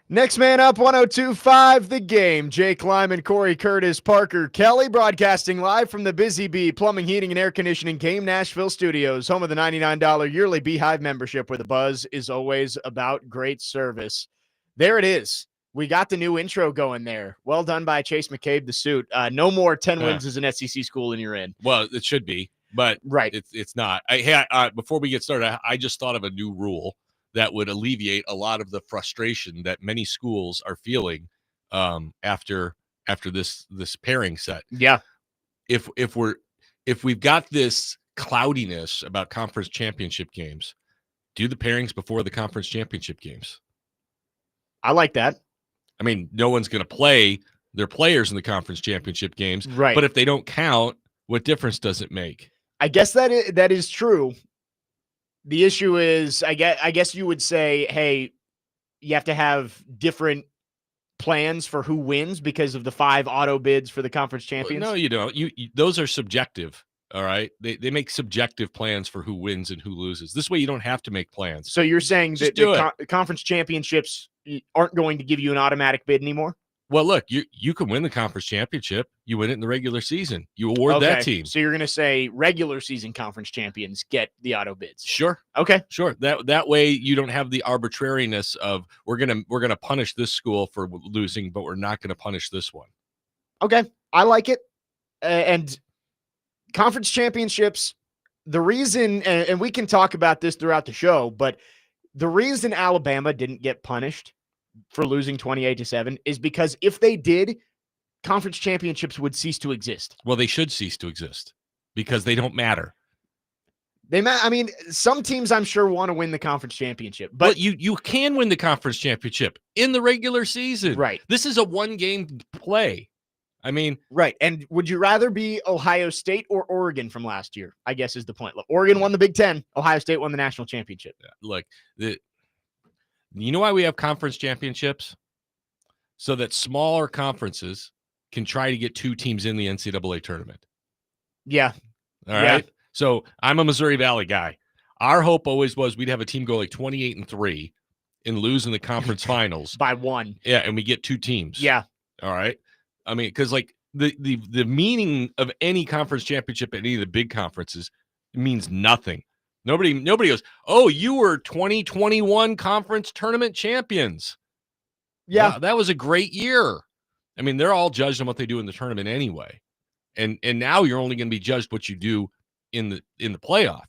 Next man up, 102.5 The Game. Jake Lyman, Cory Curtis, Parker Kelly, broadcasting live from the Busy Bee Plumbing, Heating, and Air Conditioning Game Nashville Studios, home of the $99 yearly Beehive membership, where the buzz is always about great service. There it is. We got the new intro going there. Well done by Chase McCabe, the suit. No more 10 wins as an SEC school and you're in. Well, it should be, but right. It's not. Before we get started, I just thought of a new rule that would alleviate a lot of the frustration that many schools are feeling after this pairing set. Yeah. If we've got this cloudiness about conference championship games, do the pairings before the conference championship games. I like that. I mean, no one's going to play their players in the conference championship games, right? But if they don't count, what difference does it make? I guess that is true. The issue is, I guess you would say, hey, you have to have different plans for who wins because of the 5 auto bids for the conference champions. No, you don't. You those are subjective. All right. They make subjective plans for who wins and who loses. This way you don't have to make plans. So you're saying that the conference championships aren't going to give you an automatic bid anymore? Well, look, you can win the conference championship. You win it in the regular season. You award that team. So you're going to say regular season conference champions get the auto bids. Sure. Okay. Sure. That way you don't have the arbitrariness of we're gonna punish this school for losing, but we're not going to punish this one. Okay, I like it. And conference championships, the reason, and we can talk about this throughout the show, but the reason Alabama didn't get punished for losing 28-7 is because if they did, conference championships would cease to exist. Well, they should cease to exist because they don't matter. I mean, some teams I'm sure want to win the conference championship, but you can win the conference championship in the regular season. Right. This is a one-game play. I mean, right. And would you rather be Ohio State or Oregon from last year? I guess is the point. Look, Oregon won the Big Ten. Ohio State won the national championship. Look, you know why we have conference championships? So that smaller conferences can try to get 2 teams in the NCAA tournament. Yeah. All right. So I'm a Missouri Valley guy. Our hope always was we'd have a team go like 28-3 and lose in the conference finals by 1. Yeah, and we get 2 teams. Yeah. All right. I mean, because like the meaning of any conference championship at any of the big conferences means nothing. Nobody goes, oh, you were 2021 conference tournament champions. Yeah. Wow, that was a great year. I mean, they're all judged on what they do in the tournament anyway. And now you're only going to be judged what you do in the playoff.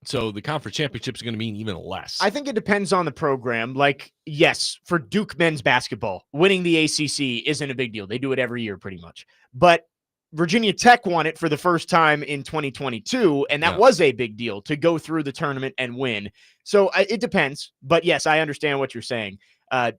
So the conference championship is going to mean even less. I think it depends on the program. Like, yes, for Duke men's basketball, winning the ACC isn't a big deal. They do it every year pretty much. But Virginia Tech won it for the first time in 2022, and that was a big deal to go through the tournament and win. So it depends. But yes, I understand what you're saying.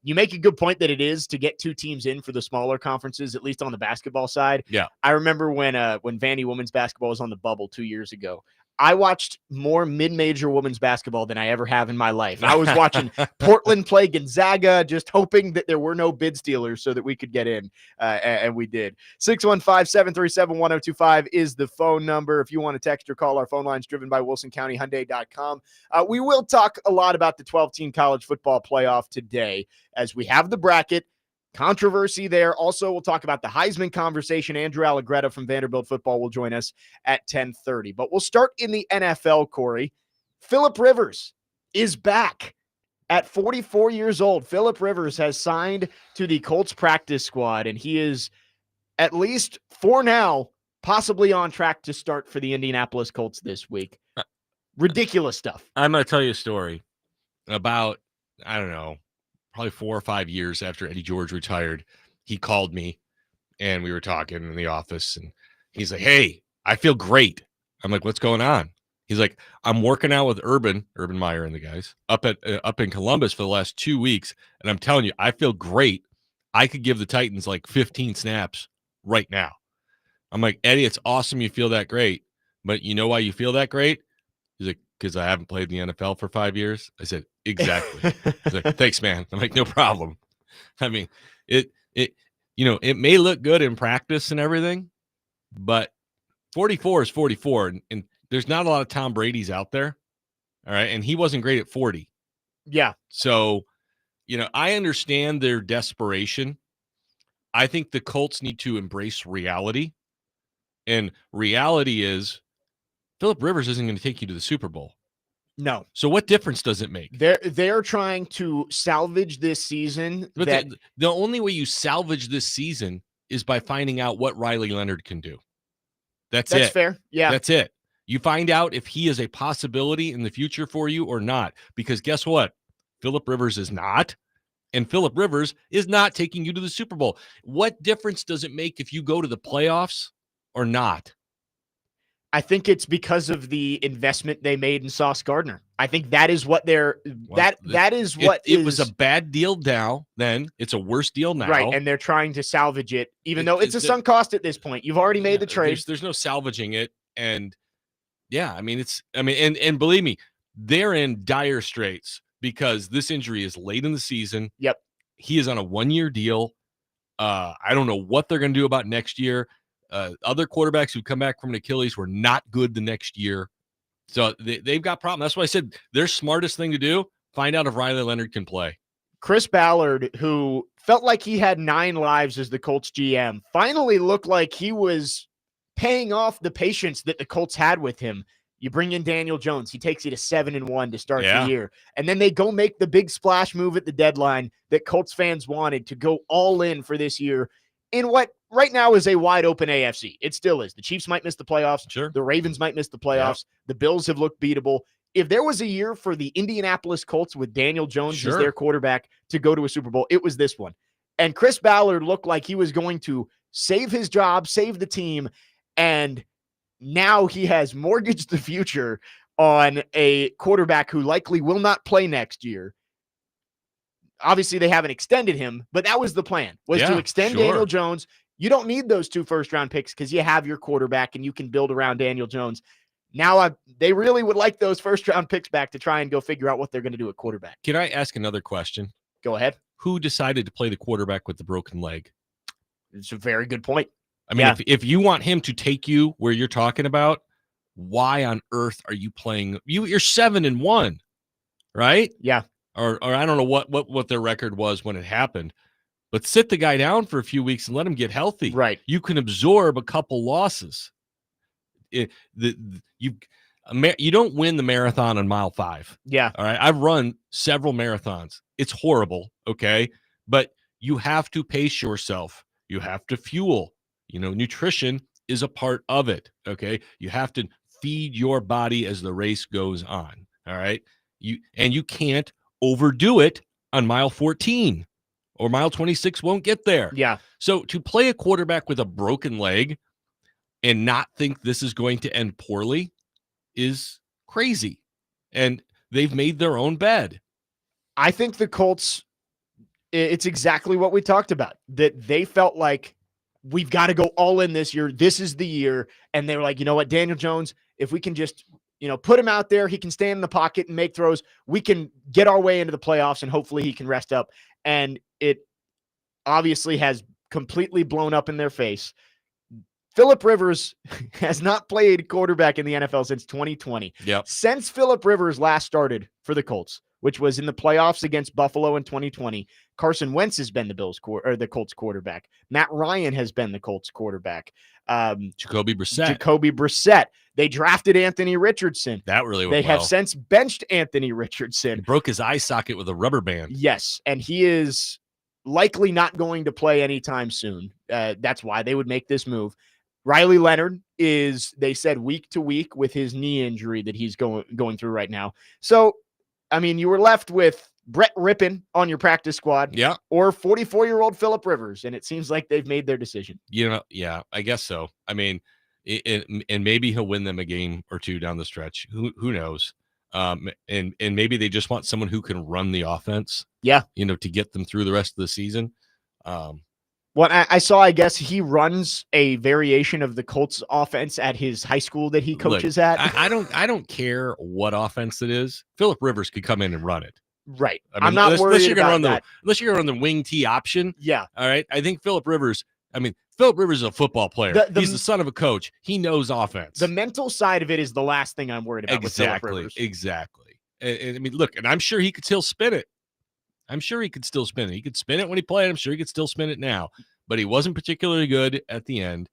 You make a good point that it is to get 2 teams in for the smaller conferences, at least on the basketball side. Yeah. I remember when Vandy women's basketball was on the bubble 2 years ago. I watched more mid-major women's basketball than I ever have in my life. I was watching Portland play Gonzaga, just hoping that there were no bid stealers so that we could get in, and we did. 615-737-1025 is the phone number. If you want to text or call, our phone line's driven by WilsonCountyHyundai.com. We will talk a lot about the 12-team college football playoff today as we have the bracket. Controversy there. Also, we'll talk about the Heisman conversation. Andrew Allegretta from Vanderbilt Football will join us at 10:30. But we'll start in the NFL, Cory. Phillip Rivers is back at 44 years old. Phillip Rivers has signed to the Colts practice squad, and he is, at least for now, possibly on track to start for the Indianapolis Colts this week. Ridiculous stuff. I'm going to tell you a story about, I don't know, probably 4 or 5 years after Eddie George retired. He called me and we were talking in the office and he's like, hey, I feel great. I'm like, what's going on? He's like, I'm working out with Urban Meyer and the guys up in Columbus for the last 2 weeks. And I'm telling you, I feel great. I could give the Titans like 15 snaps right now. I'm like, Eddie, it's awesome you feel that great. But you know why you feel that great? He's like, because I haven't played in the NFL for 5 years. I said, exactly. He's like, thanks, man. I'm like, no problem. I mean, it may look good in practice and everything, but 44 is 44. And there's not a lot of Tom Brady's out there. All right. And he wasn't great at 40. Yeah. So, I understand their desperation. I think the Colts need to embrace reality. And reality is Phillip Rivers isn't going to take you to the Super Bowl. No. So what difference does it make? They're trying to salvage this season. But the only way you salvage this season is by finding out what Riley Leonard can do. That's it. fair. Yeah. That's it. You find out if he is a possibility in the future for you or not. Because guess what? Phillip Rivers is not. And Phillip Rivers is not taking you to the Super Bowl. What difference does it make if you go to the playoffs or not? I think it's because of the investment they made in Sauce Gardner. I think that is what it was a bad deal now. Then it's a worse deal now, right? And they're trying to salvage it, even though it's a sunk cost at this point. You've already made the trade. There's no salvaging it, and and believe me, they're in dire straits because this injury is late in the season. Yep, he is on a 1-year deal. I don't know what they're going to do about next year. Other quarterbacks who come back from an Achilles were not good the next year. So they've got problems. That's why I said their smartest thing to do, find out if Riley Leonard can play. Chris Ballard, who felt like he had 9 lives as the Colts GM, finally looked like he was paying off the patience that the Colts had with him. You bring in Daniel Jones. He takes you to 7-1 to start the year. And then they go make the big splash move at the deadline that Colts fans wanted to go all in for this year in what right now is a wide open AFC. It still is. The Chiefs might miss the playoffs. Sure. The Ravens might miss the playoffs. The Bills have looked beatable. If there was a year for the Indianapolis Colts with Daniel Jones as their quarterback to go to a Super Bowl, it was this one. And Chris Ballard looked like he was going to save his job, save the team, and now he has mortgaged the future on a quarterback who likely will not play next year. Obviously, they haven't extended him, but that was the plan, was to extend Daniel Jones. You don't need those 2 first-round picks because you have your quarterback and you can build around Daniel Jones. Now, they really would like those first-round picks back to try and go figure out what they're going to do at quarterback. Can I ask another question? Go ahead. Who decided to play the quarterback with the broken leg? It's a very good point. I mean, if you want him to take you where you're talking about, why on earth are you playing? You're 7-1, right? Yeah. Or I don't know what their record was when it happened, but sit the guy down for a few weeks and let him get healthy. Right. You can absorb a couple losses. You don't win the marathon on mile 5. Yeah. All right. I've run several marathons. It's horrible. Okay. But you have to pace yourself. You have to fuel. Nutrition is a part of it. Okay. You have to feed your body as the race goes on. All right. You can't overdo it on mile 14 or mile 26 won't get there. Yeah. So to play a quarterback with a broken leg and not think this is going to end poorly is crazy. And they've made their own bed. I think the Colts, it's exactly what we talked about, that they felt like we've got to go all in this year. This is the year. And they were like, you know what, Daniel Jones, if we can just put him out there, he can stand in the pocket and make throws. We can get our way into the playoffs and hopefully he can rest up. And it obviously has completely blown up in their face. Phillip Rivers has not played quarterback in the NFL since 2020. Yep. Since Phillip Rivers last started for the Colts, which was in the playoffs against Buffalo in 2020, Carson Wentz has been the Colts quarterback. Matt Ryan has been the Colts quarterback. Jacoby Brissett. They drafted Anthony Richardson. That really went They well. have since benched Anthony Richardson. He broke his eye socket with a rubber band. Yes, and he is likely not going to play anytime soon. That's why they would make this move. Riley Leonard is, they said, week to week with his knee injury that he's going through right now. So, I mean, you were left with Brett Rippon on your practice squad, or 44-year-old Phillip Rivers, and it seems like they've made their decision. Yeah, I guess so. I mean, and maybe he'll win them a game or two down the stretch. Who knows? And maybe they just want someone who can run the offense. Yeah, to get them through the rest of the season. What I saw, I guess he runs a variation of the Colts offense at his high school that he coaches at. I don't care what offense it is. Phillip Rivers could come in and run it. Right. I mean, I'm not worried about that. Unless you're going to run the wing T option. Yeah. All right. I think Phillip Rivers is a football player. He's the son of a coach. He knows offense. The mental side of it is the last thing I'm worried about with Phillip Rivers. Exactly. And I mean, look, and I'm sure he could still spin it. I'm sure he could still spin it. He could spin it when he played. I'm sure he could still spin it now, but he wasn't particularly good at the end.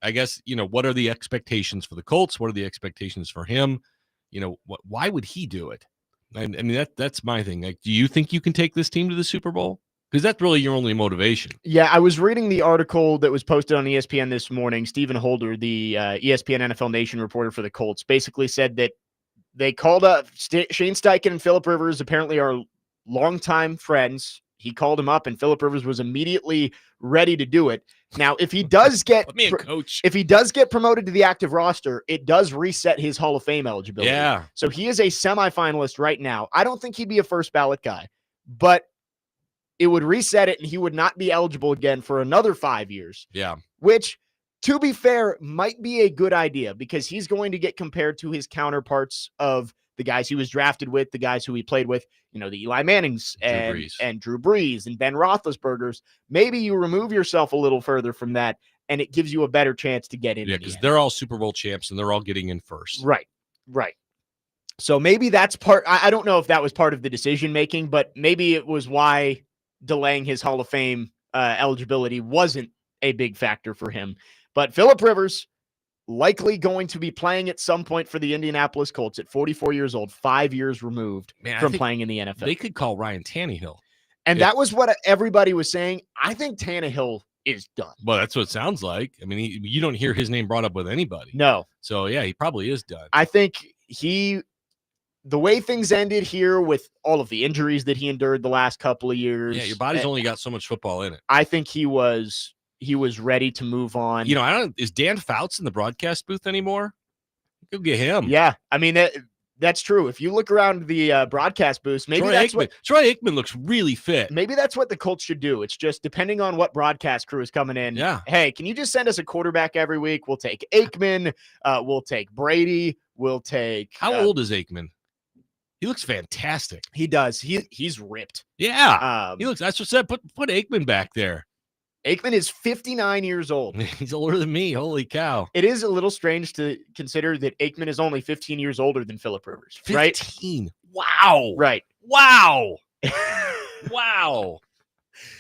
I guess, what are the expectations for the Colts? What are the expectations for him? Why would he do it? I mean, that's my thing. Like, do you think you can take this team to the Super Bowl? Because that's really your only motivation. Yeah, I was reading the article that was posted on ESPN this morning. Stephen Holder, the ESPN NFL Nation reporter for the Colts, basically said that they called up Shane Steichen and Phillip Rivers, apparently are longtime friends. He called him up, and Phillip Rivers was immediately ready to do it. Now, if he does get Put me a coach. if he does get promoted to the active roster, it does reset his Hall of Fame eligibility. Yeah. So he is a semifinalist right now. I don't think he'd be a first ballot guy, but it would reset it, and he would not be eligible again for another 5 years. Yeah. Which, to be fair, might be a good idea because he's going to get compared to his counterparts of the guys he was drafted with, the guys who he played with, the Eli Mannings and Drew Brees and Ben Roethlisberger's. Maybe you remove yourself a little further from that, and it gives you a better chance to get in. Yeah, because they're all Super Bowl champs, and they're all getting in first. Right. So maybe that's part. I don't know if that was part of the decision-making, but maybe it was why delaying his Hall of Fame eligibility wasn't a big factor for him. But Phillip Rivers likely going to be playing at some point for the Indianapolis Colts at 44 years old, 5 years removed from playing in the NFL. They could call Ryan Tannehill. And that was what everybody was saying. I think Tannehill is done. Well, that's what it sounds like. I mean, you don't hear his name brought up with anybody. No. So, yeah, he probably is done. I think the way things ended here with all of the injuries that he endured the last couple of years. Yeah, your body's only got so much football in it. I think he was ready to move on. Is Dan Fouts in the broadcast booth anymore? Go get him. Yeah, I mean that's true. If you look around the broadcast booth, maybe Troy Aikman looks really fit. Maybe that's what the Colts should do. It's just depending on what broadcast crew is coming in. Yeah. Hey, can you just send us a quarterback every week? We'll take Aikman. We'll take Brady. We'll take. How old is Aikman? He looks fantastic. He does. He's ripped. Yeah. He looks. That's what I said. Put Aikman back there. Aikman is 59 years old. He's older than me. Holy cow. It is a little strange to consider that Aikman is only 15 years older than Phillip Rivers. 15. Right? Wow. Right. Wow. Wow.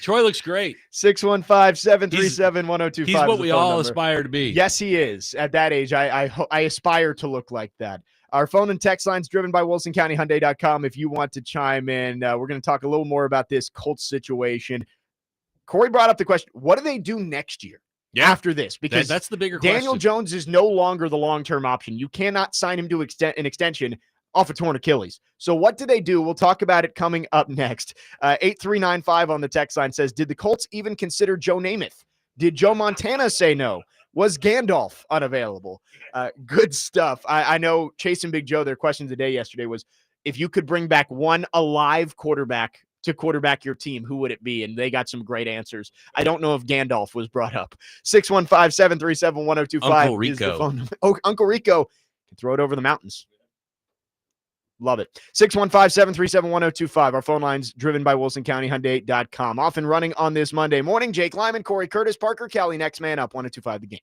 Troy looks great. 615-737-1025. He's what we all aspire to be. Yes, he is. At that age, I aspire to look like that. Our phone and text line's driven by WilsonCountyHyundai.com. If you want to chime in, we're going to talk a little more about this Colts situation. Corey brought up the question, what do they do next year after this? Because that's the bigger question. Daniel Jones is no longer the long-term option. You cannot sign him to an extension off a torn Achilles. So what do they do? We'll talk about it coming up next. 8395 on the text line says, did the Colts even consider Joe Namath? Did Joe Montana say no? Was Gandalf unavailable? Good stuff. I know Chase and Big Joe, their question of the day yesterday was, if you could bring back one alive quarterback to quarterback your team, who would it be? And they got some great answers. I don't know if Gandalf was brought up. 615-737-1025 Uncle Rico. is the phone. Oh, Uncle Rico can throw it over the mountains. Love it. 615-737-1025. Our phone line's driven by WilsonCountyHyundai.com. Off and running on this Monday morning. Jake Lyman, Corey Curtis, Parker Kelly, next man up, 1025 the game.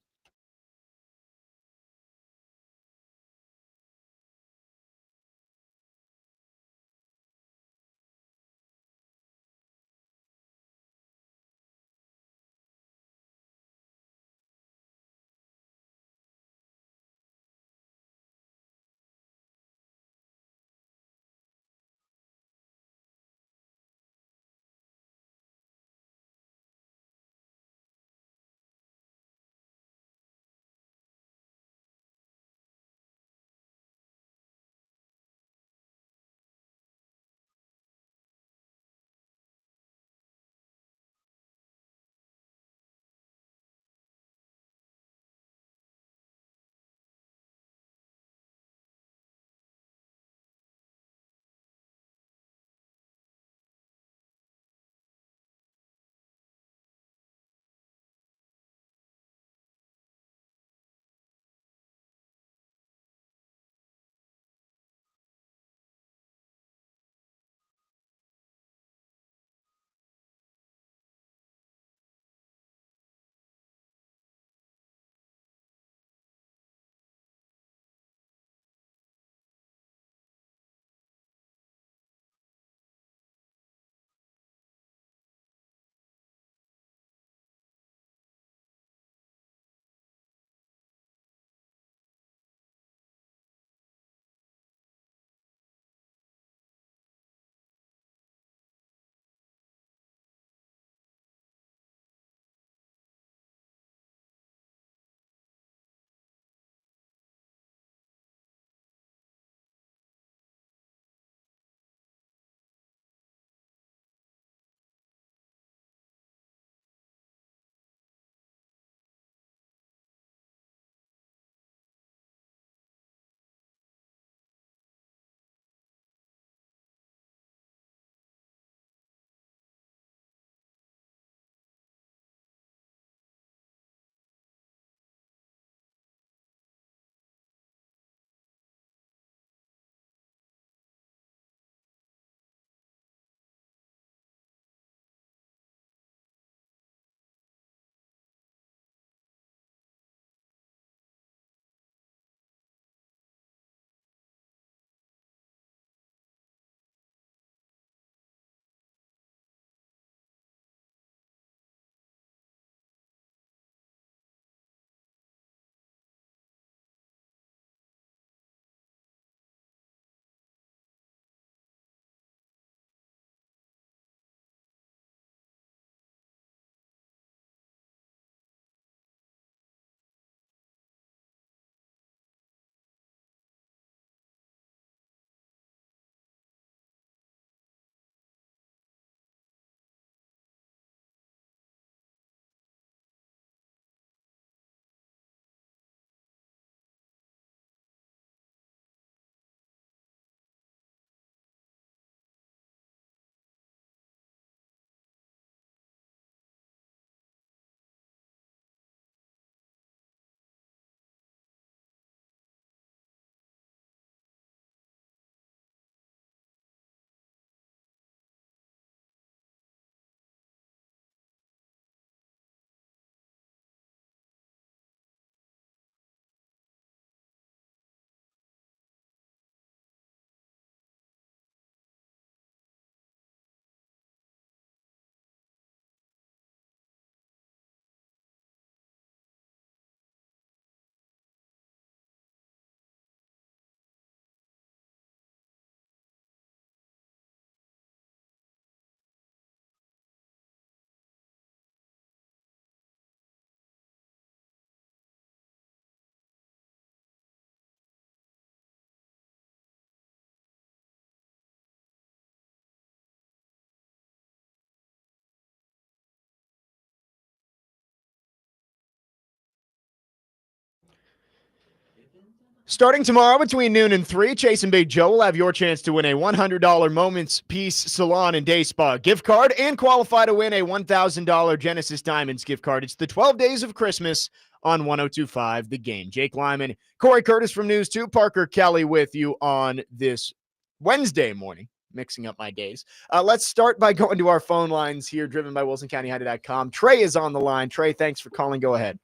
Starting tomorrow between noon and 3, Chase and Big Joe will have your chance to win a $100 Moments Peace Salon and Day Spa gift card and qualify to win a $1,000 Genesis Diamonds gift card. It's the 12 Days of Christmas on 102.5 The Game. Jake Lyman, Cory Curtis from News 2, Parker Kelly with you on this Wednesday morning, mixing up my days. Let's start by going to our phone lines here, driven by WilsonCountyHunter.com. Trey is on the line. Trey, thanks for calling. Go ahead.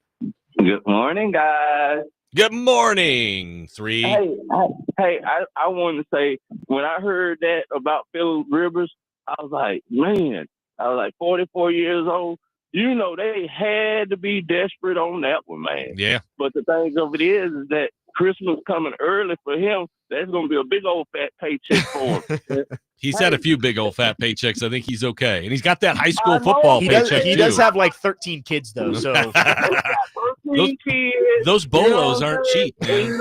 Good morning, guys. Good morning, 3. Hey, I wanted to say, when I heard that about Phillip Rivers, I was like, 44 years old. You know, they had to be desperate on that one, man. Yeah. But the thing of it is that Christmas coming early for him, that's going to be a big old fat paycheck for him. He's had a few big old fat paychecks. I think he's okay. And he's got that high school football He paycheck, He too. does have like 13 kids, though. So those bolos aren't cheap, man.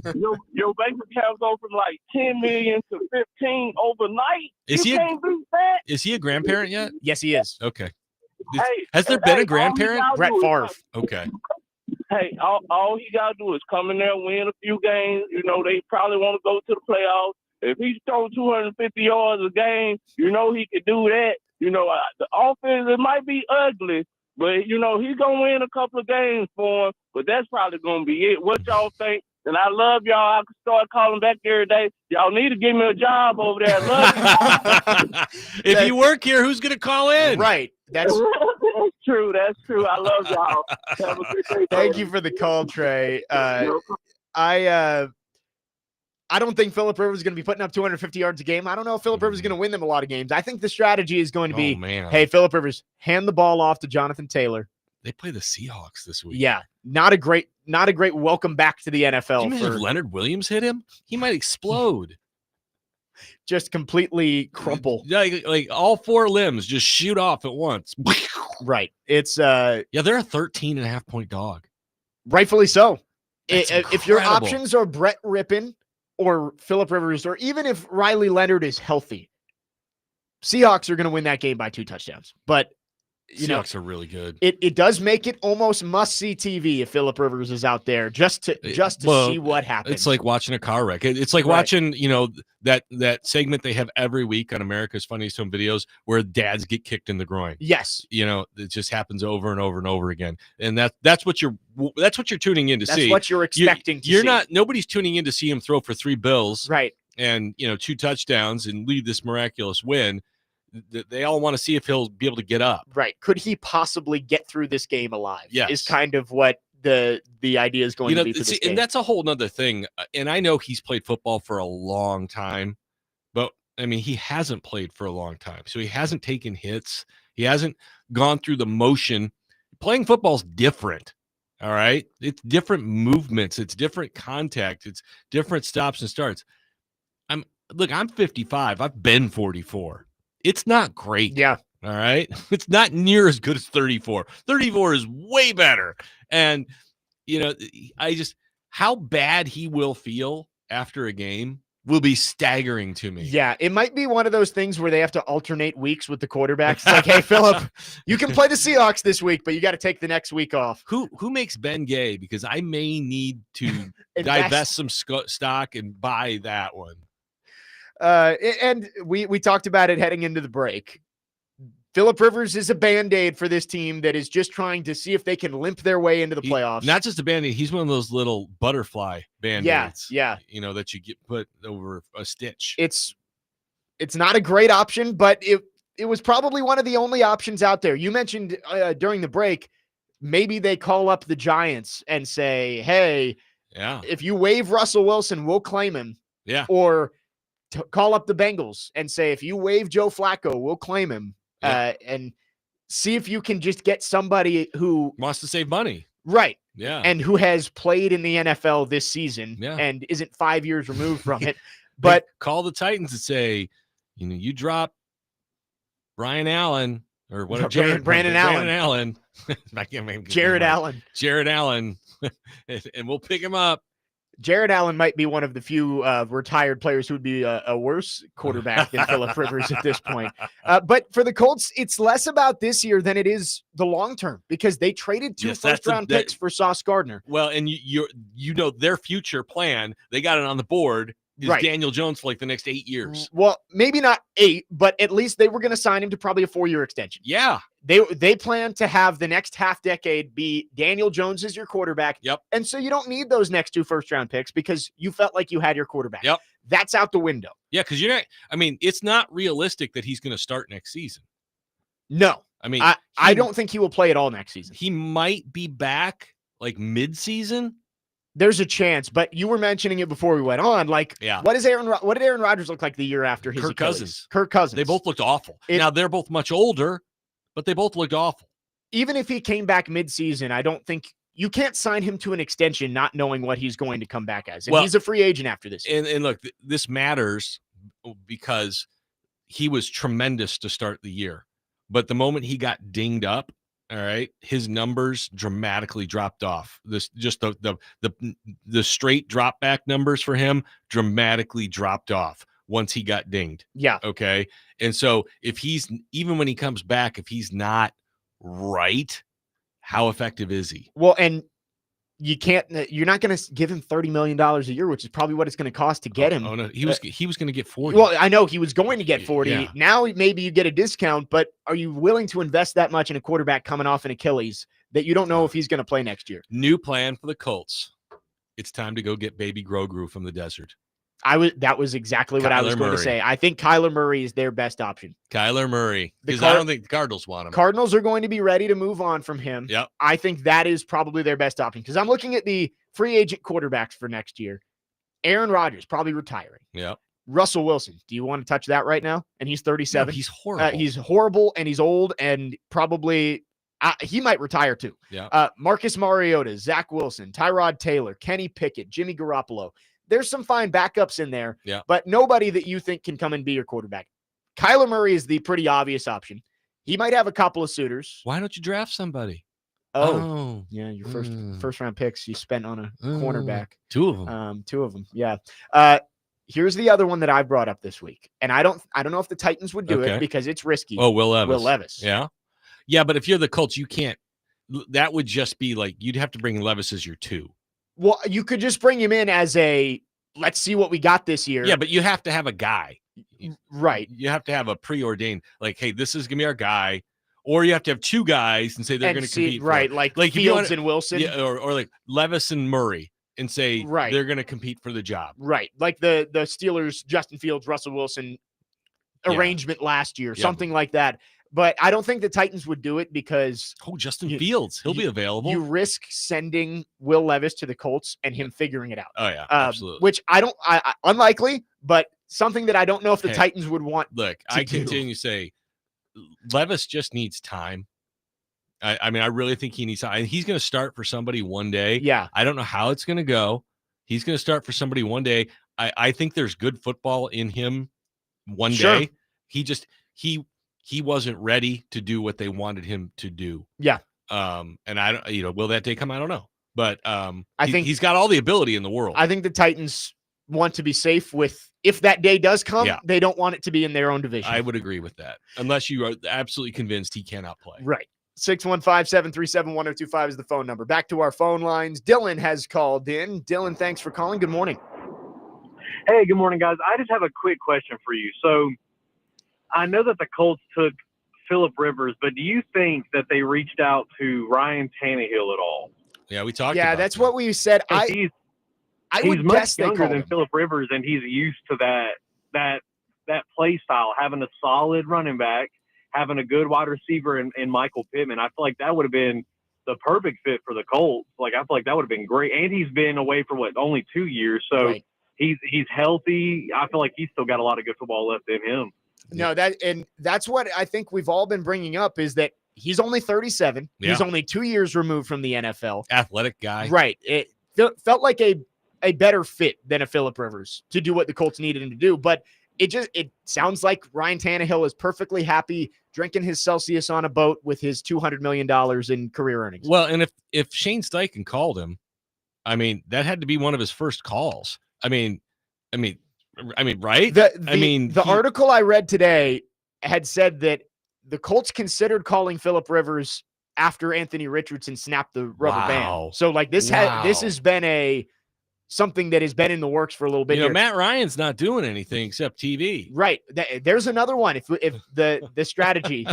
And, your bank account go from like 10 million to 15 overnight. Can't beat that. Is he a grandparent yet? yes, he is. Okay. Hey, Has there been a grandparent? Brett Favre. Okay. Hey, all he got to do is come in there, win a few games. You know, they probably want to go to the playoffs. If he's throwing 250 yards a game, you know he could do that. You know, the offense, it might be ugly, but, you know, he's going to win a couple of games for him, but that's probably going to be it. What y'all think? And I love y'all. I can start calling back every day. Y'all need to give me a job over there. I love you. If you work here, who's going to call in? Right. That's true. That's true. I love y'all. Have a good day. Thank you for the call, Trey. I don't think Phillip Rivers is going to be putting up 250 yards a game. I don't know if Phillip Rivers is going to win them a lot of games. I think the strategy is going to be, hey, Phillip Rivers, hand the ball off to Jonathan Taylor. They play the Seahawks this week. Yeah, not a great welcome back to the NFL. Can you imagine if Leonard Williams hit him? He might explode. Just completely crumple. Like all 4 limbs just shoot off at once. Right. It's they're a 13.5-point dog. Rightfully so. That's if your incredible. options are Brett Rippon or Phillip Rivers, or even if Riley Leonard is healthy, Seahawks are going to win that game by 2 touchdowns. But Seahawks are really good. It does make it almost must-see TV if Phillip Rivers is out there just to see what happens. It's like watching a car wreck. It's like watching, that segment they have every week on America's Funniest Home Videos where dads get kicked in the groin. Yes. It just happens over and over and over again. And that's what you're tuning in to see. That's what you're expecting to see. Nobody's tuning in to see him throw for 3 bills. Right. And 2 touchdowns and lead this miraculous win. They all want to see if he'll be able to get up. Right. Could he possibly get through this game alive? Yes. Is kind of what the idea is going to be for this game. And that's a whole nother thing. And I know he's played football for a long time, but I mean, he hasn't played for a long time. So he hasn't taken hits. He hasn't gone through the motion. Playing football's different. All right. It's different movements. It's different contact. It's different stops and starts. I'm 55. I've been 44. It's not great. Yeah. All right. It's not near as good as 34. 34 is way better. And, how bad he will feel after a game will be staggering to me. Yeah. It might be one of those things where they have to alternate weeks with the quarterbacks. It's like, hey, Phillip, you can play the Seahawks this week, but you got to take the next week off. Who makes Ben Gay? Because I may need to divest some stock and buy that one. And we talked about it heading into the break. Phillip Rivers is a Band-Aid for this team that is just trying to see if they can limp their way into the playoffs. Not just a Band-Aid. He's one of those little butterfly Band-Aids. Yeah. That you get put over a stitch. It's not a great option, but it was probably one of the only options out there. You mentioned during the break, maybe they call up the Giants and say, hey, if you waive Russell Wilson, we'll claim him. Yeah. Or call up the Bengals and say, if you waive Joe Flacco, we'll claim him. And see if you can just get somebody who wants to save money. Right. Yeah. And who has played in the NFL this season and isn't 5 years removed from it. But call the Titans and say, you drop Brian Allen or what? Brandon Allen. Jared Allen. And we'll pick him up. Jared Allen might be one of the few retired players who would be a worse quarterback than Phillip Rivers at this point. But for the Colts, it's less about this year than it is the long term because they traded two first-round picks for Sauce Gardner. Well, and you know their future plan, they got it on the board, is Daniel Jones for like the next 8 years. Well, maybe not 8, but at least they were going to sign him to probably a 4-year extension. Yeah. They plan to have the next half decade be Daniel Jones as your quarterback. Yep. And so you don't need those next 2 first-round picks because you felt like you had your quarterback. Yep. That's out the window. Yeah, because it's not realistic that he's going to start next season. No. I mean, I don't think he will play at all next season. He might be back like mid-season. There's a chance, but you were mentioning it before we went on. Like, what did Aaron Rodgers look like the year after his Achilles? Kirk Cousins. They both looked awful. Now they're both much older, but they both looked awful. Even if he came back mid-season, I don't think you can't sign him to an extension not knowing what he's going to come back as. And he's a free agent after this. And look, this matters because he was tremendous to start the year. But the moment he got dinged up, all right, his numbers dramatically dropped off. The straight drop back numbers for him dramatically dropped off once he got dinged. Yeah. Okay. And so even when he comes back, if he's not right, how effective is he? Well, and you're not going to give him $30 million a year, which is probably what it's going to cost to get him. Oh no, he was going to get 40. Well, I know he was going to get 40. Yeah. Now maybe you get a discount, but are you willing to invest that much in a quarterback coming off an Achilles that you don't know if he's going to play next year? New plan for the Colts. It's time to go get baby Grogu from the desert. That was exactly what I was going to say. I think Kyler Murray is their best option. Kyler Murray. Because I don't think the Cardinals want him. Cardinals are going to be ready to move on from him. Yep. I think that is probably their best option because I'm looking at the free agent quarterbacks for next year. Aaron Rodgers, probably retiring. Yep. Russell Wilson. Do you want to touch that right now? And he's 37. No, he's horrible. He's horrible and he's old and probably he might retire too. Yeah. Marcus Mariota, Zach Wilson, Tyrod Taylor, Kenny Pickett, Jimmy Garoppolo. There's some fine backups in there, but nobody that you think can come and be your quarterback. Kyler Murray is the pretty obvious option. He might have a couple of suitors. Why don't you draft somebody? Oh, yeah, your first round picks you spent on a cornerback. 2 of them. 2 of them, yeah. Here's the other one that I brought up this week, and I don't know if the Titans would do it because it's risky. Oh, Will Levis. Will Levis. Yeah, but if you're the Colts, you can't. That would just be like you'd have to bring Levis as your 2. Well, you could just bring him in as let's see what we got this year. Yeah, but you have to have a guy. Right. You have to have a preordained, like, hey, this is going to be our guy. Or you have to have 2 guys and say they're going to compete. Right, like Fields and Wilson. Yeah, or like Levis and Murray and say they're going to compete for the job. Right, like the Steelers, Justin Fields, Russell Wilson arrangement last year, something like that. But I don't think the Titans would do it because Justin Fields, he'll be available. You risk sending Will Levis to the Colts and him figuring it out. Oh yeah, absolutely. Which unlikely, but something that I don't know if the Titans would want. Look, I continue to say Levis just needs time. I mean, I really think he needs time. He's going to start for somebody one day. Yeah. I don't know how it's going to go. He's going to start for somebody one day. I think there's good football in him one day. He wasn't ready to do what they wanted him to do. Yeah. And I don't, will that day come? I don't know. But I think he's got all the ability in the world. I think the Titans want to be safe with, if that day does come, they don't want it to be in their own division. I would agree with that. Unless you are absolutely convinced he cannot play. Right. 615-737-1025 is the phone number. Back to our phone lines. Dylan has called in. Dylan, thanks for calling. Good morning. Hey, good morning, guys. I just have a quick question for you. So I know that the Colts took Phillip Rivers, but do you think that they reached out to Ryan Tannehill at all? Yeah, we talked about that's what we said. He's would much guess younger they than Phillip Rivers, and he's used to that play style, having a solid running back, having a good wide receiver in Michael Pittman. I feel like that would have been the perfect fit for the Colts. Like, I feel like that would have been great. And he's been away for only 2 years. So he's healthy. I feel like he's still got a lot of good football left in him. No, that's what I think we've all been bringing up is that he's only 37. Yeah. He's only 2 years removed from the NFL. Athletic guy. Right. It felt like a better fit than a Phillip Rivers to do what the Colts needed him to do. But it sounds like Ryan Tannehill is perfectly happy drinking his Celsius on a boat with his $200 million in career earnings. Well, and if Shane Steichen called him I mean, that had to be one of his first calls. I mean, right? The article I read today had said that the Colts considered calling Phillip Rivers after Anthony Richardson snapped the rubber band. So like this has been something that has been in the works for a little bit. You know, here. Matt Ryan's not doing anything except TV. Right. There's another one. If the strategy,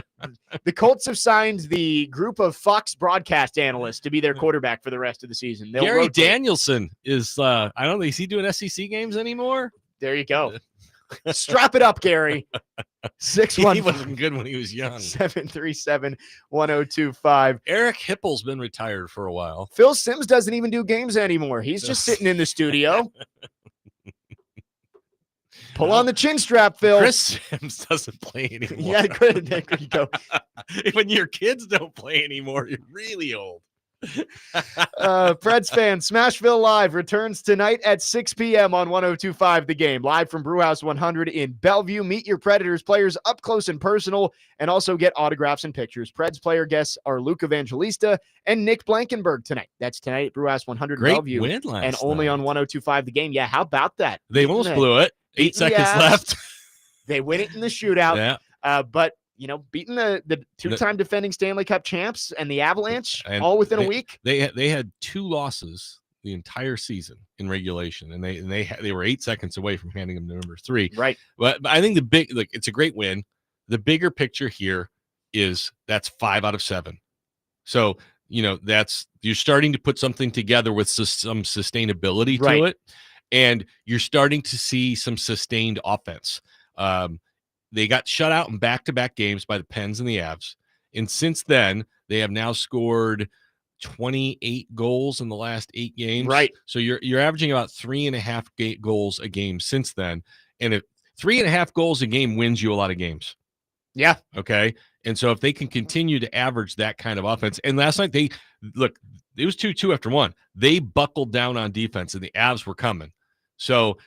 the Colts have signed the group of Fox broadcast analysts to be their quarterback for the rest of the season. They'll Gary rotate. Danielson is, I don't know, is he doing SEC games anymore? There you go. Strap it up, Gary. 615. He wasn't good when he was young. 737-1025. Eric Hippel's been retired for a while. Phil Simms doesn't even do games anymore. He's just sitting in the studio. Pull on the chin strap, Phil. Chris Simms doesn't play anymore. Yeah, good. There you go. When your kids don't play anymore, you're really old. Preds fans, Smashville Live returns tonight at 6 p.m. on 102.5 The Game. Live from Brewhouse 100 in Bellevue. Meet your Predators players up close and personal and also get autographs and pictures. Preds player guests are Luke Evangelista and Nick Blankenberg tonight. That's tonight at Brewhouse 100 Great Bellevue. win last and only night. on 102.5 The Game. Yeah, how about that? They almost blew it. 8 seconds left. They win it in the shootout. Yeah. But you know, beating the two-time defending Stanley Cup champs and the Avalanche all within a week. They had 2 losses the entire season in regulation, and they were 8 seconds away from handing them to number 3. Right. But I think it's a great win. The bigger picture here is that's 5 out of 7. So, you know, you're starting to put something together with some sustainability to it, and you're starting to see some sustained offense. They got shut out in back-to-back games by the Pens and the Avs. And since then, they have now scored 28 goals in the last 8 games. Right. So you're averaging about 3.5 goals a game since then. And if 3.5 goals a game wins you a lot of games. Yeah. Okay. And so if they can continue to average that kind of offense, and last night it was 2-2 after 1. They buckled down on defense and the Avs were coming. So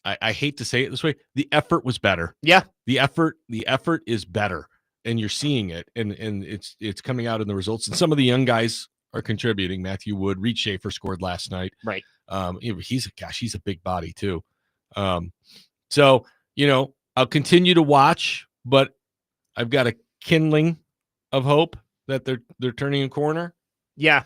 I hate to say it this way, the effort was better. Yeah. The effort is better, and you're seeing it, and it's coming out in the results. And some of the young guys are contributing. Matthew Wood, Reed Schaefer scored last night. Right. He's a big body too. So, you know, I'll continue to watch, but I've got a kindling of hope that they're turning a corner. Yeah.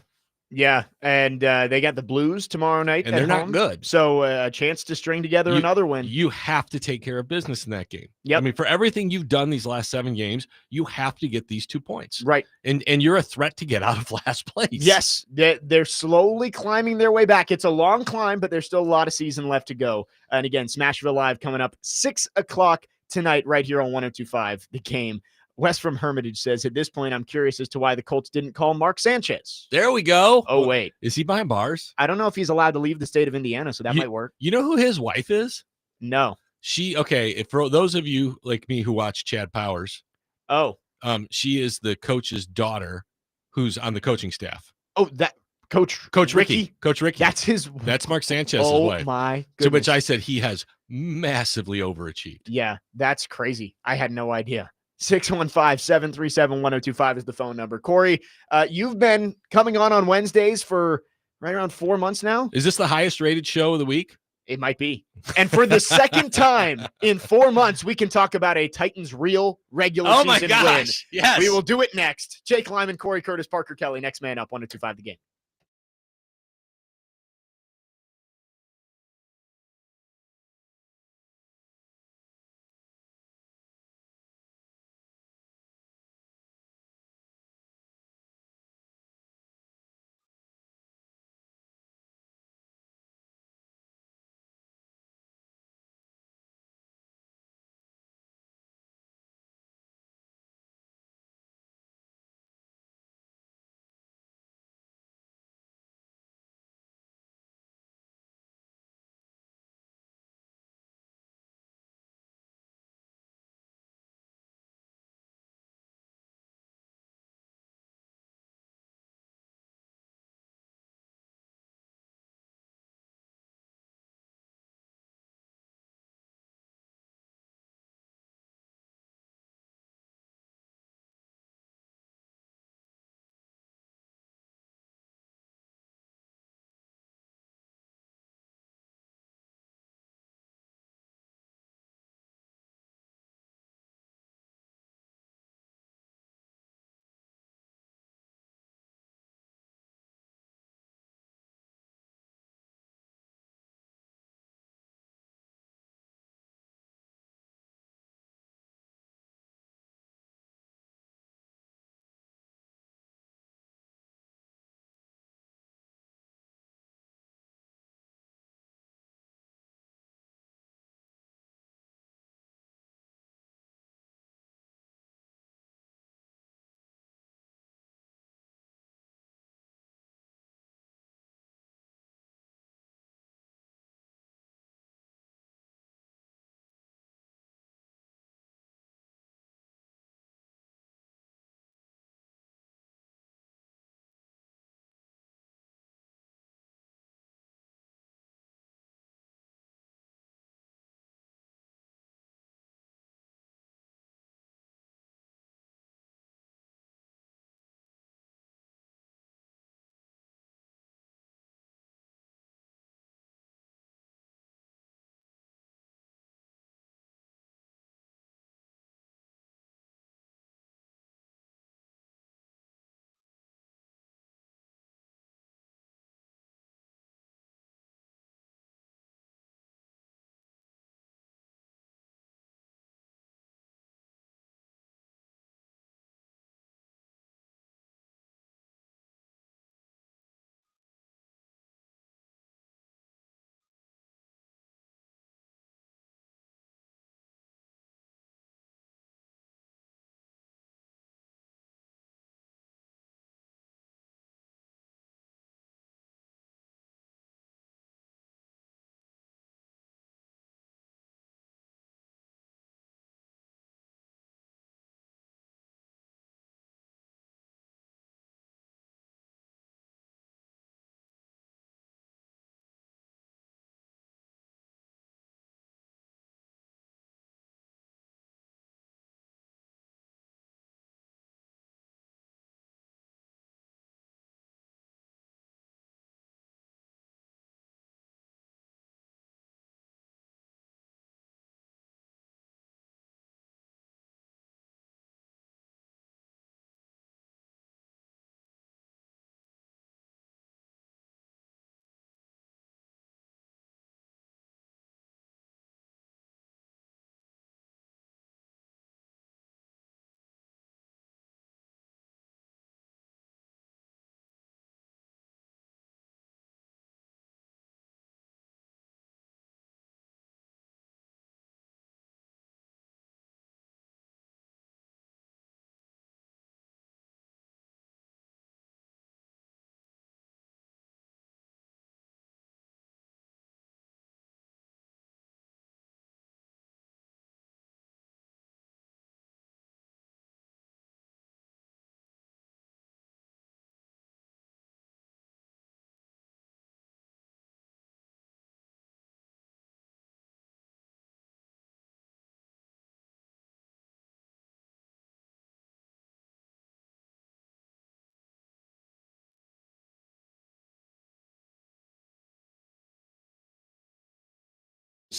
Yeah, and they got the Blues tomorrow night, and they're home. Not good. So a chance to string together another win. You have to take care of business in that game. Yep. I mean, for everything you've done these last 7 games, you have to get these 2 points. Right. And you're a threat to get out of last place. Yes, they're slowly climbing their way back. It's a long climb, but there's still a lot of season left to go. And again, Smashville Live coming up 6 o'clock tonight right here on 102.5 The Game. Wes from Hermitage says, at this point, I'm curious as to why the Colts didn't call Mark Sanchez. There we go. Oh, wait. Is he behind bars? I don't know if he's allowed to leave the state of Indiana, so that might work. You know who his wife is? No. For those of you like me who watch Chad Powers. Oh. She is the coach's daughter who's on the coaching staff. Oh, that Coach Ricky? Coach Ricky. That's Mark Sanchez's wife. Oh, my goodness. To which I said he has massively overachieved. Yeah, that's crazy. I had no idea. 615-737-1025 is the phone number. Cory, you've been coming on Wednesdays for right around 4 months now. Is this the highest rated show of the week? It might be. And for the second time in 4 months, we can talk about a Titans real regular season win. Yes. We will do it next. Jake Lyman, Cory Curtis, Parker Kelly, next man up, 102.5 The Game.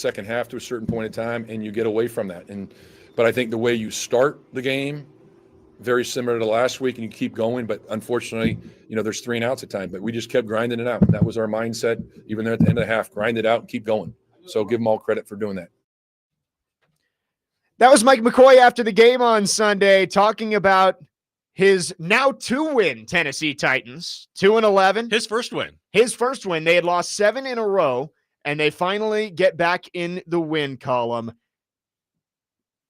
second half to a certain point in time, and you get away from that. But I think the way you start the game, very similar to last week, and you keep going. But unfortunately, there's 3 and outs at times. But we just kept grinding it out. That was our mindset, even there at the end of the half. Grind it out and keep going. So give them all credit for doing that. That was Mike McCoy after the game on Sunday, talking about his now 2-win Tennessee Titans, 2-11. His first win. His first win. They had lost 7 in a row, and they finally get back in the win column.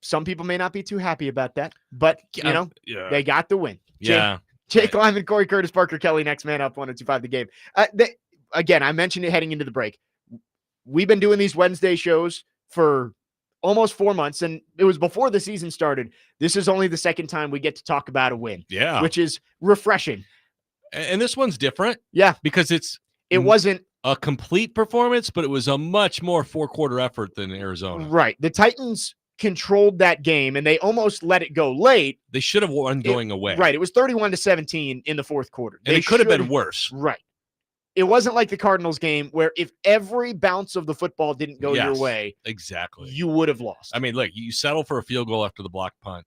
Some people may not be too happy about that, but, they got the win. Jake Lyman, Cory Curtis, Parker Kelly, next man up, 102.5 The Game. Again, I mentioned it heading into the break. We've been doing these Wednesday shows for almost 4 months, and it was before the season started. This is only the second time we get to talk about a win, which is refreshing. And this one's different, because it wasn't a complete performance, but it was a much more 4-quarter effort than Arizona. Right. The Titans controlled that game, and they almost let it go late. They should have won going away. Right. It was 31-17 in the fourth quarter. And it could have been worse. Right. It wasn't like the Cardinals game where if every bounce of the football didn't go your way, exactly, you would have lost. I mean, look, you settle for a field goal after the block punt.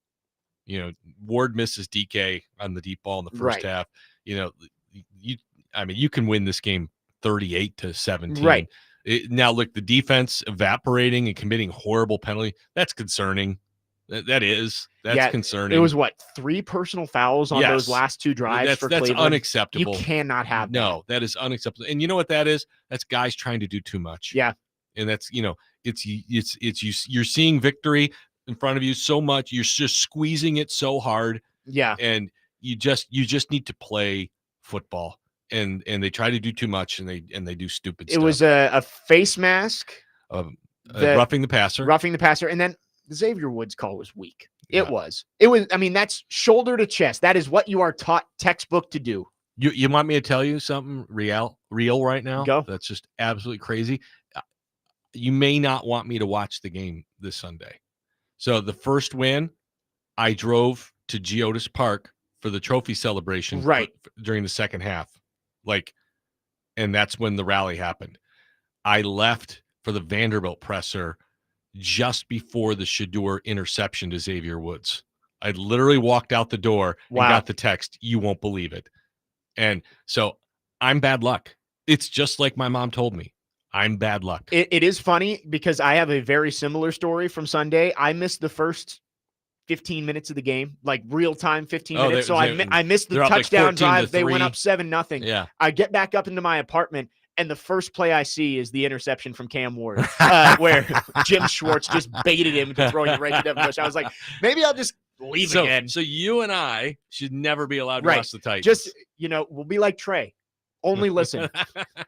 Ward misses DK on the deep ball in the first half. You can win this game 38-17. Right. Now, look, the defense evaporating and committing horrible penalty, that's concerning. That's concerning. It was 3 personal fouls on those last 2 drives for Cleveland. That's unacceptable. You cannot have that. No, that is unacceptable. And you know what that is? That's guys trying to do too much. Yeah. And that's, you're seeing victory in front of you so much. You're just squeezing it so hard. Yeah. And you just need to play football. And they try to do too much, and they do stupid stuff. It was a face mask. Roughing the passer. And then Xavier Woods' call was weak. It was. I mean, that's shoulder to chest. That is what you are taught textbook to do. You want me to tell you something real right now? Go. That's just absolutely crazy. You may not want me to watch the game this Sunday. So the first win, I drove to Geodis Park for the trophy celebration during the second half. And that's when the rally happened. I left for the Vanderbilt presser just before the Shedeur interception to Xavier Woods. I literally walked out the door and got the text. You won't believe it. And so I'm bad luck. It's just like my mom told me. I'm bad luck. It is funny because I have a very similar story from Sunday. I missed the first 15 minutes of the game, real time 15 minutes. So I missed the touchdown drive. They went up 7-0. Yeah. I get back up into my apartment, and the first play I see is the interception from Cam Ward, where Jim Schwartz just baited him to throw it right to Devin Bush. I was like, maybe I'll just leave again. So you and I should never be allowed to watch the Titans. Just, we'll be like Trey. Only listen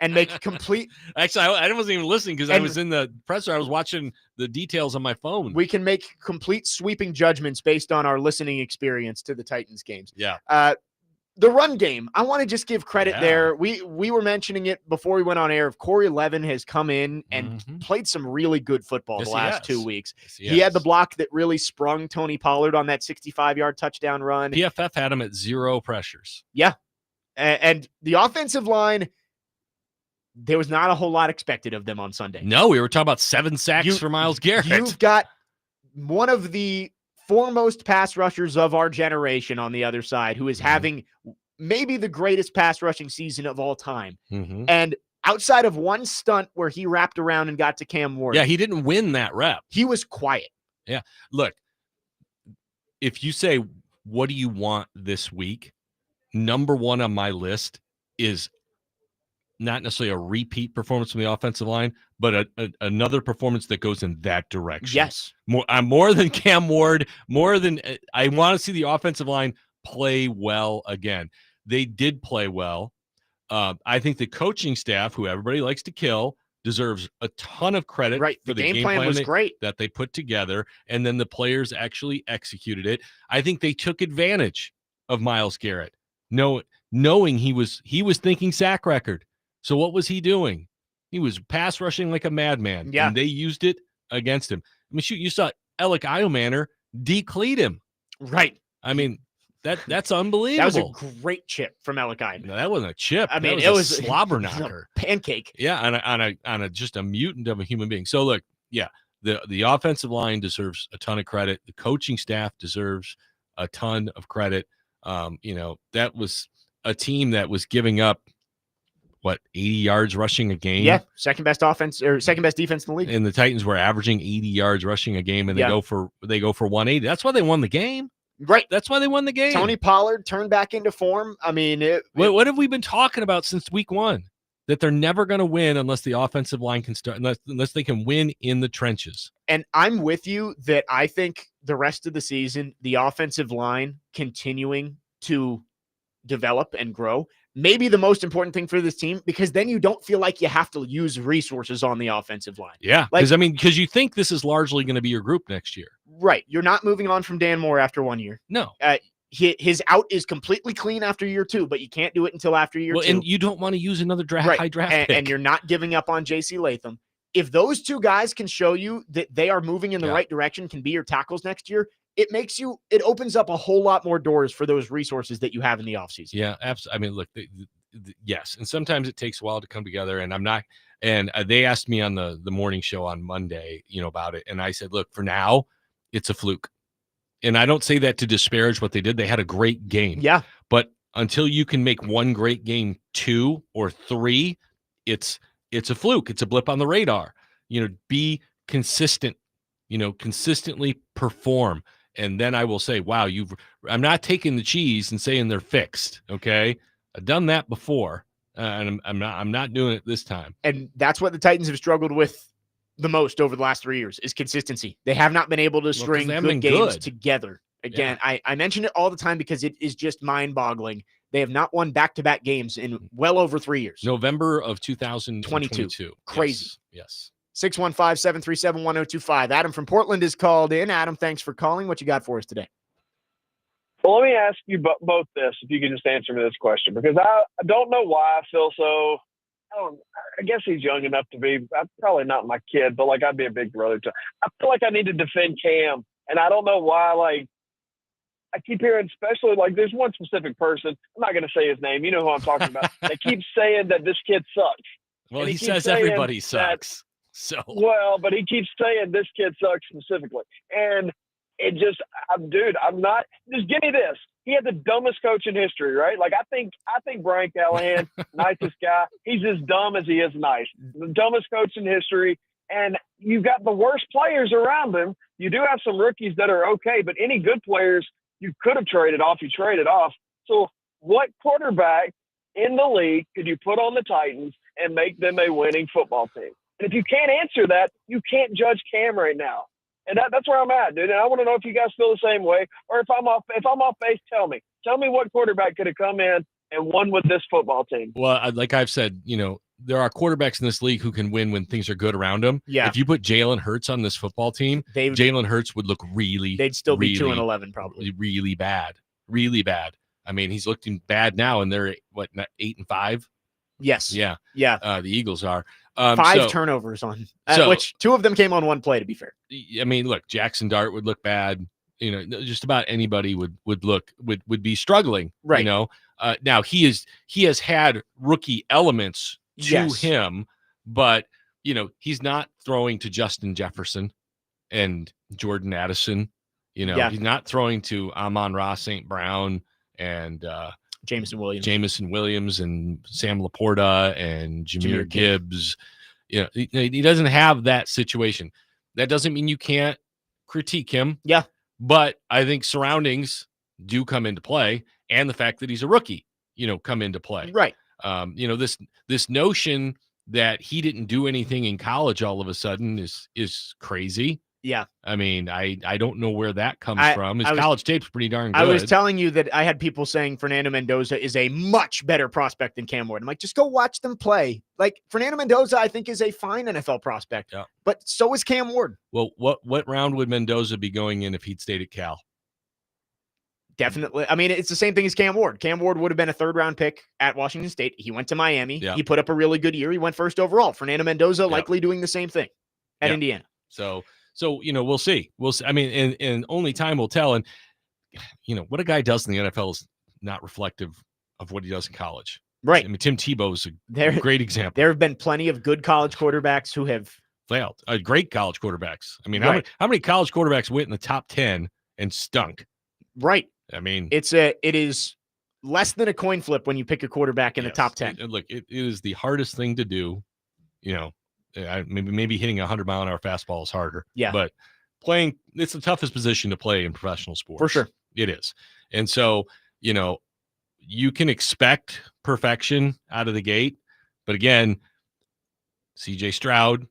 and make complete. Actually, I wasn't even listening because I was in the presser. I was watching the details on my phone. We can make complete sweeping judgments based on our listening experience to the Titans games. Yeah. The run game, I want to just give credit there. We were mentioning it before we went on air. Cory Levin has come in and played some really good football the last 2 weeks. He had the block that really sprung Tony Pollard on that 65-yard touchdown run. PFF had him at 0 pressures. Yeah. And the offensive line, there was not a whole lot expected of them on Sunday. No, we were talking about 7 sacks for Myles Garrett. You've got one of the foremost pass rushers of our generation on the other side who is having maybe the greatest pass rushing season of all time. And outside of one stunt where he wrapped around and got to Cam Ward. Yeah, he didn't win that rep. He was quiet. Yeah. Look, if you say, what do you want this week? Number 1 on my list is not necessarily a repeat performance from the offensive line, but another performance that goes in that direction. Yes. More than Cam Ward, I want to see the offensive line play well again. They did play well. I think the coaching staff, who everybody likes to kill, deserves a ton of credit for the game plan was great that they put together, and then the players actually executed it. I think they took advantage of Myles Garrett. Knowing he was thinking sack record. So what was he doing? He was pass rushing like a madman. Yeah. And they used it against him. I mean, shoot, you saw Alec Iomanner decleat him. Right. I mean, that's unbelievable. That was a great chip from Alec Iomanner. No, that wasn't a chip. I mean, it was a slobber knocker. Pancake. Yeah, on a just a mutant of a human being. So look, the offensive line deserves a ton of credit. The coaching staff deserves a ton of credit. That was a team that was giving up 80 yards rushing a game. Yeah, second best defense in the league. And the Titans were averaging 80 yards rushing a game, and they go for 180. That's why they won the game. Right. That's why they won the game. Tony Pollard turned back into form. I mean, what have we been talking about since week 1? That they're never going to win unless the offensive line can start, unless they can win in the trenches. And I'm with you that I think the rest of the season, the offensive line continuing to develop and grow may be the most important thing for this team, because then you don't feel like you have to use resources on the offensive line. Yeah, because you think this is largely going to be your group next year. Right. You're not moving on from Dan Moore after 1 year. No. His out is completely clean after year 2, but you can't do it until after year 2. And you don't want to use another high draft pick. And you're not giving up on J.C. Latham. If those two guys can show you that they are moving in the right direction, can be your tackles next year, it opens up a whole lot more doors for those resources that you have in the offseason. Yeah, absolutely. I mean, look, yes. And sometimes it takes a while to come together, and they asked me on the morning show on Monday, about it. And I said, look, for now, it's a fluke. And I don't say that to disparage what they did. They had a great game. Yeah. But until you can make one great game 2 or 3, it's a fluke. It's a blip on the radar. Be consistent, consistently perform. And then I will say, wow, I'm not taking the cheese and saying they're fixed. Okay. I've done that before. And I'm not doing it this time. And that's what the Titans have struggled with the most over the last 3 years is consistency. They have not been able to string good games together. Again, I mention it all the time because it is just mind-boggling. They have not won back-to-back games in well over 3 years. November of 2022. Crazy. Yes. 615-737-1025. Adam from Portland is called in. Adam, thanks for calling. What you got for us today? Well, let me ask you both this, if you can just answer me this question, because I don't know why I feel so. I guess he's young enough to be. I'm probably not my kid, but I'd be a big brother to. I feel like I need to defend Cam, and I don't know why. I keep hearing, especially there's one specific person. I'm not going to say his name. You know who I'm talking about. They keep saying that this kid sucks. Well, he says everybody sucks. But he keeps saying this kid sucks specifically, and it just, I'm not. Just give me this. He had the dumbest coach in history, right? I think Brian Callahan, nicest guy. He's as dumb as he is nice. The dumbest coach in history, and you've got the worst players around him. You do have some rookies that are okay, but any good players you could have traded off. You traded off. So what quarterback in the league could you put on the Titans and make them a winning football team? And if you can't answer that, you can't judge Cam right now. And that's where I'm at, dude. And I want to know if you guys feel the same way, or if I'm off base, tell me what quarterback could have come in and won with this football team. Well, like I've said, there are quarterbacks in this league who can win when things are good around them. Yeah. If you put Jalen Hurts on this football team, Jalen Hurts would look they'd still be 2-11 probably. Really bad. Really bad. I mean, he's looking bad now, and they're 8-5. Yes. Yeah. Yeah. The Eagles are. 5 turnovers on, which 2 of them came on one play, to be fair. I mean, look, Jackson Dart would look bad. Just about anybody would be struggling. Right. Now he has had rookie elements to him, but he's not throwing to Justin Jefferson and Jordan Addison. He's not throwing to Amon-Ra St. Brown and Jameson Williams and Sam Laporta and Jahmyr Gibbs. He doesn't have that situation. That doesn't mean you can't critique him. Yeah. But I think surroundings do come into play, and the fact that he's a rookie, come into play. Right. This notion that he didn't do anything in college all of a sudden is crazy. Yeah. I mean, I don't know where that comes from. His college tape's pretty darn good. I was telling you that I had people saying Fernando Mendoza is a much better prospect than Cam Ward. I'm like, just go watch them play. Fernando Mendoza, I think, is a fine NFL prospect. Yeah. But so is Cam Ward. Well, what round would Mendoza be going in if he'd stayed at Cal? Definitely. I mean, it's the same thing as Cam Ward. Cam Ward would have been a 3rd-round pick at Washington State. He went to Miami. Yeah. He put up a really good year. He went 1st overall. Fernando Mendoza likely doing the same thing at Indiana. So we'll see. I mean, and only time will tell. And what a guy does in the NFL is not reflective of what he does in college. Right. I mean, Tim Tebow's a great example. There have been plenty of good college quarterbacks who have failed. Great college quarterbacks. I mean, Right. how many college quarterbacks went in the top 10 and stunk? Right. I mean, it is less than a coin flip when you pick a quarterback in the top 10. Look, it is the hardest thing to do. You know, maybe hitting 100-mile-an-hour fastball is harder. Yeah. But playing, it's the toughest position to play in professional sports. For sure. It is. And so, you can expect perfection out of the gate. But again, CJ Stroud,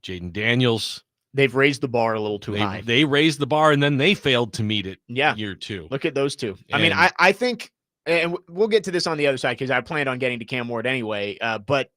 Jaden Daniels, They've raised the bar a little too high. They raised the bar and then they failed to meet it Yeah. year 2. Look at those two. I mean, I think, and we'll get to this on the other side because I planned on getting to Cam Ward anyway, but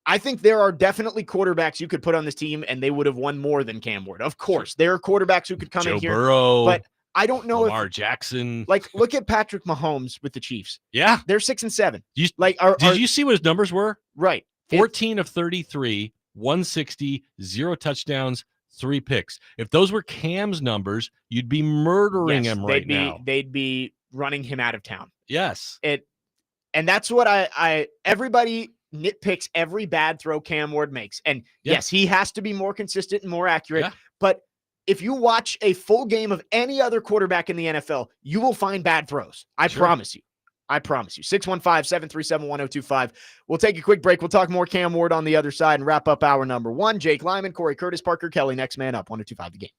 I think there are definitely quarterbacks you could put on this team and they would have won more than Cam Ward. Of course, there are quarterbacks who could come Joe in here. Burrow, but I don't know Lamar Jackson. Like, look at Patrick Mahomes with the Chiefs. Yeah. They're 6-7. Did you see what his numbers were? Right. 14 of 33, 160, 0 touchdowns, 3 picks. If those were Cam's numbers, you'd be murdering him right now. They'd be running him out of town. Yes. And that's what everybody nitpicks every bad throw Cam Ward makes. And yes, he has to be more consistent and more accurate. Yeah. But if you watch a full game of any other quarterback in the NFL, you will find bad throws. I promise you. 615-737-1025. We'll take a quick break. We'll talk more Cam Ward on the other side and wrap up hour number 1. Jake Lyman, Cory Curtis, Parker Kelly, next man up. 1025 The Game.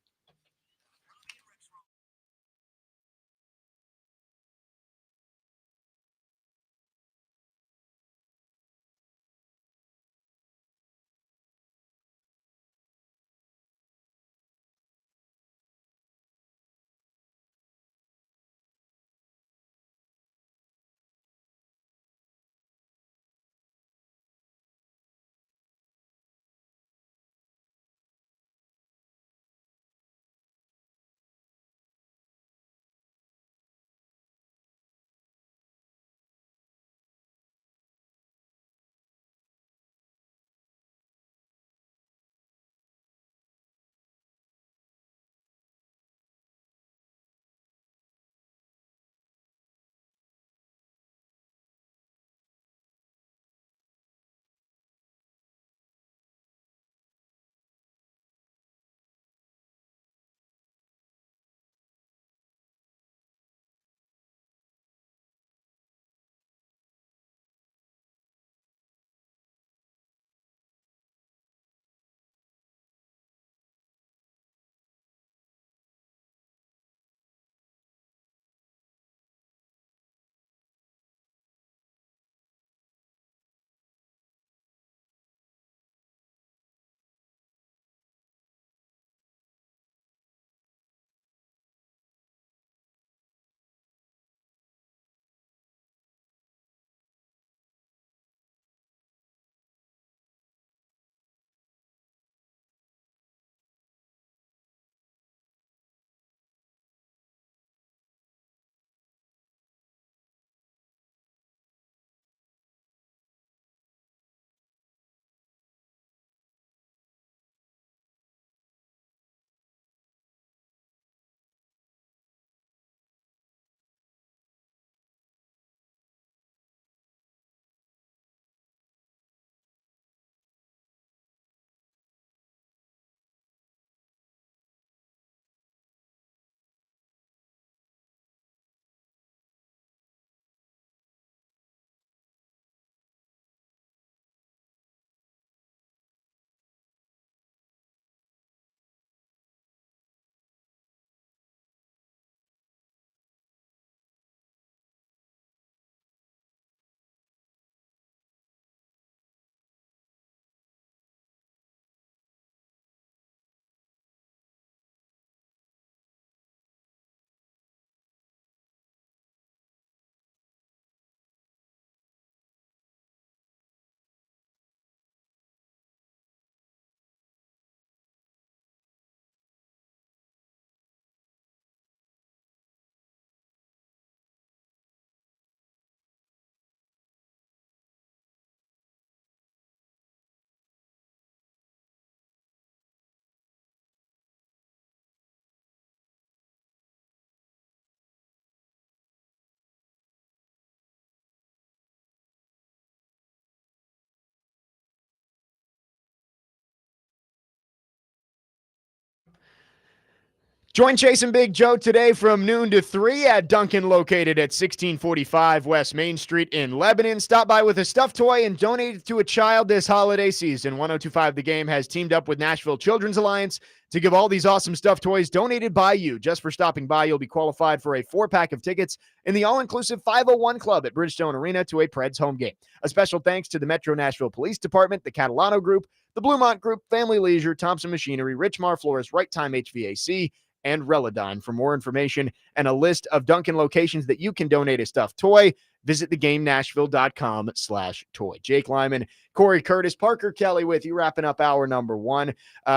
Join Chase and Big Joe today from noon to 3 at Dunkin', located at 1645 West Main Street in Lebanon. Stop by with a stuffed toy and donate it to a child this holiday season. 1025 The Game has teamed up with Nashville Children's Alliance to give all these awesome stuffed toys donated by you. Just for stopping by, you'll be qualified for a 4-pack of tickets in the all-inclusive 501 Club at Bridgestone Arena to a Preds home game. A special thanks to the Metro Nashville Police Department, the Catalano Group, the Bluemont Group, Family Leisure, Thompson Machinery, Richmar Florist, Right Time HVAC, and Reladine. For more information and a list of Dunkin' locations that you can donate a stuffed toy, visit thegamenashville.com/toy. Jake Lyman, Cory Curtis, Parker Kelly with you, wrapping up hour number 1.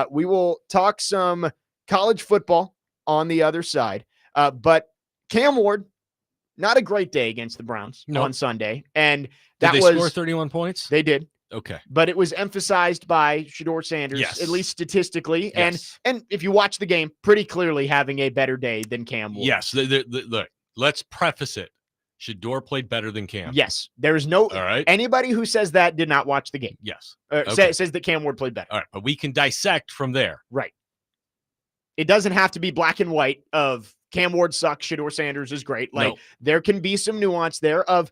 We will talk some college football on the other side. But Cam Ward, not a great day against the Browns on Sunday. And did they score 31 points? They did. Okay. But it was emphasized by Shedeur Sanders, at least statistically. Yes. And if you watch the game, pretty clearly having a better day than Cam Ward. Yes. Look, let's preface it. Shedeur played better than Cam. Yes. There is no, all right. Anybody who says that did not watch the game. Yes. Says that Cam Ward played better. All right. But we can dissect from there. Right. It doesn't have to be black and white of Cam Ward sucks, Shedeur Sanders is great. There can be some nuance there of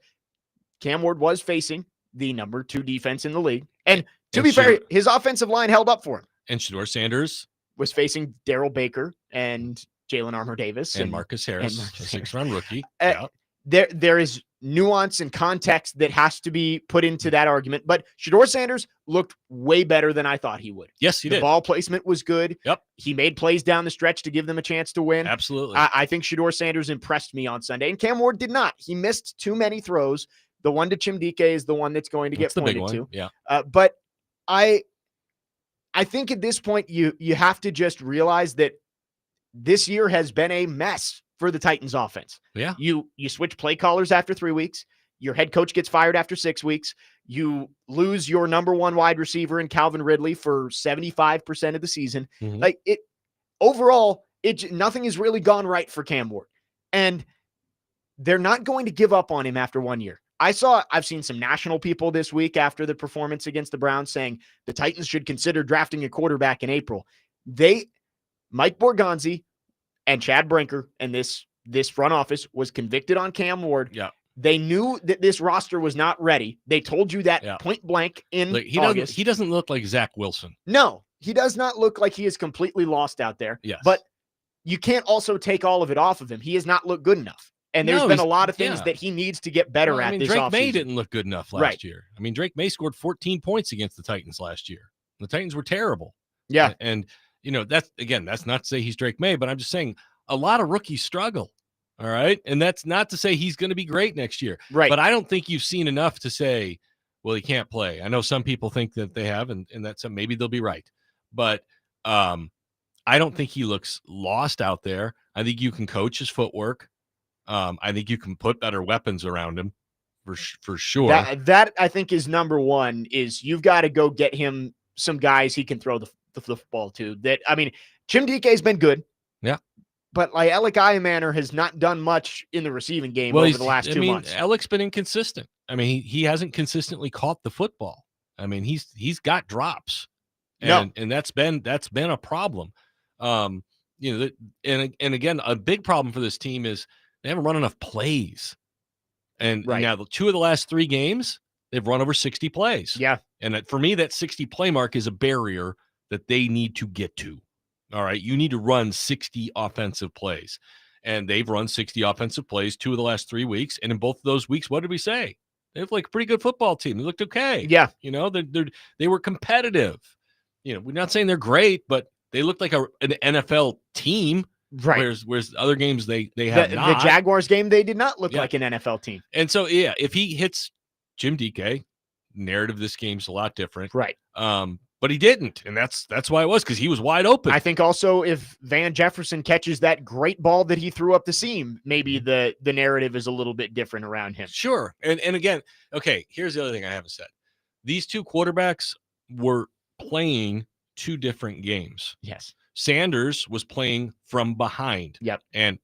Cam Ward was facing the number 2 defense in the league. And to be fair, his offensive line held up for him. And Shedeur Sanders was facing Darrell Baker and Jalen Armour-Davis. And Marcus Harris, a 6th-round rookie. There is nuance and context that has to be put into that argument. But Shedeur Sanders looked way better than I thought he would. Yes, he did. The ball placement was good. Yep. He made plays down the stretch to give them a chance to win. Absolutely. I think Shedeur Sanders impressed me on Sunday. And Cam Ward did not. He missed too many throws. The one to Chimdike is the one that's going to get pointed to. Yeah. But I think at this point, you have to just realize that this year has been a mess for the Titans offense. Yeah. You switch play callers after 3 weeks. Your head coach gets fired after 6 weeks. You lose your number 1 wide receiver in Calvin Ridley for 75% of the season. Mm-hmm. Overall, nothing has really gone right for Cam Ward. And they're not going to give up on him after 1 year. I've seen some national people this week after the performance against the Browns saying the Titans should consider drafting a quarterback in April. Mike Borgonzi and Chad Brinker and this front office was convicted on Cam Ward. Yeah. They knew that this roster was not ready. They told you that point blank in August. He doesn't look like Zach Wilson. No, he does not look like he is completely lost out there. Yes. But you can't also take all of it off of him. He has not looked good enough. And there's been a lot of things that he needs to get better at this offseason. Drake May didn't look good enough last year. I mean, Drake May scored 14 points against the Titans last year. The Titans were terrible. Yeah. And that's not to say he's Drake May, but I'm just saying a lot of rookies struggle. All right. And that's not to say he's going to be great next year. Right. But I don't think you've seen enough to say, well, he can't play. I know some people think that they have, and that's maybe they'll be right. But I don't think he looks lost out there. I think you can coach his footwork. I think you can put better weapons around him for sure. That I think is number 1 is you've got to go get him some guys he can throw the football to. Chimdike has been good. Yeah. But Alec Iamaner has not done much in the receiving game over the last 2 months. Alec's been inconsistent. I mean, he hasn't consistently caught the football. I mean, he's got drops. And that's been a problem. And again, a big problem for this team is they haven't run enough plays. And now the 2 of the last 3 games, they've run over 60 plays. Yeah. And for me, that 60 play mark is a barrier that they need to get to. All right. You need to run 60 offensive plays. And they've run 60 offensive plays 2 of the last 3 weeks. And in both of those weeks, what did we say? They looked like a pretty good football team. They looked okay. Yeah. They were competitive. We're not saying they're great, but they looked like an NFL team. Right. Whereas other games they have not. The Jaguars game, they did not look like an NFL team. And so, if he hits Chimdike, narrative of this game's a lot different. Right. But he didn't. And that's why it was, because he was wide open. I think also if Van Jefferson catches that great ball that he threw up the seam, maybe the narrative is a little bit different around him. Sure. And again, okay, here's the other thing I haven't said. These 2 quarterbacks were playing 2 different games. Yes. Sanders was playing from behind. Yep. And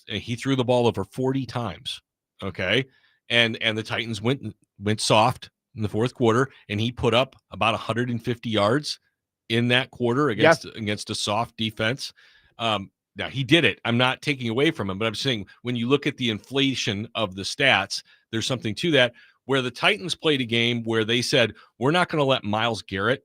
he threw the ball over 40 times. Okay. And the Titans went soft in the 4th quarter, and he put up about 150 yards in that quarter against a soft defense. Now, he did it. I'm not taking away from him, but I'm saying when you look at the inflation of the stats, there's something to that, where the Titans played a game where they said, we're not going to let Myles Garrett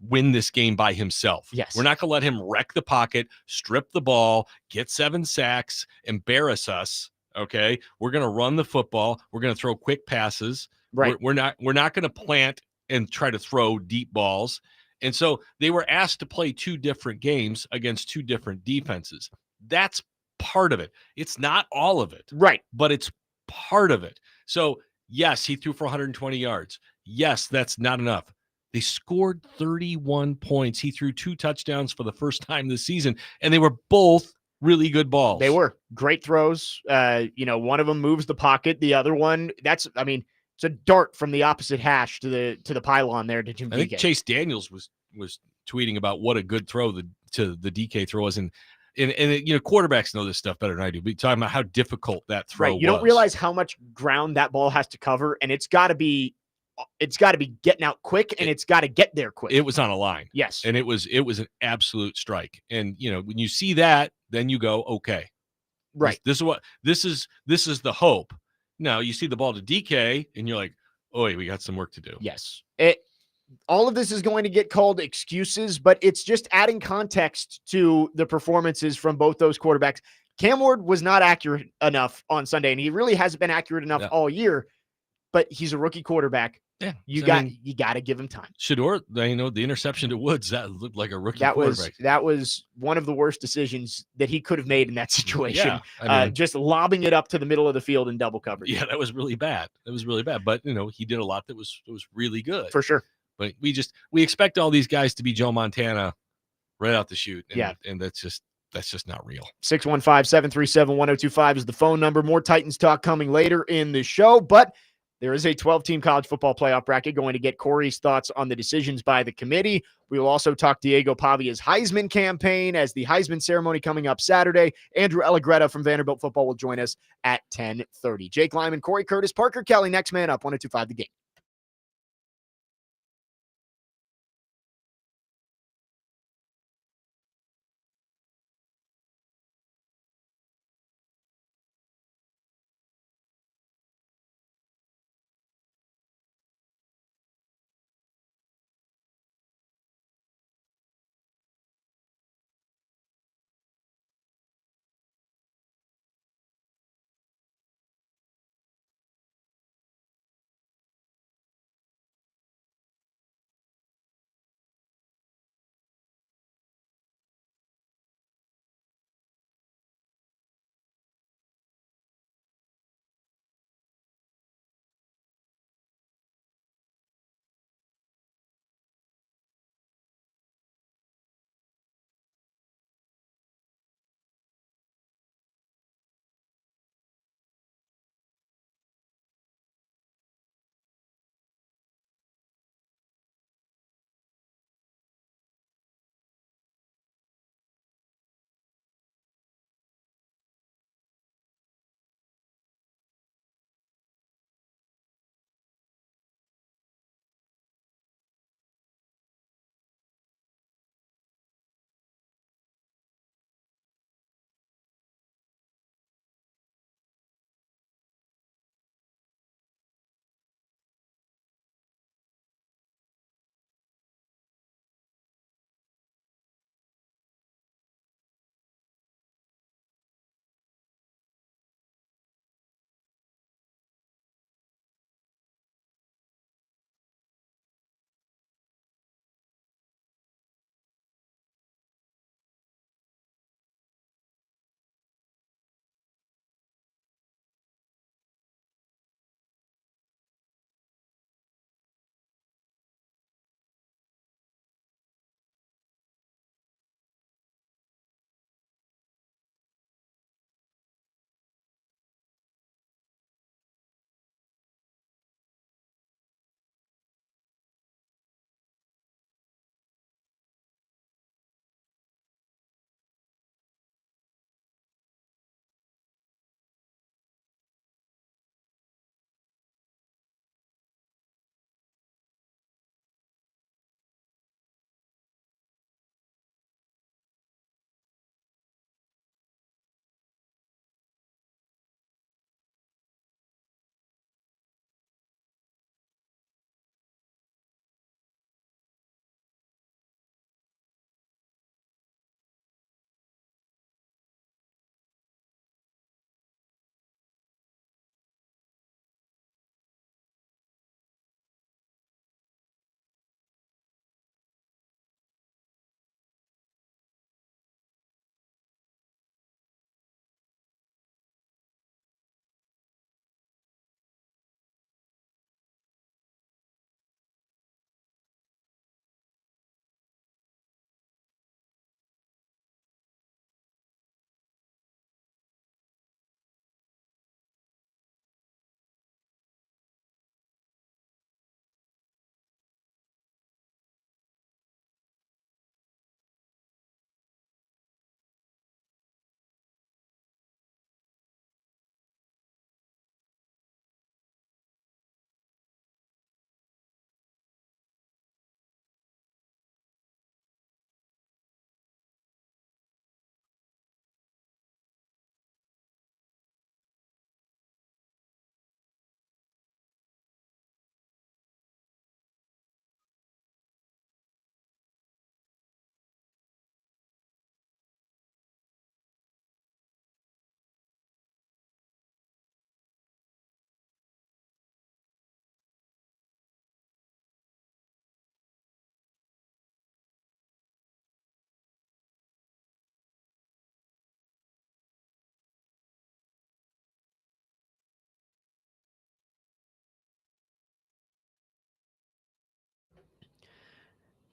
win this game by himself. Yes. We're not going to let him wreck the pocket, strip the ball, get 7 sacks, embarrass us. Okay. We're going to run the football. We're going to throw quick passes. Right. We're not going to plant and try to throw deep balls. And so they were asked to play 2 different games against 2 different defenses. That's part of it. It's not all of it. Right. But it's part of it. So, yes, he threw for 120 yards. Yes, that's not enough. They scored 31 points. He threw 2 touchdowns for the first time this season, and they were both really good balls. They were great throws. One of them moves the pocket. The other one, it's a dart from the opposite hash to the pylon there to Jim I think DK. Chase Daniels was tweeting about what a good throw to the DK throw was, and quarterbacks know this stuff better than I do. But talking about how difficult that throw was. You don't realize how much ground that ball has to cover, and it's got to be getting out quick, and it's got to get there quick. It was on a line. Yes. And it was an absolute strike. And when you see that, then you go, okay. Right. This is the hope. Now you see the ball to DK and you're like, oh, we got some work to do. Yes. All of this is going to get called excuses, but it's just adding context to the performances from both those quarterbacks. Cam Ward was not accurate enough on Sunday, and he really hasn't been accurate enough all year, but he's a rookie quarterback. Yeah. You got to give him time. Shedeur, the interception to Woods, that looked like a rookie quarterback. That was one of the worst decisions that he could have made in that situation. Yeah, just lobbing it up to the middle of the field in double coverage. Yeah, that was really bad. But he did a lot that was really good. For sure. But we expect all these guys to be Joe Montana right out the chute. And that's just not real. 615-737-1025 is the phone number. More Titans talk coming later in the show, but there is a 12-team college football playoff bracket going to get Cory's thoughts on the decisions by the committee. We will also talk Diego Pavia's Heisman campaign as the Heisman ceremony coming up Saturday. Andrew Allegretta from Vanderbilt Football will join us at 10:30. Jake Lyman, Cory Curtis, Parker Kelly, next man up, 102.5 The Game.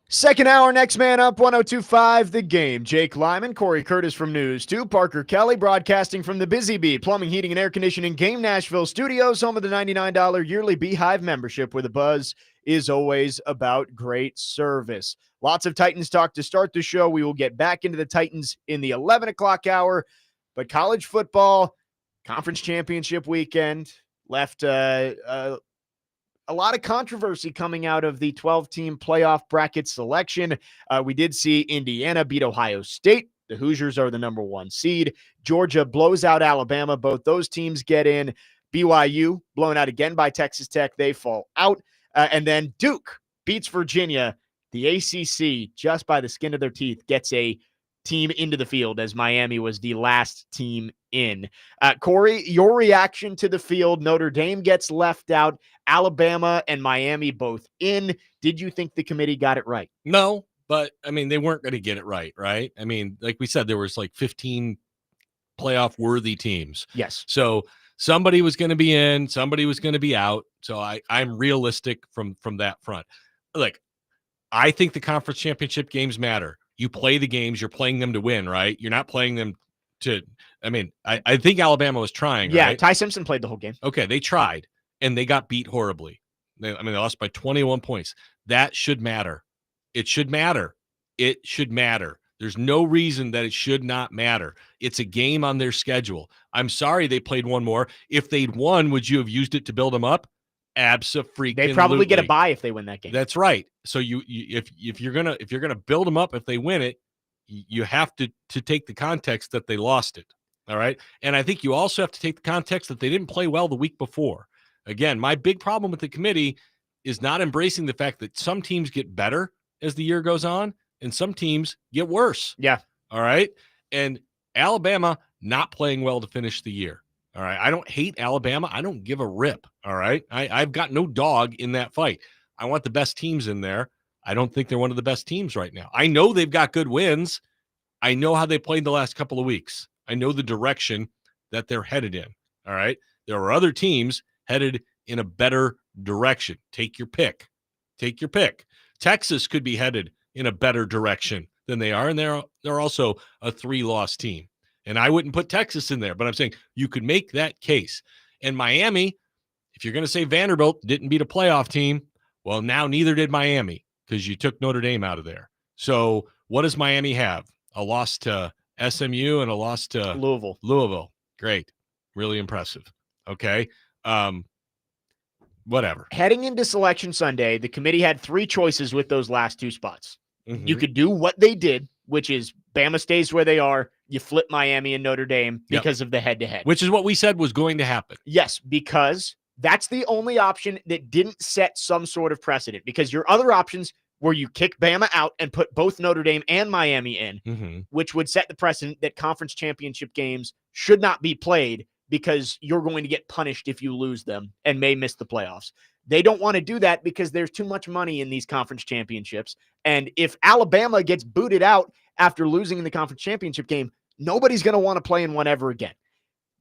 Second hour, next man up, 102.5 The Game. Jake Lyman, Corey Curtis from News 2, Parker Kelly broadcasting from the Busy Bee Plumbing, Heating, and Air Conditioning Game Nashville Studios, home of the $99 yearly Beehive membership, where the buzz is always about great service. Lots of Titans talk to start the show. We will get back into the Titans in the 11 o'clock hour, but college football, conference championship weekend, left a lot of controversy coming out of the 12-team playoff bracket selection. We did see Indiana beat Ohio State. The Hoosiers are the number 1 seed. Georgia blows out Alabama. Both those teams get in. BYU blown out again by Texas Tech. They fall out. And then Duke beats Virginia. The ACC, just by the skin of their teeth, gets a team into the field, as Miami was the last team in. Corey, your reaction to the field. Notre Dame gets left out. Alabama and Miami both in. Did you think the committee got it right? No, but I mean, they weren't going to get it right? I mean, like we said, there was like 15 playoff worthy teams. Yes. So somebody was going to be in, somebody was going to be out. So I'm realistic from that front. Look, I think the conference championship games matter. You play the games, you're playing them to win, right? You're not playing them to, I mean, I think Alabama was trying, yeah, right? Ty Simpson played the whole game. Okay, they tried, and they got beat horribly. They lost by 21 points. That should matter. It should matter. It should matter. There's no reason that it should not matter. It's a game on their schedule. I'm sorry they played one more. If they'd won, would you have used it to build them up? Absolutely. They probably get a bye if they win that game. That's right. So if you're gonna build them up if they win it, you have to take the context that they lost it. All right. And I think you also have to take the context that they didn't play well the week before. Again, my big problem with the committee is not embracing the fact that some teams get better as the year goes on and some teams get worse. Yeah. All right. And Alabama not playing well to finish the year. All right. I don't hate Alabama. I don't give a rip. All right. I've got no dog in that fight. I want the best teams in there. I don't think they're one of the best teams right now. I know they've got good wins. I know how they played the last couple of weeks. I know the direction that they're headed in. All right. There are other teams headed in a better direction. Take your pick. Take your pick. Texas could be headed in a better direction than they are. And they're also a 3-loss team. And I wouldn't put Texas in there, but I'm saying you could make that case. And Miami, if you're going to say Vanderbilt didn't beat a playoff team, well, now neither did Miami because you took Notre Dame out of there. So what does Miami have? A loss to SMU and a loss to Louisville. Great. Really impressive. Okay. Whatever. Heading into Selection Sunday, the committee had 3 choices with those last 2 spots. Mm-hmm. You could do what they did, which is Bama stays where they are. You flip Miami and Notre Dame because of the head-to-head. Which is what we said was going to happen. Yes, because that's the only option that didn't set some sort of precedent. Because your other options were you kick Bama out and put both Notre Dame and Miami in, which would set the precedent that conference championship games should not be played because you're going to get punished if you lose them and may miss the playoffs. They don't want to do that because there's too much money in these conference championships. And if Alabama gets booted out after losing in the conference championship game, nobody's going to want to play in one ever again.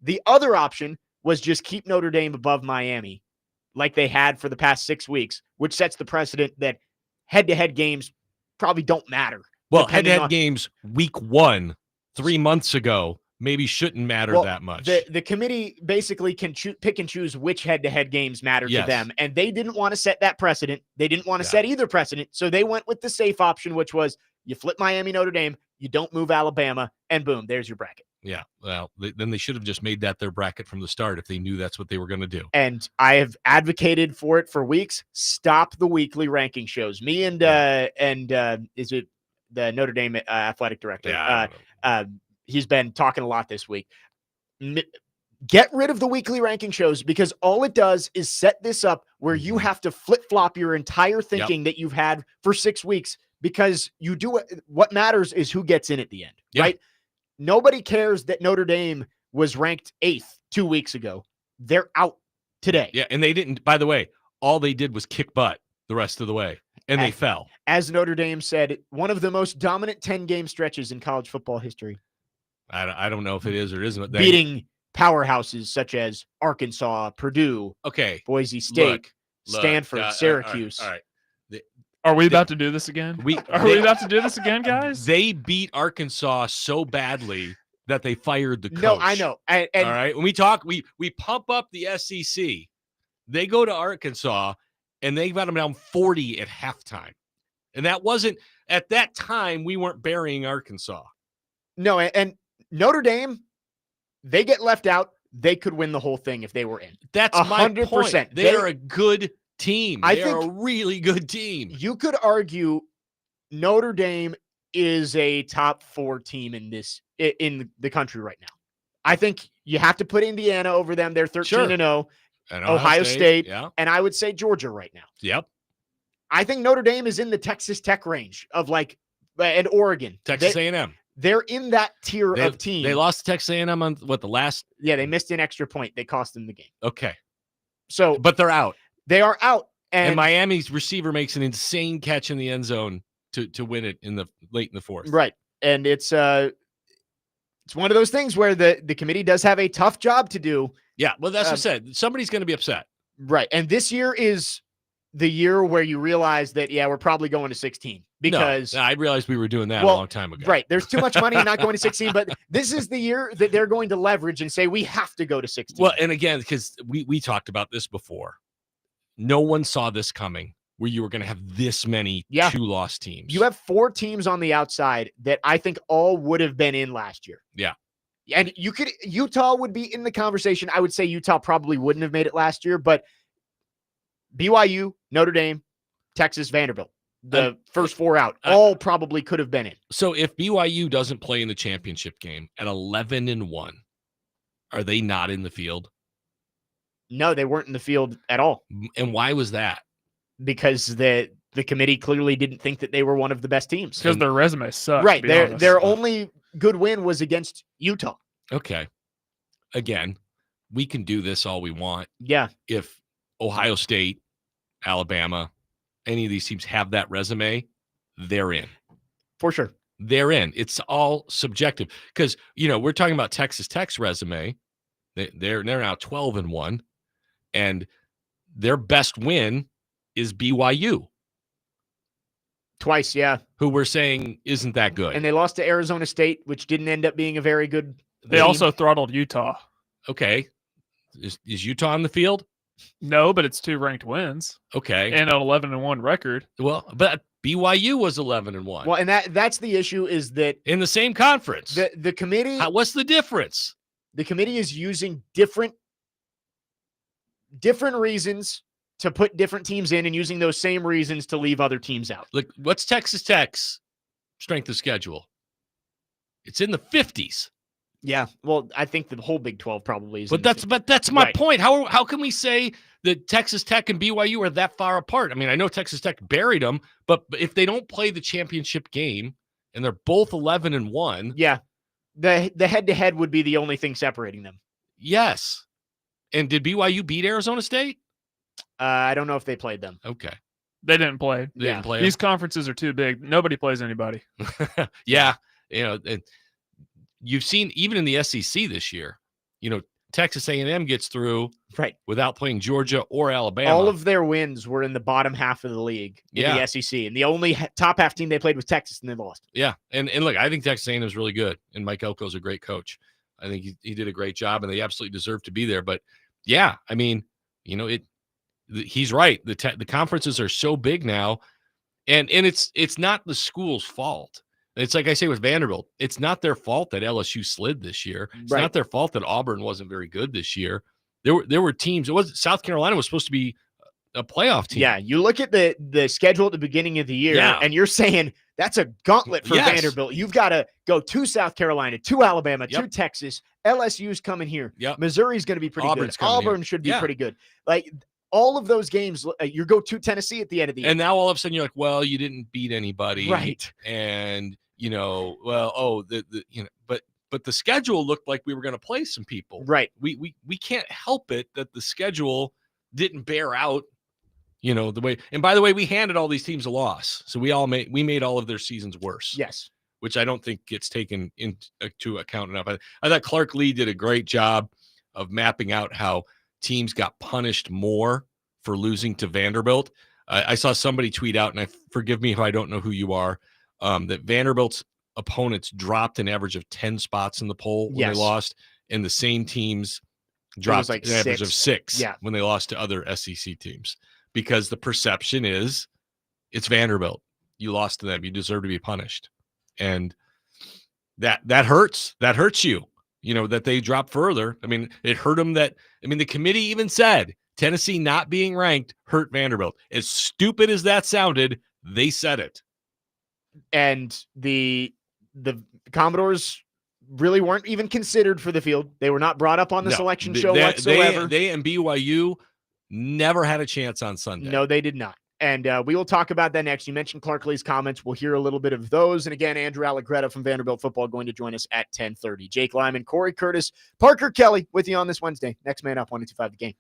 The other option was just keep Notre Dame above Miami like they had for the past 6 weeks, which sets the precedent that head-to-head games probably don't matter. Well, head-to-head games week 1, 3 months ago, maybe shouldn't matter that much. The committee basically can pick and choose which head-to-head games matter to them, and they didn't want to set that precedent. They didn't want to set either precedent, so they went with the safe option, which was you flip Miami, Notre Dame, you don't move Alabama, and boom, there's your bracket. Yeah, well, then they should have just made that their bracket from the start if they knew that's what they were going to do. And I have advocated for it for weeks. Stop the weekly ranking shows. Me and is it the Notre Dame athletic director? Yeah, he's been talking a lot this week. Get rid of the weekly ranking shows because all it does is set this up where you have to flip-flop your entire thinking that you've had for 6 weeks because you do what matters is who gets in at the end, right? Nobody cares that Notre Dame was ranked 8th 2 weeks ago. They're out today. Yeah, and they didn't, by the way, all they did was kick butt the rest of the way, and they fell. As Notre Dame said, one of the most dominant 10-game stretches in college football history. I don't know if it is or isn't. Beating powerhouses such as Arkansas, Purdue, Boise State, Stanford, Syracuse. All right. Are we about to do this again? Are we about to do this again, guys? They beat Arkansas so badly that they fired the coach. No, I know. And all right. When we talk, we pump up the SEC. They go to Arkansas and they got them down 40 at halftime. And that wasn't at that time, we weren't burying Arkansas. No, and Notre Dame, they get left out. They could win the whole thing if they were in. That's 100%. point. They are a good team. I They're think a really good team. You could argue Notre Dame is a top 4 team in the country right now. I think you have to put Indiana over them. They're 13-0. And Ohio State, yeah. And I would say Georgia right now. Yep. I think Notre Dame is in the Texas Tech range of and Oregon. Texas A&M. They're in that tier of team. They lost to Texas A&M on the last. Yeah, they missed an extra point. They cost them the game. Okay. So, but they're out. They are out. And Miami's receiver makes an insane catch in the end zone to win it late in the fourth. Right. And it's one of those things where the committee does have a tough job to do. Yeah, well, that's what I said. Somebody's going to be upset. Right. And this year is the year where you realize that, we're probably going to 16. Because I realized we were doing that a long time ago. Right. There's too much money in not going to 16, but this is the year that they're going to leverage and say, we have to go to 16. Well, and again, because we talked about this before, no one saw this coming where you were going to have this many 2-loss teams. You have 4 teams on the outside that I think all would have been in last year. Yeah. And Utah would be in the conversation. I would say Utah probably wouldn't have made it last year, but BYU, Notre Dame, Texas, Vanderbilt, the first 4 out, all probably could have been in. So if BYU doesn't play in the championship game at 11-1, are they not in the field? No, they weren't in the field at all. And why was that? Because the committee clearly didn't think that they were one of the best teams. Because their resume sucks. Right. Their only good win was against Utah. Okay. Again, we can do this all we want. Yeah. If Ohio State, Alabama, any of these teams have that resume, they're in. For sure. They're in. It's all subjective. Because, we're talking about Texas Tech's resume. They're now 12-1. And their best win is BYU. Twice, yeah. Who we're saying isn't that good. And they lost to Arizona State, which didn't end up being a very good They also throttled Utah. Okay. Is Utah on the field? No, but it's 2 ranked wins. Okay. And an 11-1 record. Well, but BYU was 11-1. Well, and that's the issue is that in the same conference. The committee what's the difference? The committee is using different reasons to put different teams in and using those same reasons to leave other teams out. Look, what's Texas Tech's strength of schedule? It's in the 50s. Yeah, well, I think the whole Big 12 probably is. But that's my point. How can we say that Texas Tech and BYU are that far apart? I mean, I know Texas Tech buried them, but if they don't play the championship game and they're both 11-1, yeah, the head-to-head would be the only thing separating them. Yes. And did BYU beat Arizona State? I don't know if they played them. Okay. They didn't play. They didn't play. These conferences are too big. Nobody plays anybody. Yeah. You've seen even in the SEC this year, Texas A&M gets through without playing Georgia or Alabama. All of their wins were in the bottom half of the league in the SEC, and the only top half team they played was Texas, and they lost. Yeah, and look, I think Texas A&M is really good, and Mike Elko's a great coach. I think he did a great job, and they absolutely deserve to be there. But yeah, I mean, he's right. The conferences are so big now, and it's not the school's fault. It's like I say with Vanderbilt, it's not their fault that LSU slid this year. It's not their fault that Auburn wasn't very good this year. There were teams. South Carolina was supposed to be a playoff team. Yeah, you look at the schedule at the beginning of the year, and you're saying that's a gauntlet for Vanderbilt. You've got to go to South Carolina, to Alabama, to Texas. LSU's coming here. Yep. Missouri's going to be pretty good. Auburn should be pretty good. Like all of those games, you go to Tennessee at the end of the year. And now all of a sudden you're like, well, you didn't beat anybody, right? And but the schedule looked like we were going to play some people. Right. We can't help it that the schedule didn't bear out, the way. And by the way, we handed all these teams a loss. So we made all of their seasons worse. Yes. Which I don't think gets taken into account enough. I thought Clark Lee did a great job of mapping out how teams got punished more for losing to Vanderbilt. I saw somebody tweet out, and forgive me if I don't know who you are, that Vanderbilt's opponents dropped an average of 10 spots in the poll when they lost, and the same teams dropped like an average of 6 Yeah. when they lost to other SEC teams, because the perception is it's Vanderbilt. You lost to them. You deserve to be punished. And that hurts. That hurts you, that they drop further. I mean, it hurt them the committee even said Tennessee not being ranked hurt Vanderbilt. As stupid as that sounded, they said it. And the Commodores really weren't even considered for the field. They were not brought up on the selection show whatsoever. They and BYU never had a chance on Sunday. No, they did not. And we will talk about that next. You mentioned Clark Lee's comments. We'll hear a little bit of those. And again, Andrew Allegretta from Vanderbilt Football going to join us at 10:30. Jake Lyman, Cory Curtis, Parker Kelly with you on this Wednesday. Next man up, 102.5 The Game.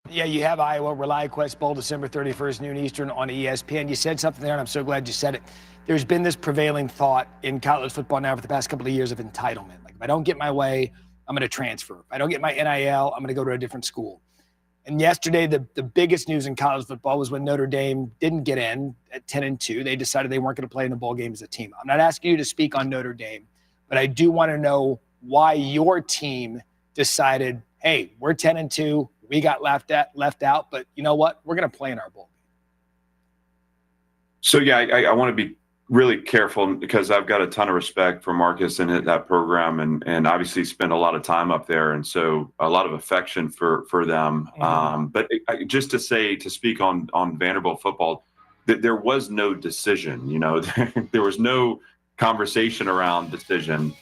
Yeah, you have Iowa, ReliaQuest Bowl, December 31st, noon Eastern on ESPN. You said something there, and I'm so glad you said it. There's been this prevailing thought in college football now for the past couple of years of entitlement. Like, if I don't get my way, I'm going to transfer. If I don't get my NIL, I'm going to go to a different school. And yesterday, the biggest news in college football was when Notre Dame didn't get in at 10-2. They decided they weren't going to play in the bowl game as a team. I'm not asking you to speak on Notre Dame, but I do want to know why your team decided, hey, we're 10-2. We got left out, but you know what? We're going to play in our bowl game. So, yeah, I want to be really careful because I've got a ton of respect for Marcus and that program, and obviously spend a lot of time up there, and so a lot of affection for them. But just to speak on Vanderbilt football, there was no decision. There was no conversation around decision.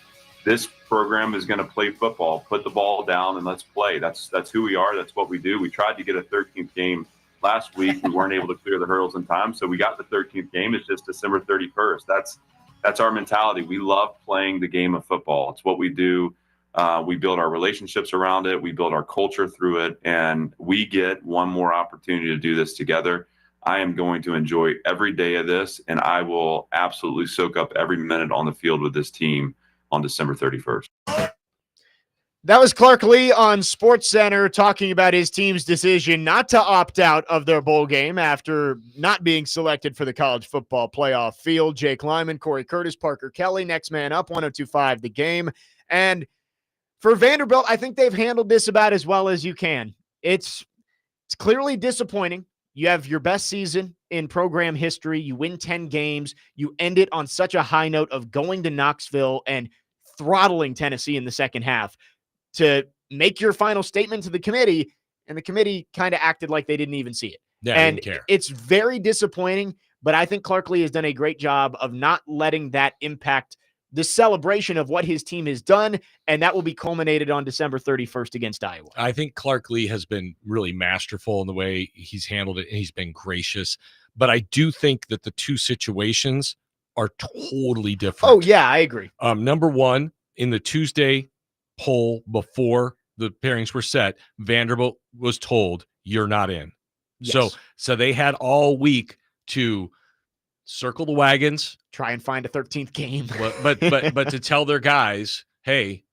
This program is going to play football, put the ball down, and let's play. That's who we are. That's what we do. We tried to get a 13th game last week. We weren't able to clear the hurdles in time, so we got the 13th game. It's just December 31st. That's our mentality. We love playing the game of football. It's what we do. We build our relationships around it. We build our culture through it, and we get one more opportunity to do this together. I am going to enjoy every day of this, and I will absolutely soak up every minute on the field with this team on December 31st. That was Clark Lee on SportsCenter talking about his team's decision not to opt out of their bowl game after not being selected for the college football playoff field. Jake Lyman, Corey Curtis, Parker Kelly, next man up, 102.5 The Game. And for Vanderbilt, I think they've handled this about as well as you can. It's clearly disappointing. You have your best season in program history. You win 10 games. You end it on such a high note of going to Knoxville and throttling Tennessee in the second half to make your final statement to the committee, and the committee kind of acted like they didn't even see it. Yeah, and didn't care. It's very disappointing, but I think Clark Lee has done a great job of not letting that impact the celebration of what his team has done, and that will be culminated on December 31st against Iowa. I think Clark Lee has been really masterful in the way he's handled it, and he's been gracious. But I do think that the two situations are totally different. Oh, yeah, I agree. Number one, in the Tuesday poll before the pairings were set, Vanderbilt was told you're not in. Yes. So they had all week to circle the wagons, try and find a 13th game, but to tell their guys, hey,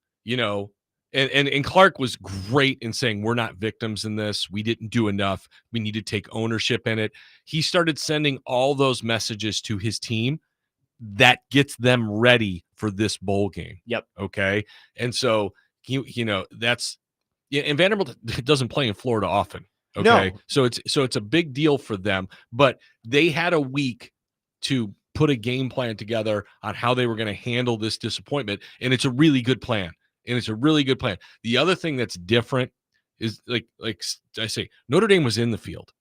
and Clark was great in saying we're not victims in this. We didn't do enough. We need to take ownership in it. He started sending all those messages to his team that gets them ready for this bowl game. Yep. Okay. And so, that's, and Vanderbilt doesn't play in Florida often. Okay. No. So it's a big deal for them, but they had a week to put a game plan together on how they were going to handle this disappointment. And it's a really good plan. The other thing that's different is like I say, Notre Dame was in the field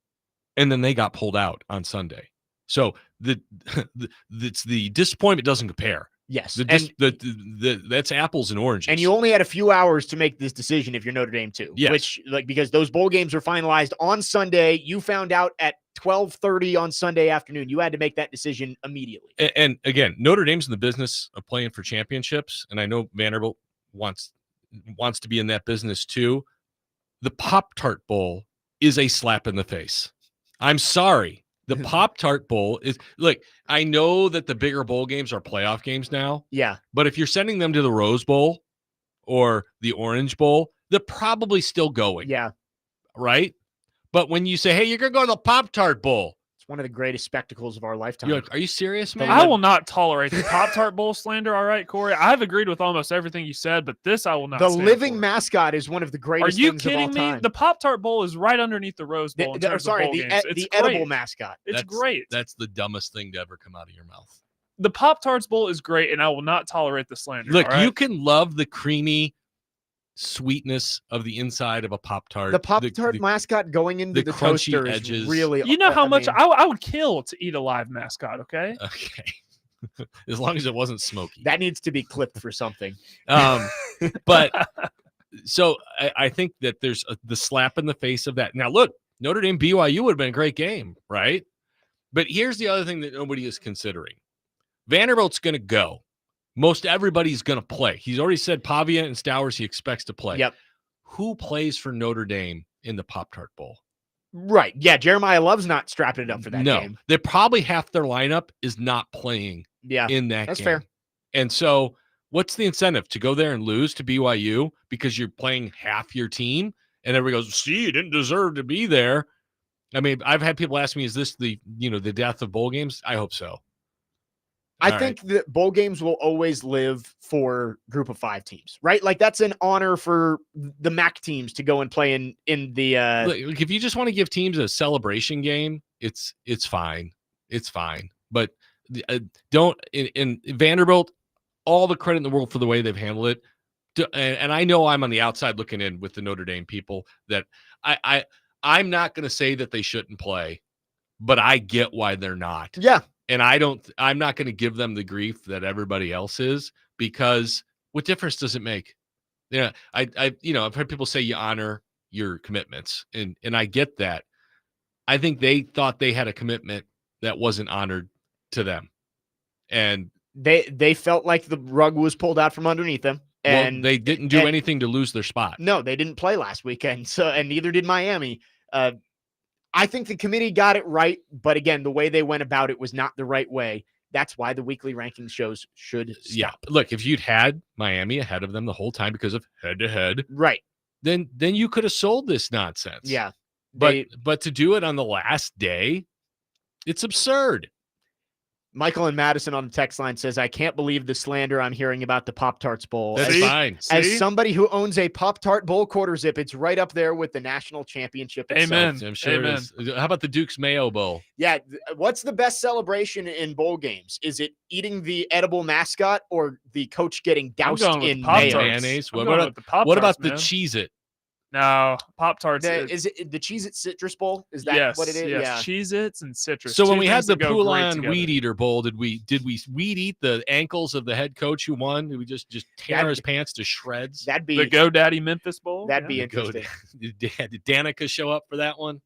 and then they got pulled out on Sunday. So it's the disappointment doesn't compare. Yes. That's apples and oranges. And you only had a few hours to make this decision if you're Notre Dame too. Yes. Which, because those bowl games were finalized on Sunday, you found out at 12:30 on Sunday afternoon. You had to make that decision immediately. And again, Notre Dame's in the business of playing for championships, and I know Vanderbilt wants to be in that business too. The Pop-Tart Bowl is a slap in the face. I'm sorry. The Pop-Tart Bowl is, look, I know that the bigger bowl games are playoff games now. Yeah. But if you're sending them to the Rose Bowl or the Orange Bowl, they're probably still going. Yeah. Right? But when you say, hey, you're going to go to the Pop-Tart Bowl, it's one of the greatest spectacles of our lifetime. You're like, are you serious, man? I will not tolerate the Pop-Tart Bowl slander. All right, Corey. I've agreed with almost everything you said, but this I will not. The stand living for. mascot is one of the greatest. Are you things kidding of all me? time. The Pop-Tart Bowl is right underneath the Rose Bowl. The edible mascot. It's great. That's the dumbest thing to ever come out of your mouth. The Pop-Tarts Bowl is great, and I will not tolerate the slander. Look, all right? you can love the creamy sweetness of the inside of a Pop-Tart. The Pop-Tart mascot going into the toaster edges. is really, you know how much I would kill to eat a live mascot, okay? Okay. As long as it wasn't smoky. That needs to be clipped for something. But so I think that there's the slap in the face of that. Now, look, Notre Dame BYU would have been a great game, right? But here's the other thing that nobody is considering. Vanderbilt's going to go. Most everybody's going to play. He's already said Pavia and Stowers he expects to play. Yep. Who plays for Notre Dame in the Pop-Tart Bowl? Right. Yeah, Jeremiah Love's not strapping it up for that game. They're probably half their lineup is not playing in that that's game. Fair. And so what's the incentive? To go there and lose to BYU because you're playing half your team? And everybody goes, see, you didn't deserve to be there. I mean, I've had people ask me, is this the death of bowl games? I hope so. I think that bowl games will always live for group of 5 teams, right? Like that's an honor for the MAC teams to go and play in the. Look, if you just want to give teams a celebration game, it's fine. It's fine. But don't in Vanderbilt, all the credit in the world for the way they've handled it. And I know I'm on the outside looking in with the Notre Dame people that I'm not going to say that they shouldn't play, but I get why they're not. Yeah. And I'm not going to give them the grief that everybody else is, because what difference does it make? Yeah. I've heard people say you honor your commitments, and I get that. I think they thought they had a commitment that wasn't honored to them. And they felt like the rug was pulled out from underneath them. And they didn't do anything to lose their spot. No, they didn't play last weekend. So, and neither did Miami. I think the committee got it right, but again, the way they went about it was not the right way. That's why the weekly ranking shows should stop. Yeah. Look, if you'd had Miami ahead of them the whole time because of head-to-head, right, then you could have sold this nonsense. Yeah. But to do it on the last day, it's absurd. Michael and Madison on the text line says, I can't believe the slander I'm hearing about the Pop-Tarts Bowl. That's fine. As somebody who owns a Pop-Tart Bowl quarter zip, it's right up there with the national championship itself. Amen. I'm sure Amen. it is. How about the Duke's Mayo Bowl? Yeah. What's the best celebration in bowl games? Is it eating the edible mascot or the coach getting doused in Pop-Tarts. mayonnaise? What about the Cheez-It? No, Pop-Tarts. Is it the Cheez-It Citrus Bowl? Is that what it is? Yes, Yeah. Cheez-Its and citrus. So when Two we had things the that go great Poulon together. Weed Eater Bowl, did we weed eat the ankles of the head coach who won? Did we just tear his pants to shreds? That'd be the GoDaddy Memphis Bowl. That'd be interesting. Did Danica show up for that one?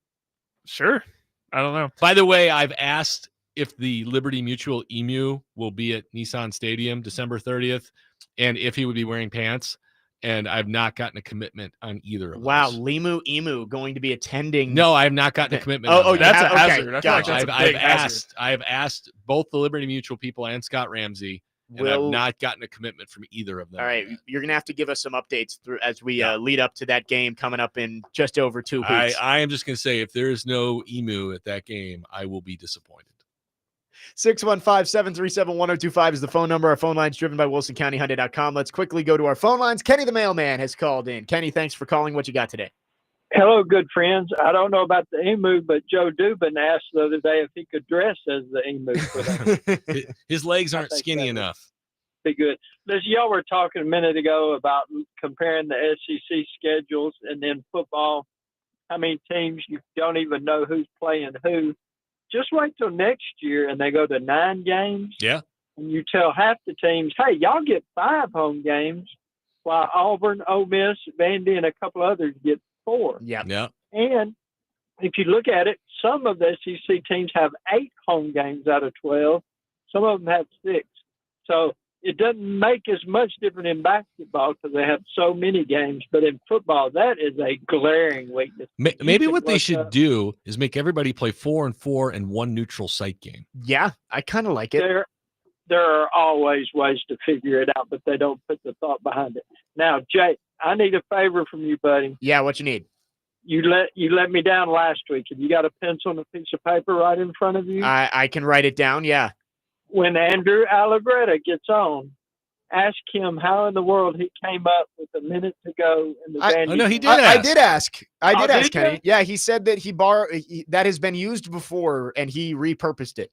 Sure. I don't know. By the way, I've asked if the Liberty Mutual Emu will be at Nissan Stadium December 30th, and if he would be wearing pants. And I've not gotten a commitment on either of those. Wow, Limu Emu going to be attending. No, I have not gotten a commitment. That's a hazard. I've asked both the Liberty Mutual people and Scott Ramsey, and I've not gotten a commitment from either of them. All right, you're gonna have to give us some updates through as we lead up to that game coming up in just over 2 weeks. I am just gonna say, if there is no emu at that game, I will be disappointed. 615-737-1025 is the phone number. Our phone line's driven by WilsonCountyHyundai.com. Let's quickly go to our phone lines. Kenny the mailman has called in. Kenny, thanks for calling. What you got today? Hello, good friends. I don't know about the emu, but Joe Dubin asked the other day if he could dress as the emu for them. His legs aren't skinny enough. Be good. Listen, y'all were talking a minute ago about comparing the SEC schedules and then football. How many teams you don't even know who's playing who. Just wait till next year and they go to 9 games. Yeah. And you tell half the teams, hey, y'all get 5 home games, while Auburn, Ole Miss, Vandy, and a couple others get 4. Yeah. And if you look at it, some of the SEC teams have 8 home games out of 12. Some of them have 6. So it doesn't make as much difference in basketball because they have so many games. But in football, that is a glaring weakness. Maybe what they should do is make everybody play 4 and 4 and 1 neutral site game. Yeah, I kind of like it. There are always ways to figure it out, but they don't put the thought behind it. Now, Jay, I need a favor from you, buddy. Yeah, what you need? You let me down last week. Have you got a pencil and a piece of paper right in front of you? I can write it down, yeah. When Andrew Allegretta gets on, ask him how in the world he came up with a minute to go in the Vandy. No, he did ask. I did ask. I did ask, you? Kenny. Yeah, he said that that has been used before and he repurposed it.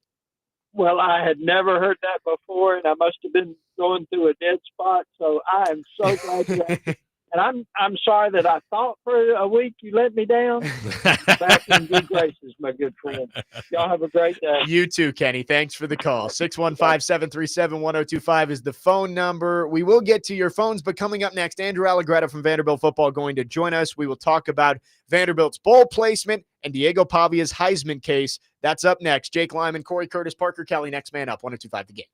Well, I had never heard that before, and I must have been going through a dead spot. So I am so glad you asked. And I'm sorry that I thought for a week you let me down. Back in good graces, my good friend. Y'all have a great day. You too, Kenny. Thanks for the call. 615-737-1025 is the phone number. We will get to your phones, but coming up next, Andrew Allegretta from Vanderbilt Football going to join us. We will talk about Vanderbilt's bowl placement and Diego Pavia's Heisman case. That's up next. Jake Lyman, Cory Curtis, Parker Kelly, next man up, 102.5 The Game.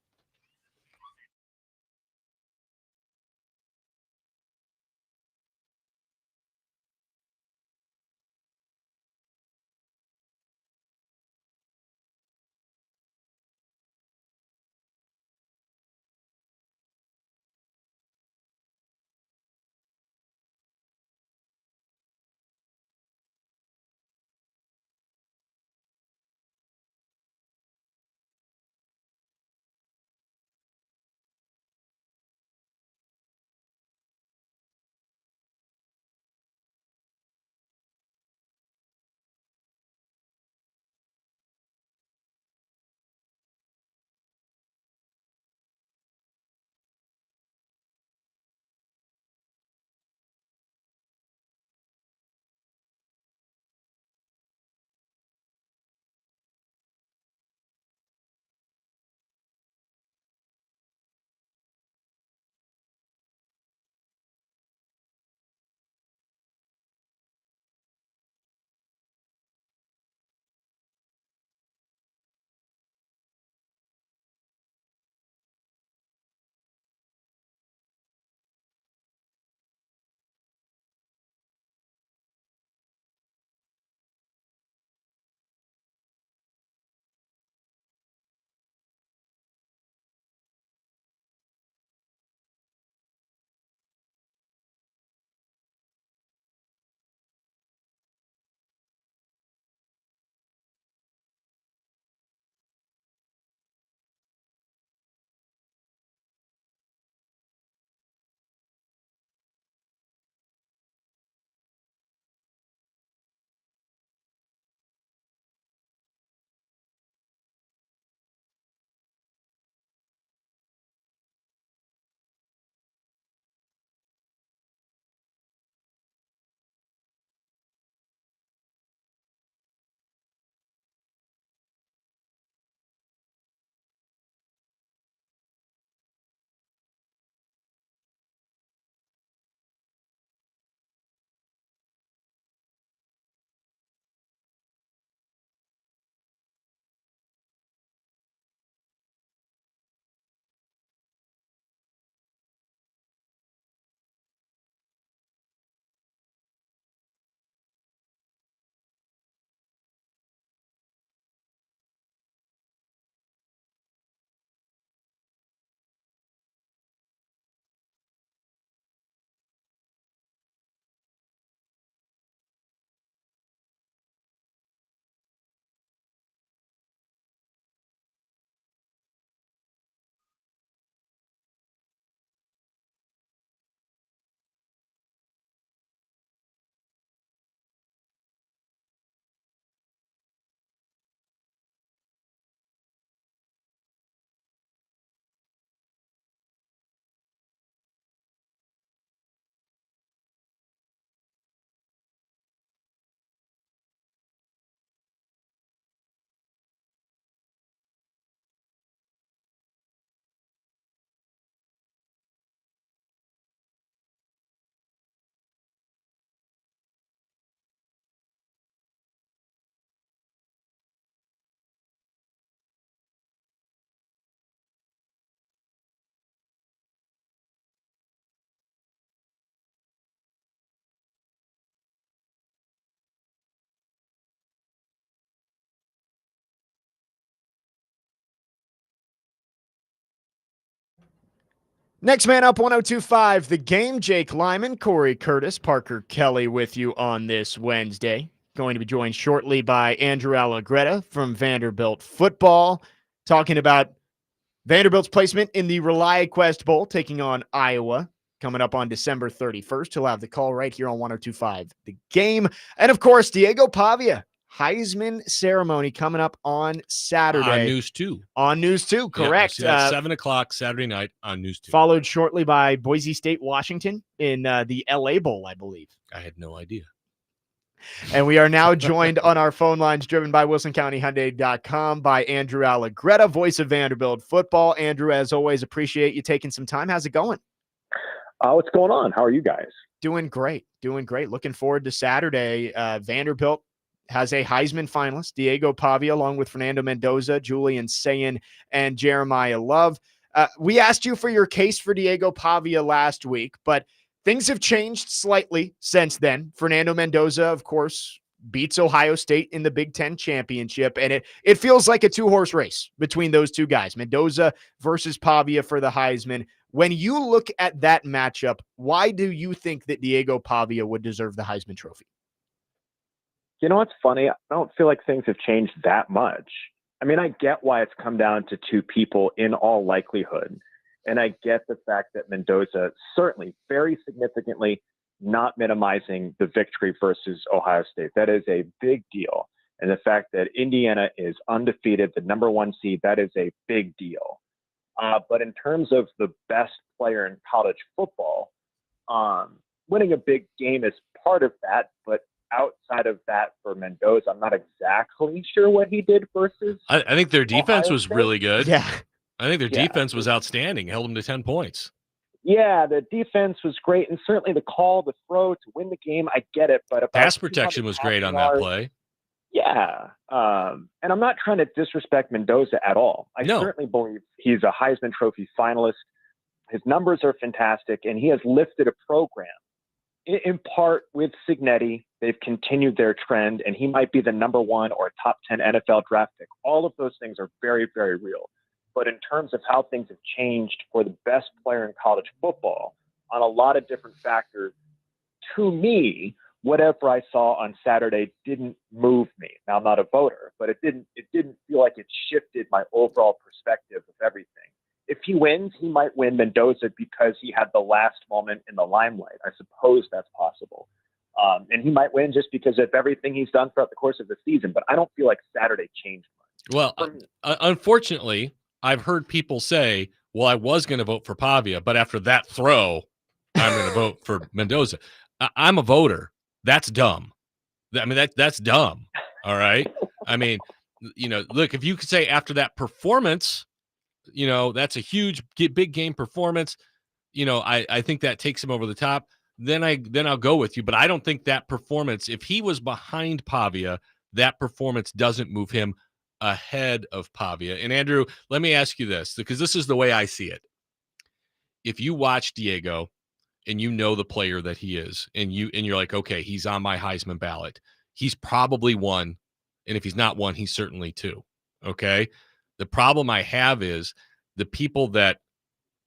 Next man up, 102.5 The Game. Jake Lyman, Cory Curtis, Parker Kelly with you on this Wednesday. Going to be joined shortly by Andrew Allegretta from Vanderbilt football, talking about Vanderbilt's placement in the ReliaQuest Bowl, taking on Iowa, coming up on December 31st. He'll have the call right here on 102.5 The Game. And, of course, Diego Pavia, Heisman ceremony coming up on Saturday. On News 2. On News 2, correct. Yeah, 7 o'clock Saturday night on News 2. Followed shortly by Boise State, Washington in the LA Bowl, I believe. I had no idea. And we are now joined on our phone lines, driven by WilsonCountyHyundai.com, by Andrew Allegretta, voice of Vanderbilt football. Andrew, as always, appreciate you taking some time. How's it going? What's going on? How are you guys? Doing great. Looking forward to Saturday. Vanderbilt has a Heisman finalist, Diego Pavia, along with Fernando Mendoza, Julian Sayin, and Jeremiah Love. We asked you for your case for Diego Pavia last week, but things have changed slightly since then. Fernando Mendoza, of course, beats Ohio State in the Big Ten championship, and it feels like a two-horse race between those two guys, Mendoza versus Pavia for the Heisman. When you look at that matchup, why do you think that Diego Pavia would deserve the Heisman Trophy? You know what's funny? I don't feel like things have changed that much. I mean, I get why it's come down to two people in all likelihood. And I get the fact that Mendoza certainly very significantly not minimizing the victory versus Ohio State. That is a big deal. And the fact that Indiana is undefeated, the number 1 seed, that is a big deal. But in terms of the best player in college football, winning a big game is part of that. But outside of that, for Mendoza, I'm not exactly sure what he did versus. I think their defense Ohio was State. really good. Yeah. I think their defense was outstanding. Held them to 10 points. Yeah, the defense was great, and certainly the call, the throw to win the game, I get it. But Pass protection was great on that play. Yeah, and I'm not trying to disrespect Mendoza at all. I certainly believe he's a Heisman Trophy finalist. His numbers are fantastic, and he has lifted a program. In part with Cignetti, they've continued their trend, and he might be the number 1 or top 10 NFL draft pick. All of those things are very, very real. But in terms of how things have changed for the best player in college football on a lot of different factors, to me, whatever I saw on Saturday didn't move me. Now, I'm not a voter, but it didn't feel like it shifted my overall perspective of everything. If he wins, he might win Mendoza because he had the last moment in the limelight. I suppose that's possible. And he might win just because of everything he's done throughout the course of the season. But I don't feel like Saturday changed much. Well, unfortunately, I've heard people say, well, I was going to vote for Pavia, but after that throw, I'm going to vote for Mendoza. I'm a voter. That's dumb. I mean, that's dumb. All right. I mean, look, if you could say after that performance, that's a huge, big game performance. I think that takes him over the top. Then I'll go with you. But I don't think that performance, if he was behind Pavia, that performance doesn't move him ahead of Pavia. And Andrew, let me ask you this, because this is the way I see it. If you watch Diego and you know the player that he is, and you're like, okay, he's on my Heisman ballot, he's probably 1. And if he's not 1, he's certainly 2. Okay. The problem I have is the people that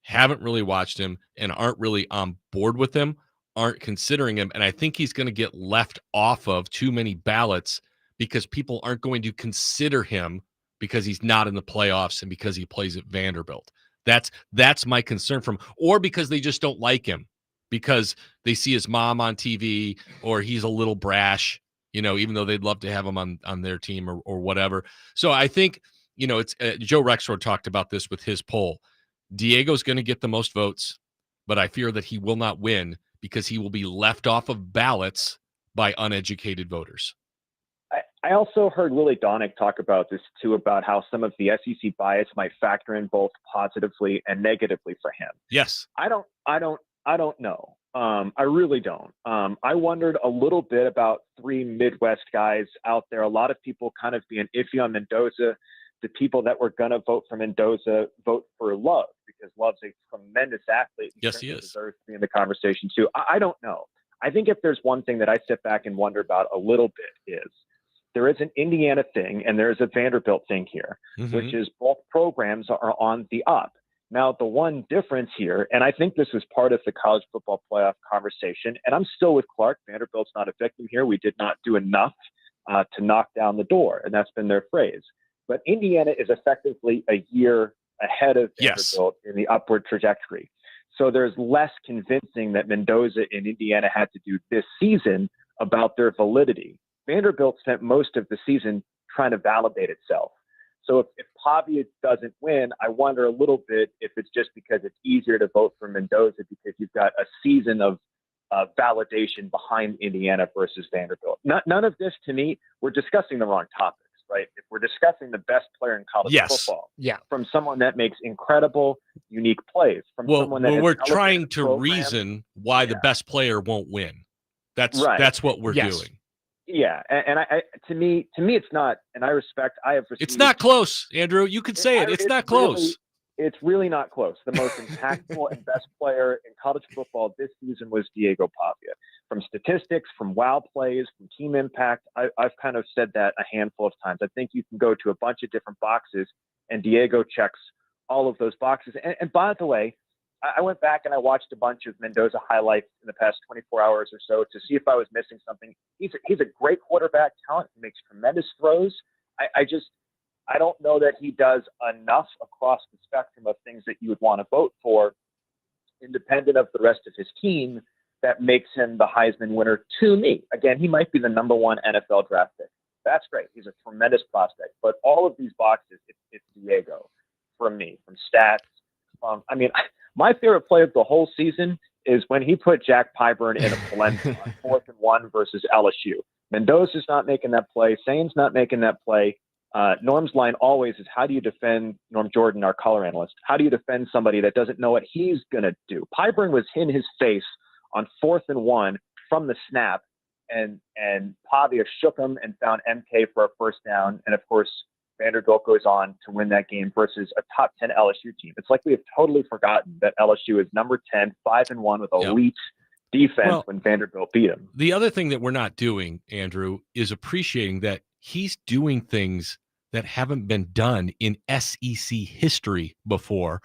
haven't really watched him and aren't really on board with him aren't considering him. And I think he's going to get left off of too many ballots because people aren't going to consider him because he's not in the playoffs and because he plays at Vanderbilt. That's my concern from, or because they just don't like him because they see his mom on TV or he's a little brash, even though they'd love to have him on their team or whatever. So I think, it's Joe Rexford talked about this with his poll. Diego's going to get the most votes, but I fear that he will not win because he will be left off of ballots by uneducated voters. I also heard Willie Donick talk about this too, about how some of the SEC bias might factor in both positively and negatively for him. Yes. I don't know. I really don't. I wondered a little bit about 3 Midwest guys out there. A lot of people kind of being iffy on Mendoza. The people that were going to vote for Mendoza vote for Love because Love's a tremendous athlete. Yes, he is. Deserves to be in the conversation too. I don't know. I think if there's one thing that I sit back and wonder about a little bit is there is an Indiana thing and there is a Vanderbilt thing here, which is both programs are on the up. Now, the one difference here, and I think this was part of the college football playoff conversation, and I'm still with Clark. Vanderbilt's not a victim here. We did not do enough to knock down the door, and that's been their phrase. But Indiana is effectively a year ahead of Vanderbilt in the upward trajectory. So there's less convincing that Mendoza and Indiana had to do this season about their validity. Vanderbilt spent most of the season trying to validate itself. So if Pavia doesn't win, I wonder a little bit if it's just because it's easier to vote for Mendoza because you've got a season of validation behind Indiana versus Vanderbilt. None of this, to me, we're discussing the wrong topics, right? If we're discussing the best player in college football, from someone that makes incredible, unique plays, from someone that we're trying to reason why the best player won't win. That's what we're doing. Yeah, and I to me, it's not. And I have received. It's not close, Andrew. You could say it. It's not close. It's really not close. The most impactful and best player in college football this season was Diego Pavia. From statistics, from wow plays, from team impact, I've kind of said that a handful of times. I think you can go to a bunch of different boxes, and Diego checks all of those boxes. And by the way, I went back and I watched a bunch of Mendoza highlights in the past 24 hours or so to see if I was missing something. He's a great quarterback talent. He makes tremendous throws. I don't know that he does enough across the spectrum of things that you would want to vote for, independent of the rest of his team, that makes him the Heisman winner to me. Again, he might be the number one NFL draft pick. That's great. He's a tremendous prospect. But all of these boxes, it's Diego from me, from stats. My favorite play of the whole season is when he put Jack Pyburn in a Palencia on 4th and 1 versus LSU. Mendoza's not making that play. Sain's not making that play. Norm's line always is, how do you defend Norm Jordan, our color analyst? How do you defend somebody that doesn't know what he's going to do? Pyburn was in his face on 4th and 1 from the snap, and Pavia shook him and found MK for a first down. And of course, Vanderbilt goes on to win that game versus a top 10 LSU team. It's like we have totally forgotten that LSU is number 10, 5-1 with elite defense when Vanderbilt beat him. The other thing that we're not doing, Andrew, is appreciating that he's doing things that haven't been done in SEC history before.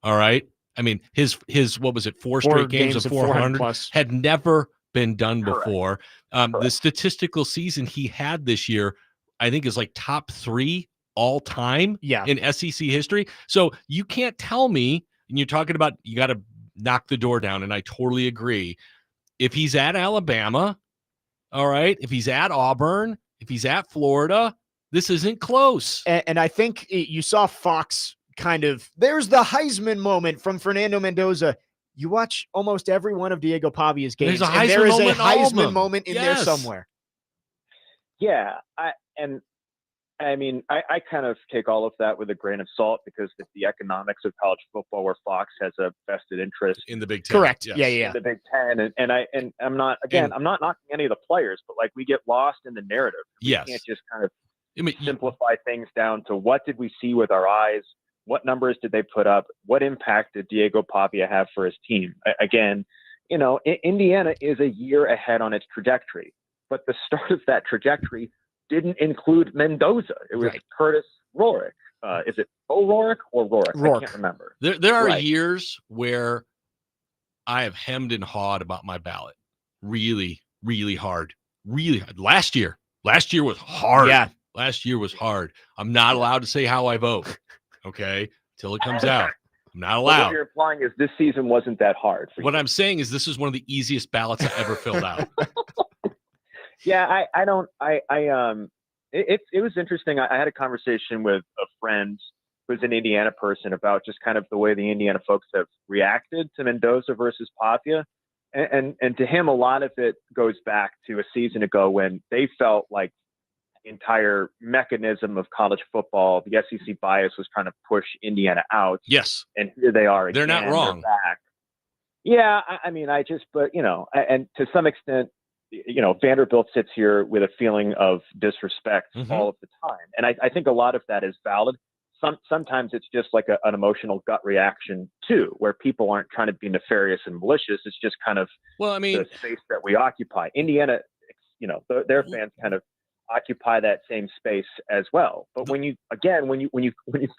All right. I mean, his what was it? Four straight games of 400 plus had never been done before. The statistical season he had this year, I think, is like top 3 all time in SEC history. So you can't tell me, and you're talking about you got to knock the door down, and I totally agree. If he's at Alabama, all right, if he's at Auburn, if he's at Florida, this isn't close. And I think you saw Fox there's the Heisman moment from Fernando Mendoza. You watch almost every one of Diego Pavia's games, and there is a Heisman moment in there somewhere. Yeah, I kind of take all of that with a grain of salt because it's the economics of college football where Fox has a vested interest in the Big Ten. Correct. Yes. Yeah. In the Big Ten, and I'm not knocking any of the players, but like we get lost in the narrative. We can't just kind of simplify things down to what did we see with our eyes, what numbers did they put up, what impact did Diego Pavia have for his team. Again, Indiana is a year ahead on its trajectory, but the start of that trajectory didn't include Mendoza. It was Curtis Rorick. Is it O'Rourke or Rorick? I can't remember. There are years where I have hemmed and hawed about my ballot. Really, really hard. Really hard. Last year was hard. Yeah. Last year was hard. I'm not allowed to say how I vote. Okay. Till it comes out. I'm not allowed. What you're implying is this season wasn't that hard. What I'm saying is this is one of the easiest ballots I ever filled out. Yeah, it was interesting. I had a conversation with a friend who's an Indiana person about just kind of the way the Indiana folks have reacted to Mendoza versus Pavia. And to him, a lot of it goes back to a season ago when they felt like the entire mechanism of college football, the SEC bias was trying to push Indiana out. Yes. And here they are again. They're not wrong. They're back. Yeah, and to some extent, Vanderbilt sits here with a feeling of disrespect all of the time. And I think a lot of that is valid. Sometimes it's just like an emotional gut reaction too, where people aren't trying to be nefarious and malicious. It's just kind of the space that we occupy. Indiana, their fans kind of occupy that same space as well. But when you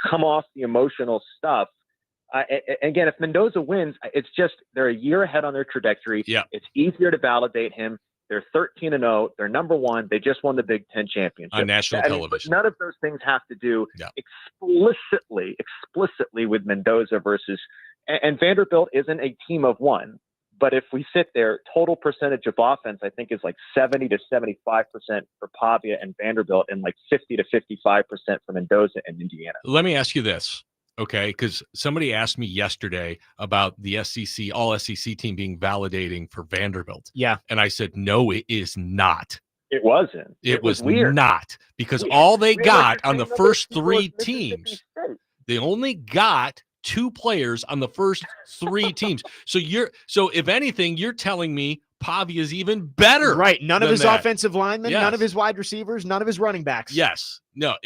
come off the emotional stuff, Again, if Mendoza wins, it's just they're a year ahead on their trajectory. Yeah. It's easier to validate him. They're 13-0. They're number one. They just won the Big Ten championship on national but television. none of those things have to do Yeah. explicitly with Mendoza versus and Vanderbilt isn't a team of one. But if we sit there, total percentage of offense, I think, is like 70 to 75% for Pavia and Vanderbilt, and like 50 to 55% for Mendoza and Indiana. Let me ask you this, okay? Because somebody asked me yesterday about the SEC, all SEC team being validating for Vanderbilt. Yeah. And I said, no, it is not. It wasn't. It was weird. not, because all they got on the first people three at Mississippi teams, State. they only got 2 players on the first 3 teams. So if anything, you're telling me Pavia is even better. Right. None of than his that. offensive linemen, Yes. none of his wide receivers, none of his running backs. Yes. No,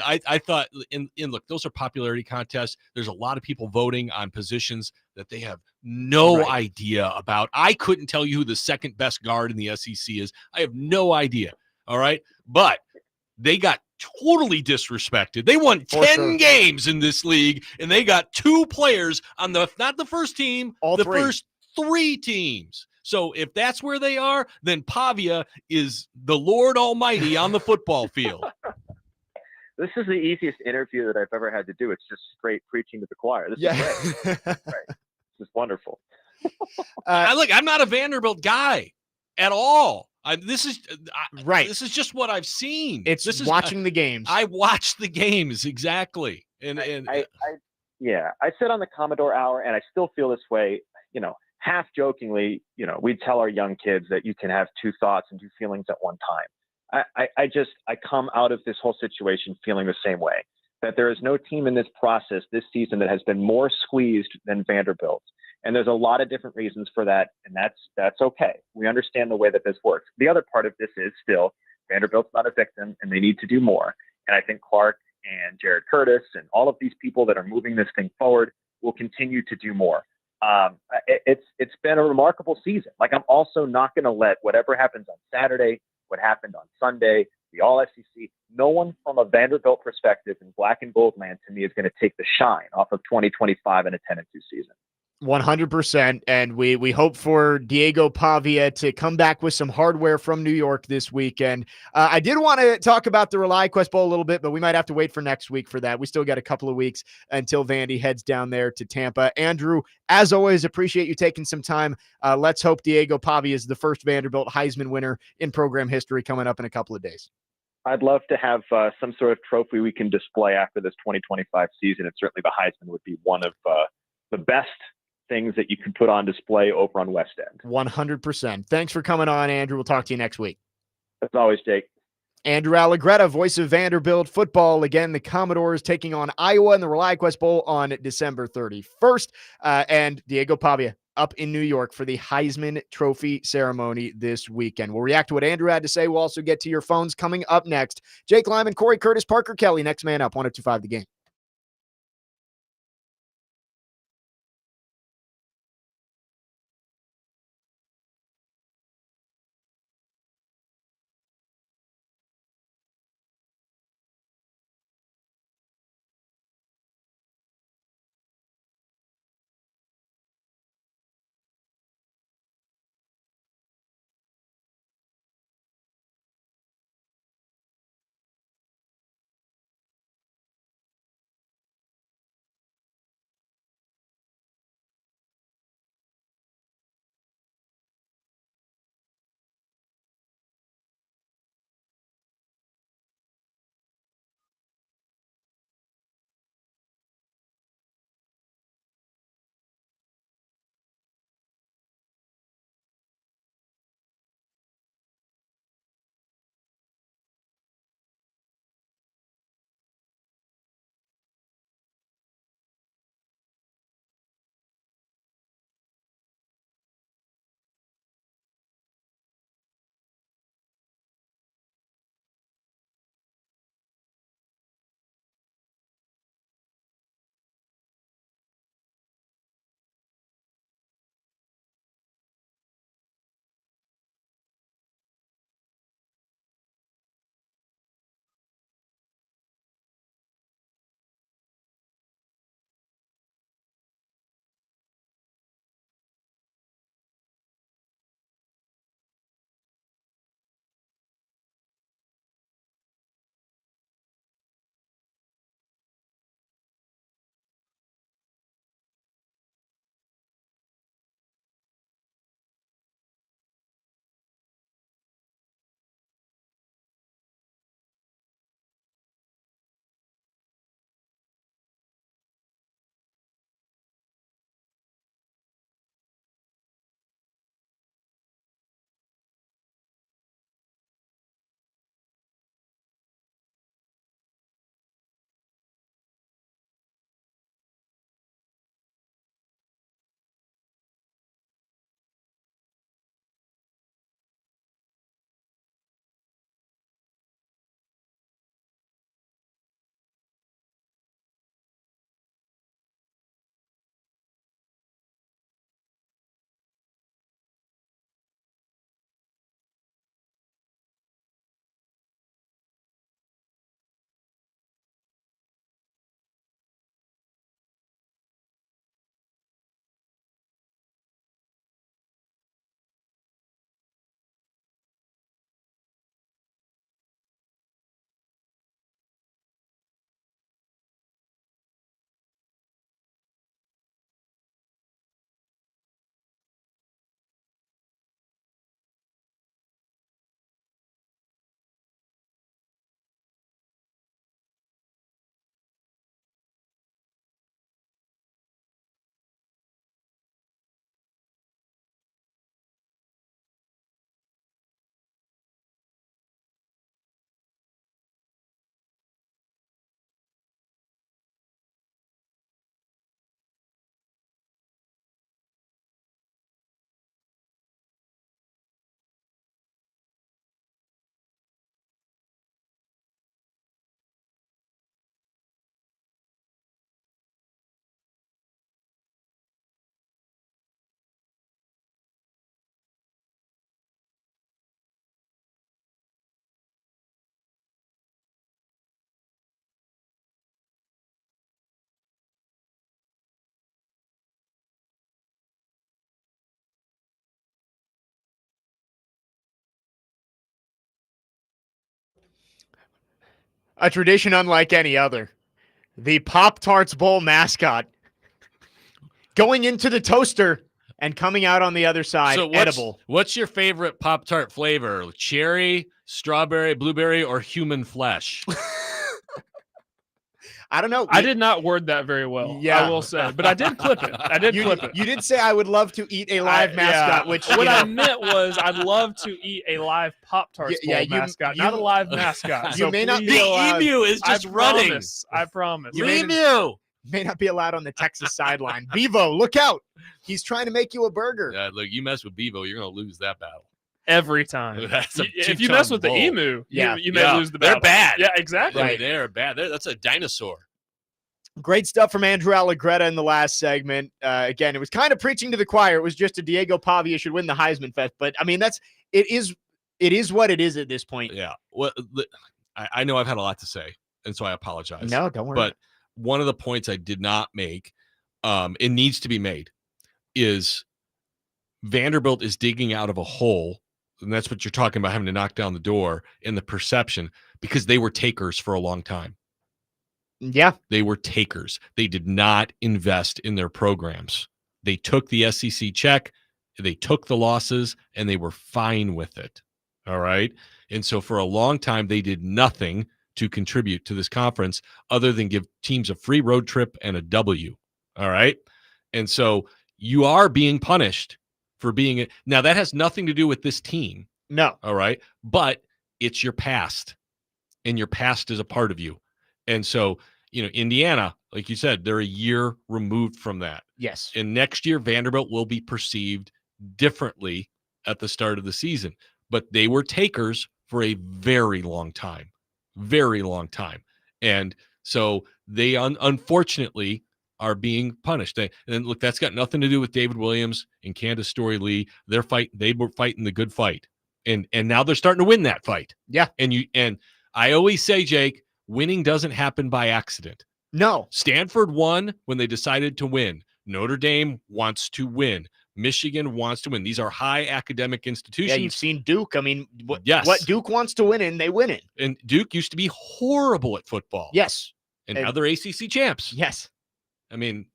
I thought, and look, those are popularity contests. There's a lot of people voting on positions that they have no idea about. I couldn't tell you who the second best guard in the SEC is. I have no idea. All right. But they got totally disrespected. They won 10 games in this league, and they got 2 players on not the first team, first 3 teams. So if that's where they are, then Pavia is the Lord Almighty on the football field. This is the easiest interview that I've ever had to do. It's just straight preaching to the choir. This is great. Right. This is wonderful. I'm not a Vanderbilt guy at all. This is just what I've seen. This is watching the games. I watch the games, exactly. And I sit on the Commodore Hour, and I still feel this way. Half jokingly, we tell our young kids that you can have 2 thoughts and 2 feelings at one time. I come out of this whole situation feeling the same way, that there is no team in this process this season that has been more squeezed than Vanderbilt. And there's a lot of different reasons for that. And that's okay. We understand the way that this works. The other part of this is still Vanderbilt's not a victim, and they need to do more. And I think Clark and Jared Curtis and all of these people that are moving this thing forward will continue to do more. It's been a remarkable season. Like, I'm also not going to let whatever happens on Saturday, what happened on Sunday, the all SEC, no one from a Vanderbilt perspective in black and gold land to me is going to take the shine off of 2025 and a 10-2 season. 100%. And we hope for Diego Pavia to come back with some hardware from New York this weekend. I did want to talk about the ReliQuest Bowl a little bit, but we might have to wait for next week for that. We still got a couple of weeks until Vandy heads down there to Tampa. Andrew, as always, appreciate you taking some time. Let's hope Diego Pavia is the first Vanderbilt Heisman winner in program history coming up in a couple of days. I'd love to have some sort of trophy we can display after this 2025 season. And certainly the Heisman would be one of the best things that you can put on display over on West End. 100%. Thanks for coming on, Andrew. We'll talk to you next week. As always, Jake. Andrew Allegretta, voice of Vanderbilt football. Again, the Commodores taking on Iowa in the ReliQuest Bowl on December 31st. And Diego Pavia up in New York for the Heisman Trophy ceremony this weekend. We'll react to what Andrew had to say. We'll also get to your phones coming up next. Jake Lyman, Cory Curtis, Parker Kelly, next man up, 102.5 The Game. A tradition unlike any other. The Pop-Tarts Bowl mascot going into the toaster and coming out on the other side, So edible. What's your favorite Pop-Tart flavor? Cherry, strawberry, blueberry, or human flesh? I don't know. I did not word that very well. Yeah. I will say, but I did clip it. You did say I would love to eat a live mascot, yeah. which what I meant was I'd love to eat a live Pop-Tarts Yeah, Bowl mascot, not a live mascot. You So may not please be- be allowed- emu is just running. I promise. Emu. may not be allowed on the Texas sideline. Bevo, look out. He's trying to make you a burger. Look, you mess with Bevo, you're going to lose that battle. Every time. That's a If you mess with the bull. emu, Yeah. you may lose the battle. They're bad. Yeah, exactly. Right. They're bad. That's a dinosaur. Great stuff from Andrew Allegretta in the last segment. Again, it was kind of preaching to the choir. It was just a Diego Pavia should win the Heisman Fest. But, I mean, it is what it is at this point. Yeah. Well, I know I've had a lot to say, and so I apologize. No, don't worry. But one of the points I did not make, it needs to be made, is Vanderbilt is digging out of a hole, and that's what you're talking about, having to knock down the door, in the perception, because they were takers for a long time. Yeah. They were takers. They did not invest in their programs. They took the SEC check, they took the losses, and they were fine with it. All right. And so for a long time, they did nothing to contribute to this conference other than give teams a free road trip and a W. All right. And so you are being punished for being it. Now, that has nothing to do with this team. No. All right. But it's your past, and your past is a part of you. And so, Indiana, like you said, they're a year removed from that. Yes. And next year, Vanderbilt will be perceived differently at the start of the season. But they were takers for a very long time. Very long time. And so they unfortunately are being punished. And look, that's got nothing to do with David Williams and Candace Story-Lee. They were fighting the good fight. And now they're starting to win that fight. Yeah. And I always say, Jake, winning doesn't happen by accident. No. Stanford won when they decided to win. Notre Dame wants to win. Michigan wants to win. These are high academic institutions. Yeah, you've seen Duke. I mean, what Duke wants to win in, they win in. And Duke used to be horrible at football. Yes. And now they're ACC champs. Yes. I mean,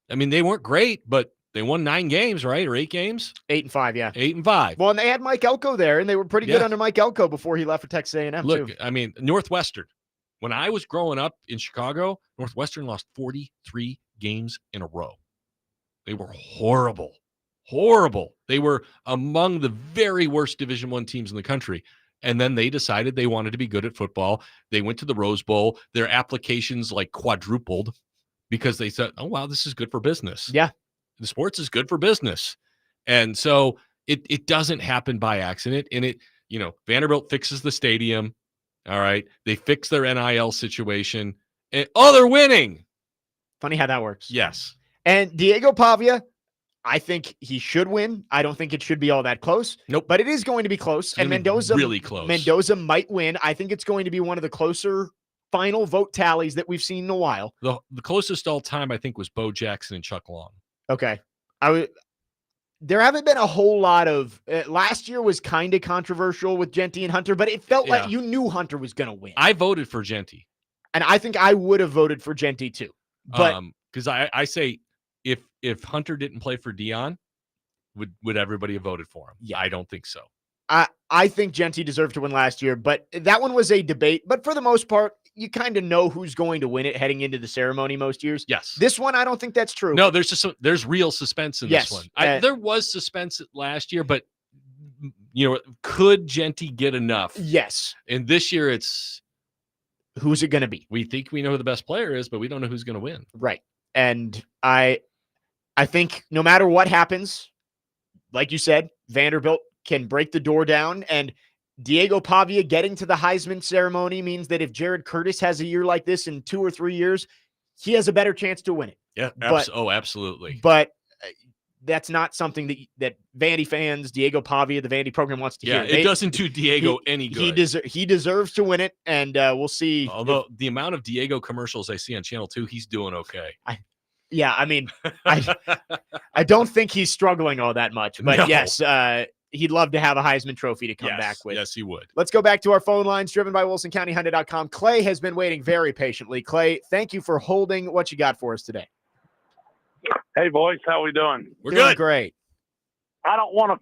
they weren't great, but they won 9 games, right? Or 8 games? 8-5, yeah. 8-5. Well, and they had Mike Elko there, and they were pretty good under Mike Elko before he left for Texas A&M, Look, too. I mean, Northwestern. When I was growing up in Chicago, Northwestern lost 43 games in a row. They were horrible. Horrible. They were among the very worst Division I teams in the country. And then they decided they wanted to be good at football. They went to the Rose Bowl. Their applications quadrupled because they said, oh, wow, this is good for business. Yeah. The sports is good for business. And so it doesn't happen by accident. And Vanderbilt fixes the stadium. All right. They fix their NIL situation. And, they're winning. Funny how that works. Yes. And Diego Pavia, I think he should win. I don't think it should be all that close. Nope. But it is going to be close. And Mendoza really close. Mendoza might win. I think it's going to be one of the closer final vote tallies that we've seen in a while. The closest all time, I think, was Bo Jackson and Chuck Long. Okay. There haven't been a whole lot of last year was kind of controversial with Genty and Hunter, but it felt like you knew Hunter was going to win. I voted for Genty. And I think I would have voted for Genty too. But because I say if Hunter didn't play for Dion, would everybody have voted for him? Yeah. I don't think so. I think Genty deserved to win last year, but that one was a debate. But for the most part, you kind of know who's going to win it heading into the ceremony most years. Yes. This one, I don't think that's true. No, there's real suspense in this one. There was suspense last year, but could Genty get enough? Yes. And this year, it's who's it going to be? We think we know who the best player is, but we don't know who's going to win. Right. And I think no matter what happens, like you said, Vanderbilt can break the door down, and Diego Pavia getting to the Heisman ceremony means that if Jared Curtis has a year like this in 2 or 3 years, he has a better chance to win it. Yeah. Absolutely. But that's not something that Vandy fans, Diego Pavia, the Vandy program wants to hear. It doesn't do Diego any good. He deserves to win it, and we'll see. Although the amount of Diego commercials I see on Channel 2, he's doing okay. I mean, I don't think he's struggling all that much. But No. yes, he'd love to have a Heisman Trophy to come back with. Yes, he would. Let's go back to our phone lines, driven by WilsonCountyHyundai.com. Clay has been waiting very patiently. Clay, thank you for holding. What you got for us today? Hey, boys, how we doing? We're Doing good. great. I don't want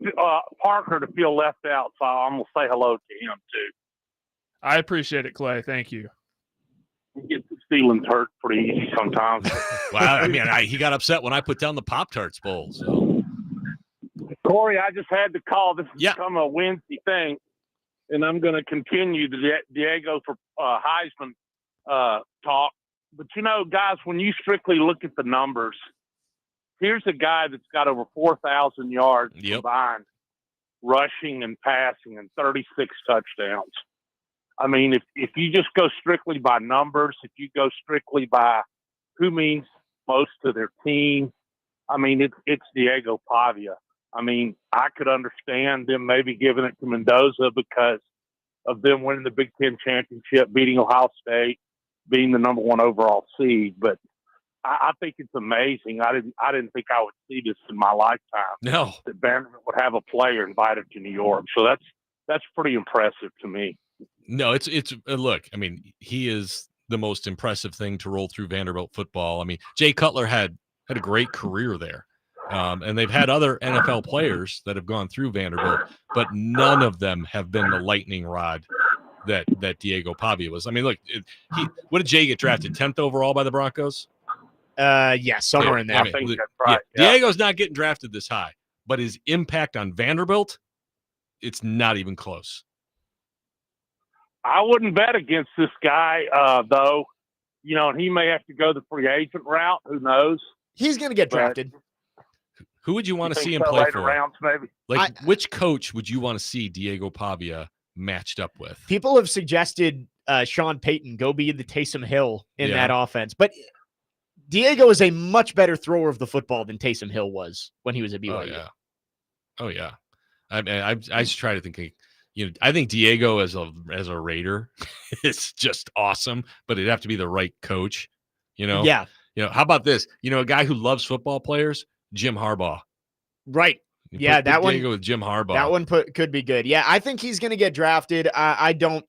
Parker to feel left out, so I'm going to say hello to him, too. I appreciate it, Clay. Thank you. He gets his feelings hurt pretty easy sometimes. Well, I mean, he got upset when I put down the Pop-Tarts bowl. So, Cory, I just had to call. This has become a Wednesday thing, and I'm going to continue the Diego for Heisman talk. But, guys, when you strictly look at the numbers, here's a guy that's got over 4,000 yards combined, rushing and passing, and 36 touchdowns. I mean, if you just go strictly by numbers, if you go strictly by who means most to their team, I mean, it's Diego Pavia. I mean, I could understand them maybe giving it to Mendoza because of them winning the Big Ten championship, beating Ohio State, being the number 1 overall seed. But I think it's amazing. I didn't think I would see this in my lifetime. No, that Vanderbilt would have a player invited to New York. So that's pretty impressive to me. No, it's look, I mean, he is the most impressive thing to roll through Vanderbilt football. I mean, Jay Cutler had a great career there. And they've had other NFL players that have gone through Vanderbilt, but none of them have been the lightning rod that Diego Pavia was. I mean, look, what did Jay get drafted? 10th overall by the Broncos? Yeah, somewhere in there. I think that's right. Yeah. Diego's not getting drafted this high, but his impact on Vanderbilt, it's not even close. I wouldn't bet against this guy, though. And he may have to go the free agent route. Who knows? He's going to get drafted. Who would you want to see him so play later for? Rounds, maybe. Like, which coach would you want to see Diego Pavia matched up with? People have suggested Sean Payton go be the Taysom Hill in that offense. But Diego is a much better thrower of the football than Taysom Hill was when he was at BYU. Oh, yeah. I mean, I just try to think, I think Diego as a Raider is just awesome, but it'd have to be the right coach, Yeah. How about this? A guy who loves football players, Jim Harbaugh. Right. Put that one. Diego with Jim Harbaugh. That one could be good. Yeah, I think he's going to get drafted. I don't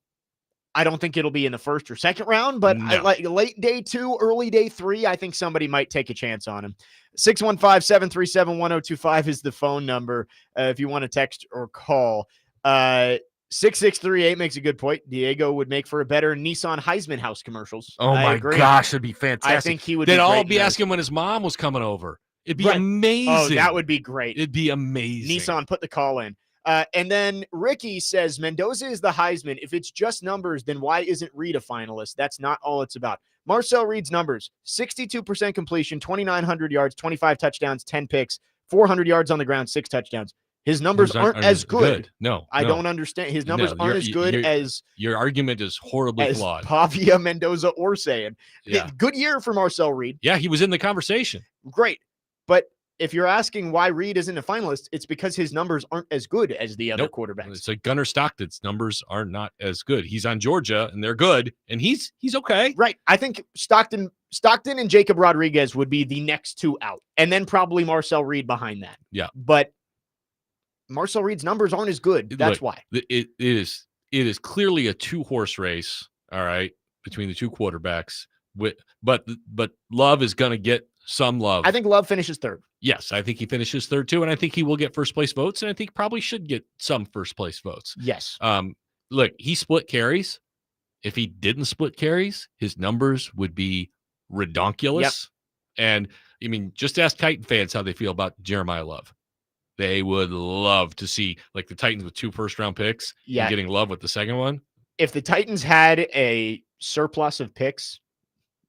think it'll be in the first or second round, but like late day 2, early day 3, I think somebody might take a chance on him. 615-737-1025 is the phone number if you want to text or call. 6638 makes a good point. Diego would make for a better Nissan Heisman House commercials. Oh my gosh, it'd be fantastic. I think he would. They'd all be asking when his mom was coming over. It'd be amazing. Oh, that would be great. It'd be amazing. Nissan, put the call in. And then Ricky says, Mendoza is the Heisman. If it's just numbers, then why isn't Reed a finalist? That's not all it's about. Marcel Reed's numbers, 62% completion, 2,900 yards, 25 touchdowns, 10 picks, 400 yards on the ground, 6 touchdowns. His numbers aren't as good. No, I don't understand. His numbers aren't as good as your argument is horribly flawed. Pavia, Mendoza, or saying. Yeah. Good year for Marcel Reed. Yeah, he was in the conversation. Great. But if you're asking why Reed isn't a finalist, it's because his numbers aren't as good as the other quarterbacks. It's like Gunnar Stockton's numbers are not as good. He's on Georgia and they're good, and he's okay. Right. I think Stockton and Jacob Rodriguez would be the next 2 out, and then probably Marcel Reed behind that. Yeah. But Marcel Reed's numbers aren't as good. That's why. It is clearly a 2-horse race, all right, between the 2 quarterbacks. But Love is going to get some love. I think Love finishes 3rd. Yes, I think he finishes 3rd too, and I think he will get first place votes, and I think probably should get some first place votes. Yes. Look, he split carries. If he didn't split carries, his numbers would be redonkulous. Yep. And I mean, just ask Titan fans how they feel about Jeremiah Love. They would love to see like the Titans with 2 first-round picks and getting Love with the second one. If the Titans had a surplus of picks,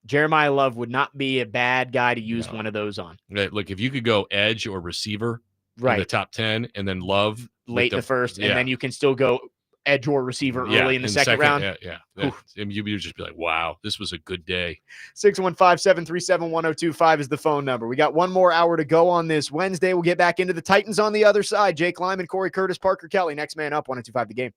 Jeremiah Love would not be a bad guy to use one of those on. Look, if you could go edge or receiver in the top 10 and then Love late in the first, and then you can still go edge or receiver early in the second round. And you'd just be like, wow, this was a good day. 615-737-1025 is the phone number. We got 1 more hour to go on this Wednesday. We'll get back into the Titans on the other side. Jake Lyman, Cory Curtis, Parker Kelly. Next man up, 102.5 The Game.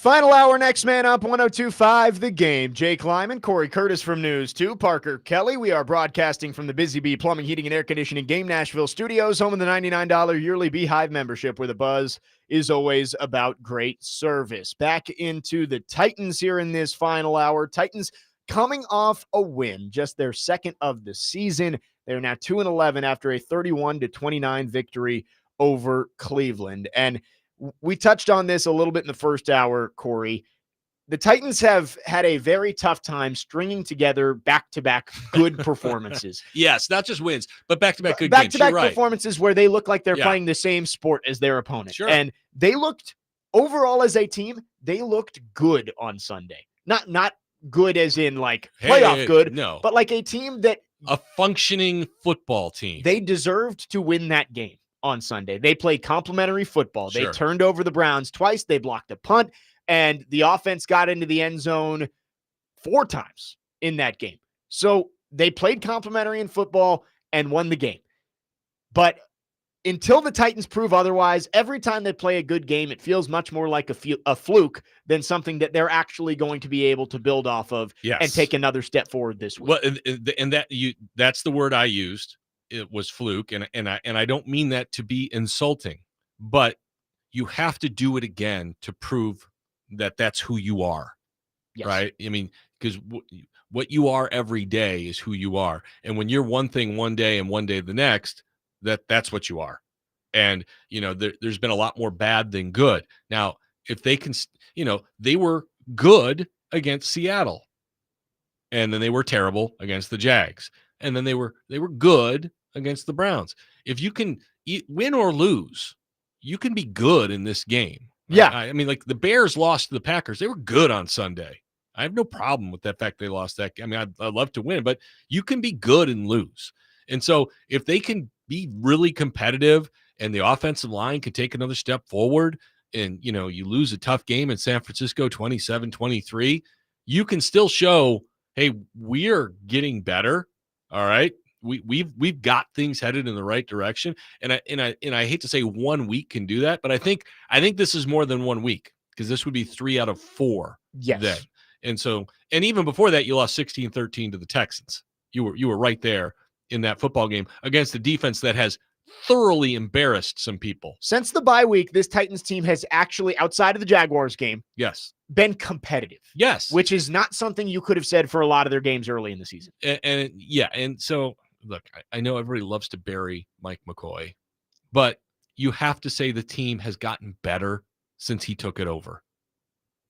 Final hour, next man up, 102.5 The Game. Jake Lyman, Cory Curtis from News 2, Parker Kelly. We are broadcasting from the Busy Bee Plumbing, Heating, and Air Conditioning Game Nashville studios, home of the $99 yearly Beehive membership, where the buzz is always about great service. Back into the Titans here in this final hour. Titans coming off a win, just their second of the season. They're now 2-11 after a 31-29 victory over Cleveland. And we touched on this a little bit in the first hour, Cory. The Titans have had a very tough time stringing together back-to-back good performances. Yes, not just wins, but back-to-back good games. Back-to-back You're right. performances where they look like they're playing the same sport as their opponent. Sure. And they looked, overall as a team, they looked good on Sunday. Not good as in like playoff good, no, but like a team that a functioning football team. They deserved to win that game on Sunday. They played complimentary football. Sure. They turned over the Browns twice. They blocked a punt, and the offense got into the end zone 4 times in that game. So they played complimentary in football and won the game. But until the Titans prove otherwise, every time they play a good game, it feels much more like a fluke than something that they're actually going to be able to build off of and take another step forward this week. Well, and that's the word I used. It was fluke, and I don't mean that to be insulting, but you have to do it again to prove that that's who you are, right? I mean, because what you are every day is who you are, and when you're one thing one day and one day the next, that's what you are. And there's been a lot more bad than good. Now, if they can, they were good against Seattle, and then they were terrible against the Jags, and then they were good against the Browns. If you can win or lose, you can be good in this game. Yeah. I mean, like the Bears lost to the Packers. They were good on Sunday. I have no problem with that fact they lost that. I mean, I'd love to win, but you can be good and lose. And so if they can be really competitive and the offensive line can take another step forward and, you lose a tough game in San Francisco 27-23, you can still show, hey, we're getting better. All right. We've got things headed in the right direction, and I hate to say 1 week can do that, but I think this is more than 1 week because this would be 3 out of 4. Yes. Then, and so even before that, you lost 16-13 to the Texans. You were right there in that football game against a defense that has thoroughly embarrassed some people. Since the bye week, this Titans team has actually, outside of the Jaguars game, been competitive. Yes, which is not something you could have said for a lot of their games early in the season. And so. Look, I know everybody loves to bury Mike McCoy, but you have to say the team has gotten better since he took it over.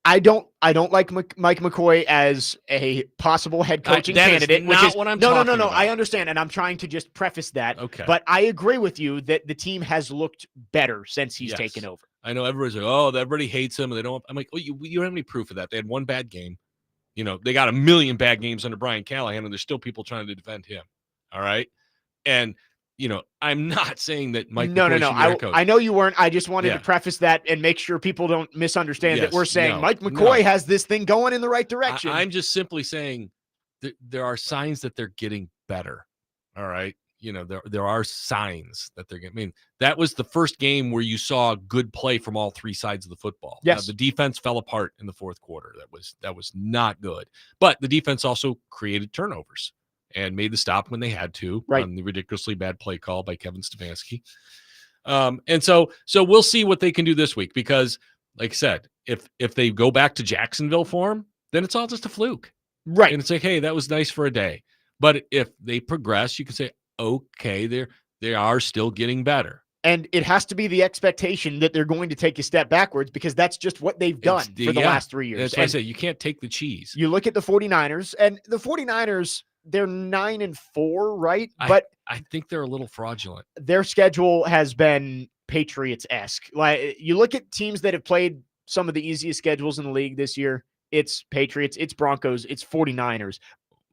I don't like Mike McCoy as a possible head coaching candidate. Which is what I'm talking about. I understand, and I'm trying to just preface that. Okay, but I agree with you that the team has looked better since he's taken over. I know everybody's like, oh, everybody hates him, and they don't. I'm like, well, you don't have any proof of that. They had one bad game. They got a million bad games under Brian Callahan, and there's still people trying to defend him. All right. And, I'm not saying that Mike. No. I know you weren't. I just wanted to preface that and make sure people don't misunderstand that we're saying Mike McCoy has this thing going in the right direction. I'm just simply saying that there are signs that they're getting better. All right. There are signs that they're getting. I mean, that was the first game where you saw good play from all 3 sides of the football. Yes. The defense fell apart in the fourth quarter. That was not good. But the defense also created turnovers and made the stop when they had to on the ridiculously bad play call by Kevin Stefanski. And so we'll see what they can do this week because, like I said, if they go back to Jacksonville form, then it's all just a fluke. Right. And it's like, hey, that was nice for a day. But if they progress, you can say, okay, they are still getting better. And it has to be the expectation that th're going to take a step backwards because that's just what they've done for the last 3 years. That's why I say you can't take the cheese. You look at the 49ers, and the 49ers, they're 9-4, right? But I think they're a little fraudulent. Their schedule has been Patriots-esque. Like you look at teams that have played some of the easiest schedules in the league this year. It's Patriots, it's Broncos, it's 49ers.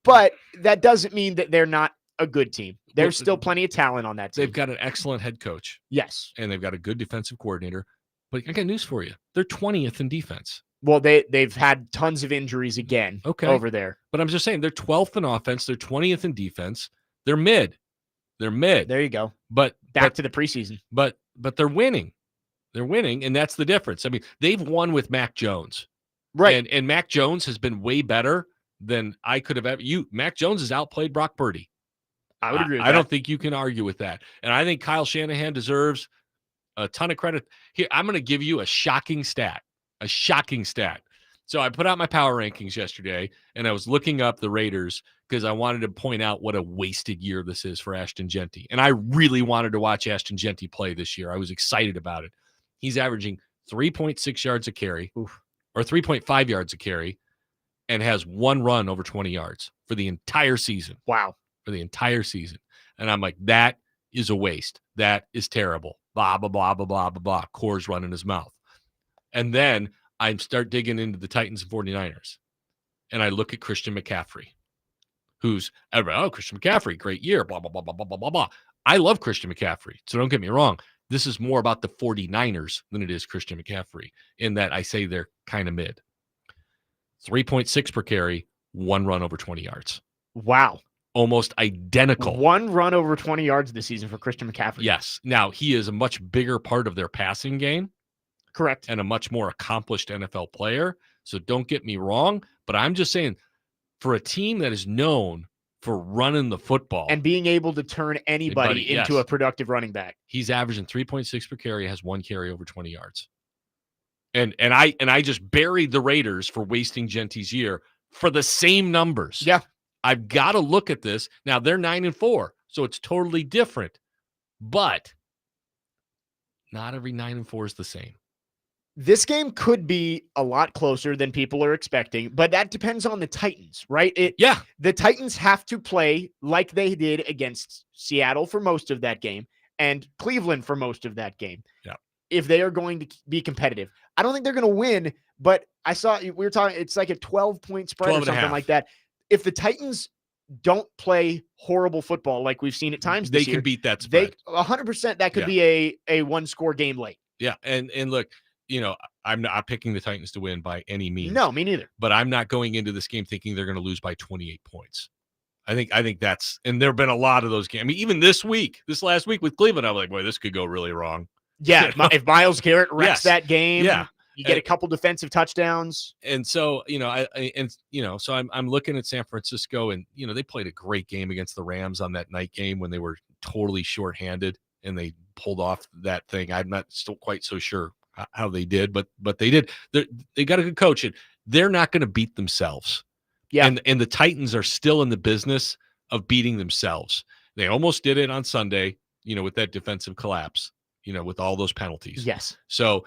But that doesn't mean that they're not a good team. There's still plenty of talent on that team. They've got an excellent head coach. Yes. And they've got a good defensive coordinator. But I got news for you. They're 20th in defense. Well, they've had tons of injuries again over there. But I'm just saying they're 12th in offense. They're 20th in defense. They're mid. There you go. But back to the preseason. But they're winning. They're winning, and that's the difference. I mean, they've won with Mac Jones. Right. And Mac Jones has been way better than I could have ever. Mac Jones has outplayed Brock Purdy. I would agree with I that. don't think you can argue with that. And I think Kyle Shanahan deserves a ton of credit. Here, I'm going to give you a shocking stat. A shocking stat. So I put out my power rankings yesterday, and I was looking up the Raiders because I wanted to point out what a wasted year this is for Ashton Genty. And I really wanted to watch Ashton Genty play this year. I was excited about it. He's averaging 3.6 yards a carry, or 3.5 yards a carry, and has one run over 20 yards for the entire season. Wow. For the entire season. And I'm like, that is a waste. That is terrible. Blah, blah, blah, blah, blah, blah, blah. Core's running his mouth. And then I start digging into the Titans and 49ers. And I look at Christian McCaffrey, who's, Christian McCaffrey, great year, blah, blah, blah, blah, blah, blah, blah, blah. I love Christian McCaffrey. So don't get me wrong. This is more about the 49ers than it is Christian McCaffrey, in that I say they're kind of mid. 3.6 per carry, one run over 20 yards. Wow. Almost identical. One run over 20 yards this season for Christian McCaffrey. Yes. Now, he is a much bigger part of their passing game. Correct. And a much more accomplished NFL player. So don't get me wrong, but I'm just saying, for a team that is known for running the football and being able to turn anybody into a productive running back, he's averaging 3.6 per carry, has one carry over 20 yards. And I just buried the Raiders for wasting Genty's year for the same numbers. Yeah. I've got to look at this. Now they're 9-4, so it's totally different. But not every 9-4 is the same. This game could be a lot closer than people are expecting, but that depends on the Titans, right? The Titans have to play like they did against Seattle for most of that game and Cleveland for most of that game. Yeah. If they are going to be competitive. I don't think they're going to win, but I saw we were talking, it's like a 12-point spread or something like that. If the Titans don't play horrible football like we've seen at times this they year, can beat that spread. 100% that could be a one-score game late. Yeah, and look, I'm not picking the Titans to win by any means. No, me neither. But I'm not going into this game thinking they're going to lose by 28 points. I think that's, and there have been a lot of those games. I mean, even this last week with Cleveland, I was like, boy, this could go really wrong. Yeah, if Myles Garrett wrecks that game, yeah, you get a couple defensive touchdowns. And so, so I'm looking at San Francisco, and they played a great game against the Rams on that night game when they were totally shorthanded and they pulled off that thing. I'm not still quite so sure how they did, but they did. They got a good coach, and they're not going to beat themselves. Yeah, and the Titans are still in the business of beating themselves. They almost did it on Sunday, with that defensive collapse, with all those penalties. Yes. So,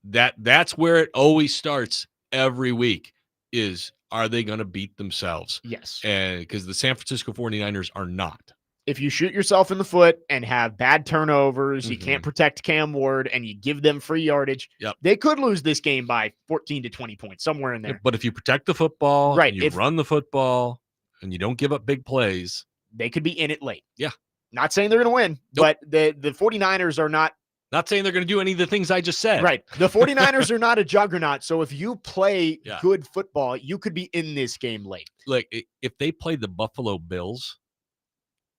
that's where it always starts every week is, are they going to beat themselves? Yes. And because the San Francisco 49ers are not. If you shoot yourself in the foot and have bad turnovers, you can't protect Cam Ward, and you give them free yardage, they could lose this game by 14 to 20 points, somewhere in there. But if you protect the football, right, and you run the football, and you don't give up big plays, they could be in it late. Yeah. Not saying they're going to win, but the 49ers are not. Not saying they're going to do any of the things I just said. Right. The 49ers are not a juggernaut, so if you play good football, you could be in this game late. Like, if they played the Buffalo Bills,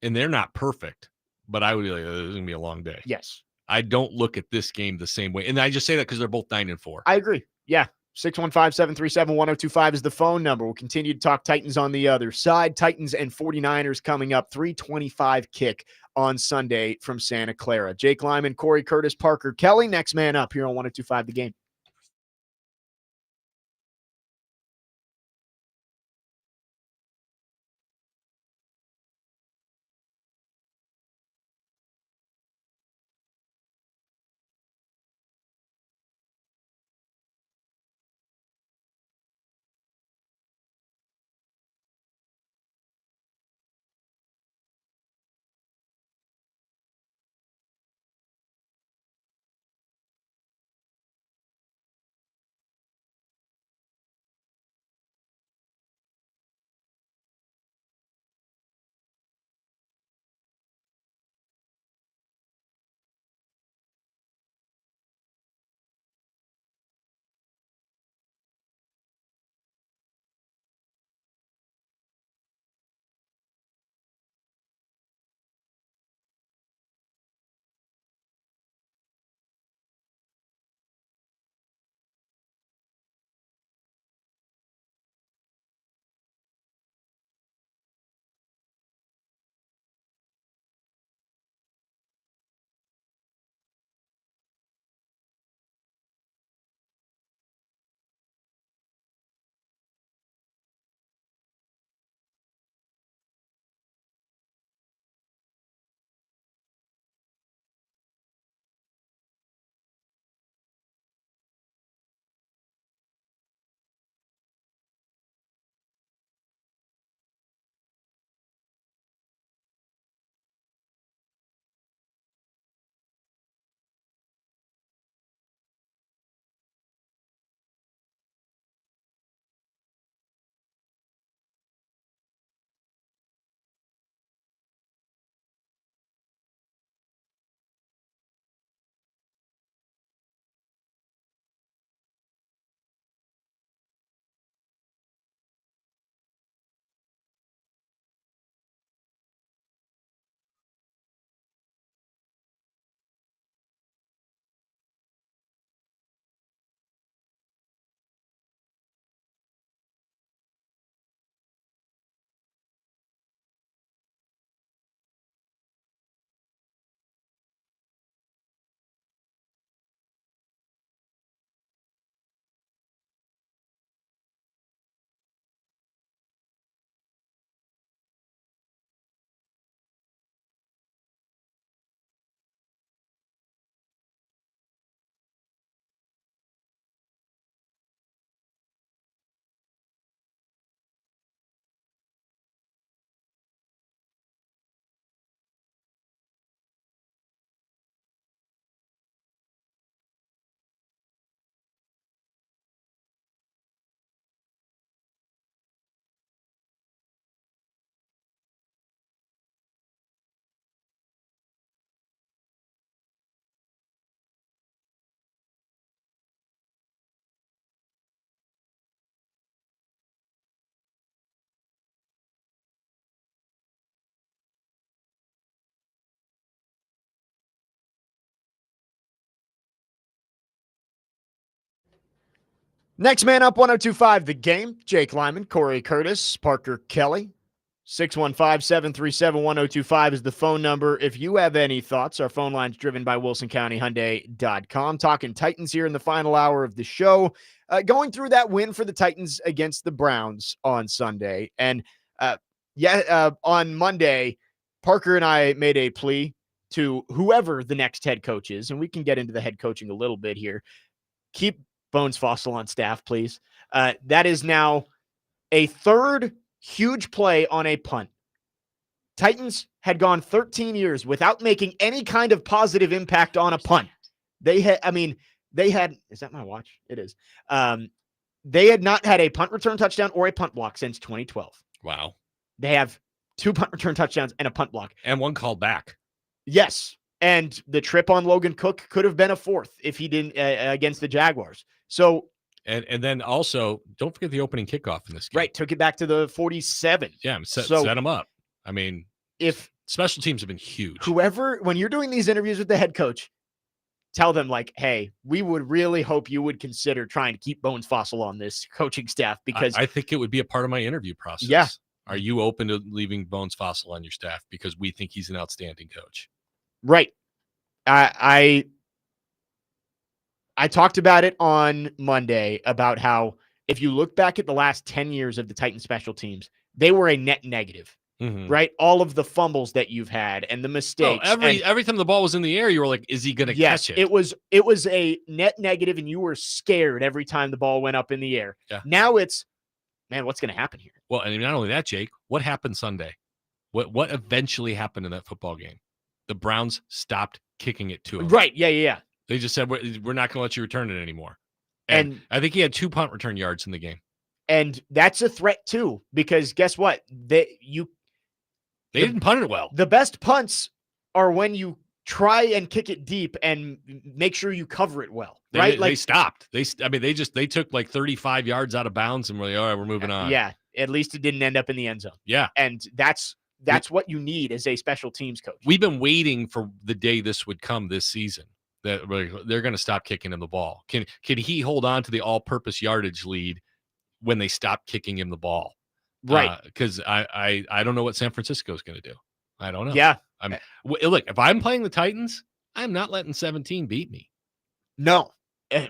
and they're not perfect, but I would be like, this is going to be a long day. Yes. I don't look at this game the same way. And I just say that because they're both 9-4. I agree. Yeah. 615-737-1025 is the phone number. We'll continue to talk Titans on the other side. Titans and 49ers coming up, 3:25 kick on Sunday from Santa Clara. Jake Lyman, Cory, Curtis, Parker, Kelly, next man up here on 1025 The Game. Next man up, 102.5 The Game. Jake Lyman, Cory Curtis, Parker Kelly. 615-737-1025 is the phone number. If you have any thoughts, our phone line's driven by WilsonCountyHyundai.com. Talking Titans here in the final hour of the show. Going through that win for the Titans against the Browns on Sunday. And on Monday, Parker and I made a plea to whoever the next head coach is, and we can get into the head coaching a little bit here. Keep Bones Fossil on staff, please. That is now a third huge play on a punt. Titans had gone 13 years without making any kind of positive impact on a punt. They had, is that my watch? It is. They had not had a punt return touchdown or a punt block since 2012. Wow. They have 2 punt return touchdowns and a punt block. And 1 called back. Yes. And the trip on Logan Cook could have been a 4th if he didn't against the Jaguars. So, and then also, don't forget the opening kickoff in this game. Right, took it back to the 47. Yeah, set them up. I mean, if special teams have been huge. When you're doing these interviews with the head coach, tell them like, hey, we would really hope you would consider trying to keep Bones Fossil on this coaching staff because I think it would be a part of my interview process. Yeah. Are you open to leaving Bones Fossil on your staff because we think he's an outstanding coach? Right. I talked about it on Monday about how if you look back at the last 10 years of the Titans special teams, they were a net negative, right? All of the fumbles that you've had and the mistakes. Every time the ball was in the air, you were like, is he going to catch it? It was a net negative and you were scared every time the ball went up in the air. Yeah. Now it's, man, what's going to happen here? Well, and not only that, Jake, what happened Sunday? What eventually happened in that football game? The Browns stopped kicking it to him. Right. Yeah. They just said, we're not going to let you return it anymore. And I think he had 2 punt return yards in the game. And that's a threat too, because guess what? They didn't punt it well. The best punts are when you try and kick it deep and make sure you cover it well, right? They stopped. They took like 35 yards out of bounds and were like, all right, we're moving on. Yeah. At least it didn't end up in the end zone. Yeah. And that's what you need as a special teams coach. We've been waiting for the day this would come this season that they're going to stop kicking him the ball. Can he hold on to the all-purpose yardage lead when they stop kicking him the ball? Right. Because I don't know what San Francisco is going to do. I don't know. Yeah. Look, if I'm playing the Titans, I'm not letting 17 beat me. No.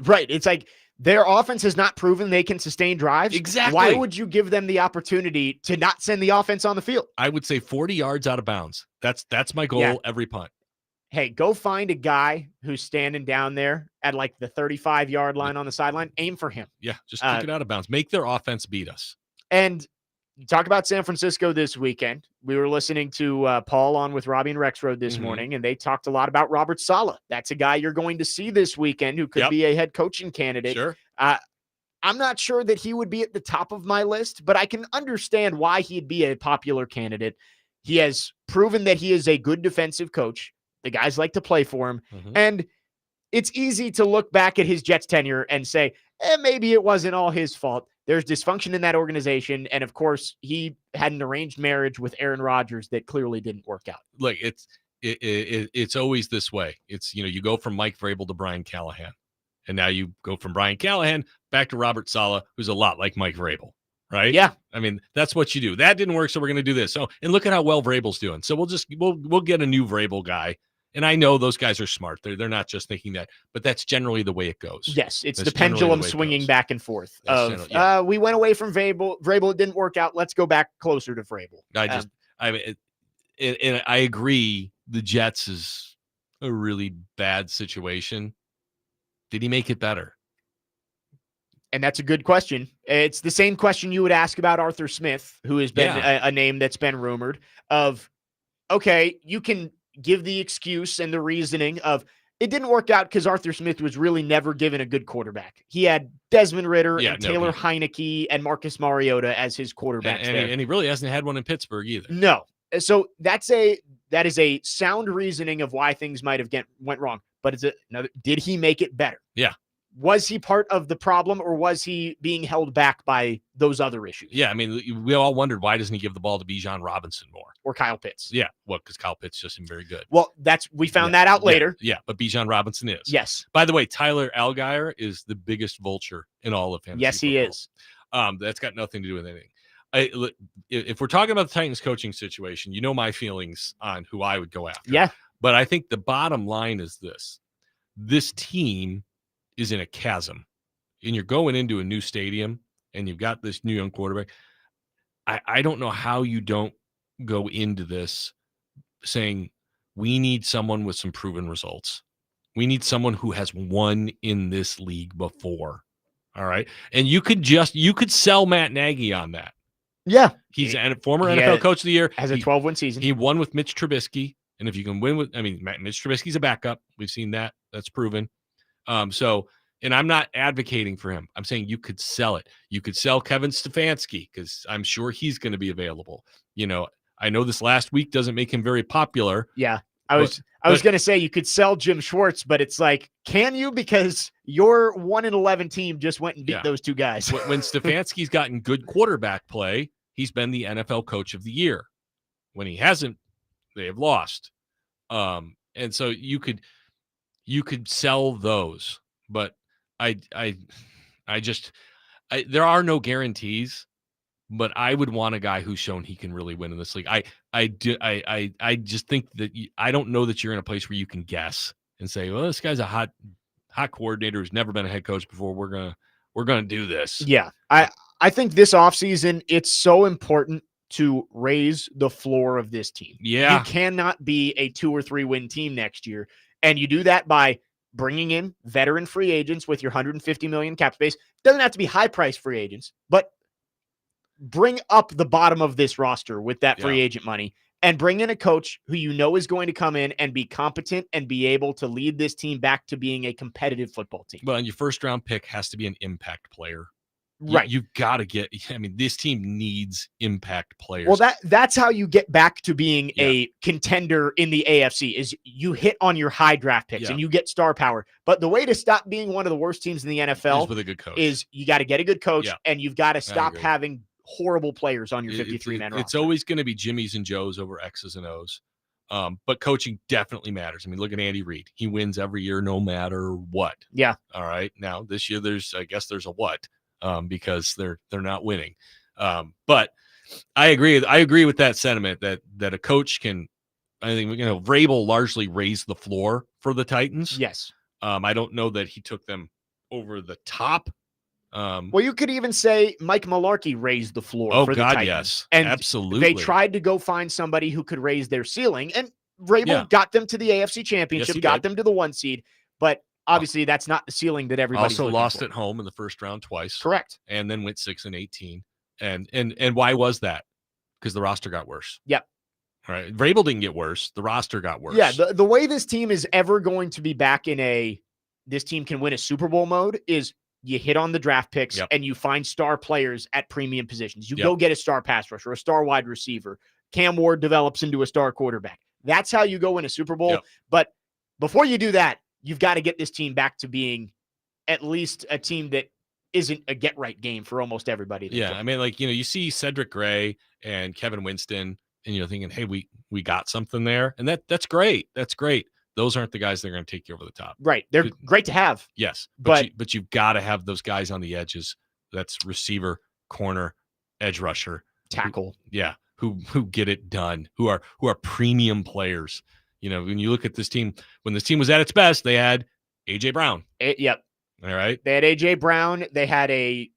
Right. It's like their offense has not proven they can sustain drives. Exactly. Why would you give them the opportunity to not send the offense on the field? I would say 40 yards out of bounds. That's my goal every punt. Hey, go find a guy who's standing down there at like the 35-yard line on the sideline. Aim for him. Yeah, just kick it out of bounds. Make their offense beat us. And talk about San Francisco this weekend. We were listening to Paul on with Robbie and Rexroad this morning, and they talked a lot about Robert Saleh. That's a guy you're going to see this weekend who could be a head coaching candidate. Sure. I'm not sure that he would be at the top of my list, but I can understand why he'd be a popular candidate. He has proven that he is a good defensive coach. The guys like to play for him. And it's easy to look back at his Jets tenure and say, maybe it wasn't all his fault. There's dysfunction in that organization. And of course, he had an arranged marriage with Aaron Rodgers that clearly didn't work out. Look, it's always this way. It's, you go from Mike Vrabel to Brian Callahan. And now you go from Brian Callahan back to Robert Saleh, who's a lot like Mike Vrabel. Right? Yeah. I mean, that's what you do. That didn't work, so we're going to do this. So, and look at how well Vrabel's doing. So we'll get a new Vrabel guy. And I know those guys are smart. They're not just thinking that, but that's generally the way it goes. That's the pendulum swinging back and forth. We went away from Vrabel. It didn't work out. Let's go back closer to Vrabel. I agree. The Jets is a really bad situation. Did he make it better? And that's a good question. It's the same question you would ask about Arthur Smith, who has been a name that's been rumored of, okay, you can give the excuse and the reasoning of it didn't work out because Arthur Smith was really never given a good quarterback. He had Desmond Ritter and Taylor Heineke and Marcus Mariota as his quarterbacks. And he really hasn't had one in Pittsburgh either. No. So that is a sound reasoning of why things might have went wrong. But did he make it better? Yeah. was he part of the problem, or was he being held back by those other issues? Yeah, I mean, we all wondered, why doesn't he give the ball to Bijan Robinson more? Or Kyle Pitts? Yeah, well, because Kyle Pitts just isn't very good. Well, we found that out later. Yeah, but Bijan Robinson is. Yes. By the way, Tyler Algier is the biggest vulture in all of fantasy. Yes, he is. That's got nothing to do with anything. If we're talking about the Titans coaching situation, you know my feelings on who I would go after. Yeah. But I think the bottom line is this. This team is in a chasm, and you're going into a new stadium, and you've got this new young quarterback. I don't know how you don't go into this saying we need someone with some proven results. We need someone who has won in this league before. All right. And you could sell Matt Nagy on that. Yeah. He's a former NFL coach of the year. Has a 12-win season. He won with Mitch Trubisky. And if you can win with, Mitch Trubisky's a backup. We've seen that. That's proven. And I'm not advocating for him. I'm saying you could sell it. You could sell Kevin Stefanski because I'm sure he's going to be available. I know this last week doesn't make him very popular. Yeah. I was going to say you could sell Jim Schwartz, but it's like, can you? Because your 1-11 team just went and beat those two guys. When Stefanski's gotten good quarterback play, he's been the NFL coach of the year. When he hasn't, they have lost. And so you could sell those, but there are no guarantees, but I would want a guy who's shown he can really win in this league. I just think that I don't know that you're in a place where you can guess and say, well, this guy's a hot coordinator who's never been a head coach before. We're going to do this. Yeah. I think this offseason, it's so important to raise the floor of this team. Yeah. You cannot be a 2 or 3 win team next year. And you do that by bringing in veteran free agents with your $150 million cap space. Doesn't have to be high price free agents, but bring up the bottom of this roster with that free agent money and bring in a coach who you know is going to come in and be competent and be able to lead this team back to being a competitive football team. Well, and your first round pick has to be an impact player. Right. You've got to this team needs impact players. Well, that's how you get back to being a contender in the AFC is you hit on your high draft picks and you get star power. But the way to stop being one of the worst teams in the NFL is with a good coach. Is you got to get a good coach and you've got to stop having horrible players on your 53-man roster. It's always going to be Jimmys and Joes over X's and O's. But coaching definitely matters. I mean, look at Andy Reid. He wins every year no matter what. Yeah. All right. Now, this year there's a what. Because they're not winning. But I agree with that sentiment that a coach can. I think Vrabel largely raised the floor for the Titans. Yes. I don't know that he took them over the top. Well, you could even say Mike Mularkey raised the floor for the Titans. Yes. And absolutely. They tried to go find somebody who could raise their ceiling, and Vrabel got them to the AFC Championship, got them to the 1 seed, but obviously, that's not the ceiling that everybody also lost at home in the first round twice. Correct. And then went 6-18. And why was that? Because the roster got worse. Yep. All right. Vrabel didn't get worse. The roster got worse. Yeah. The way this team is ever going to be back in this team can win a Super Bowl mode is you hit on the draft picks and you find star players at premium positions. You go get a star pass rusher, a star wide receiver. Cam Ward develops into a star quarterback. That's how you go win a Super Bowl. But before you do that, you've got to get this team back to being at least a team that isn't a get-right game for almost everybody. Yeah, I mean, you see Cedric Gray and Kevin Winston, and you're thinking, hey, we got something there. And that's great. That's great. Those aren't the guys that are going to take you over the top. Right. They're great to have. Yes. But you've got to have those guys on the edges. That's receiver, corner, edge rusher. Tackle. Who get it done, who are premium players. When you look at this team, when this team was at its best, they had A.J. Brown. Yep. All right. They had A.J. Brown. They had a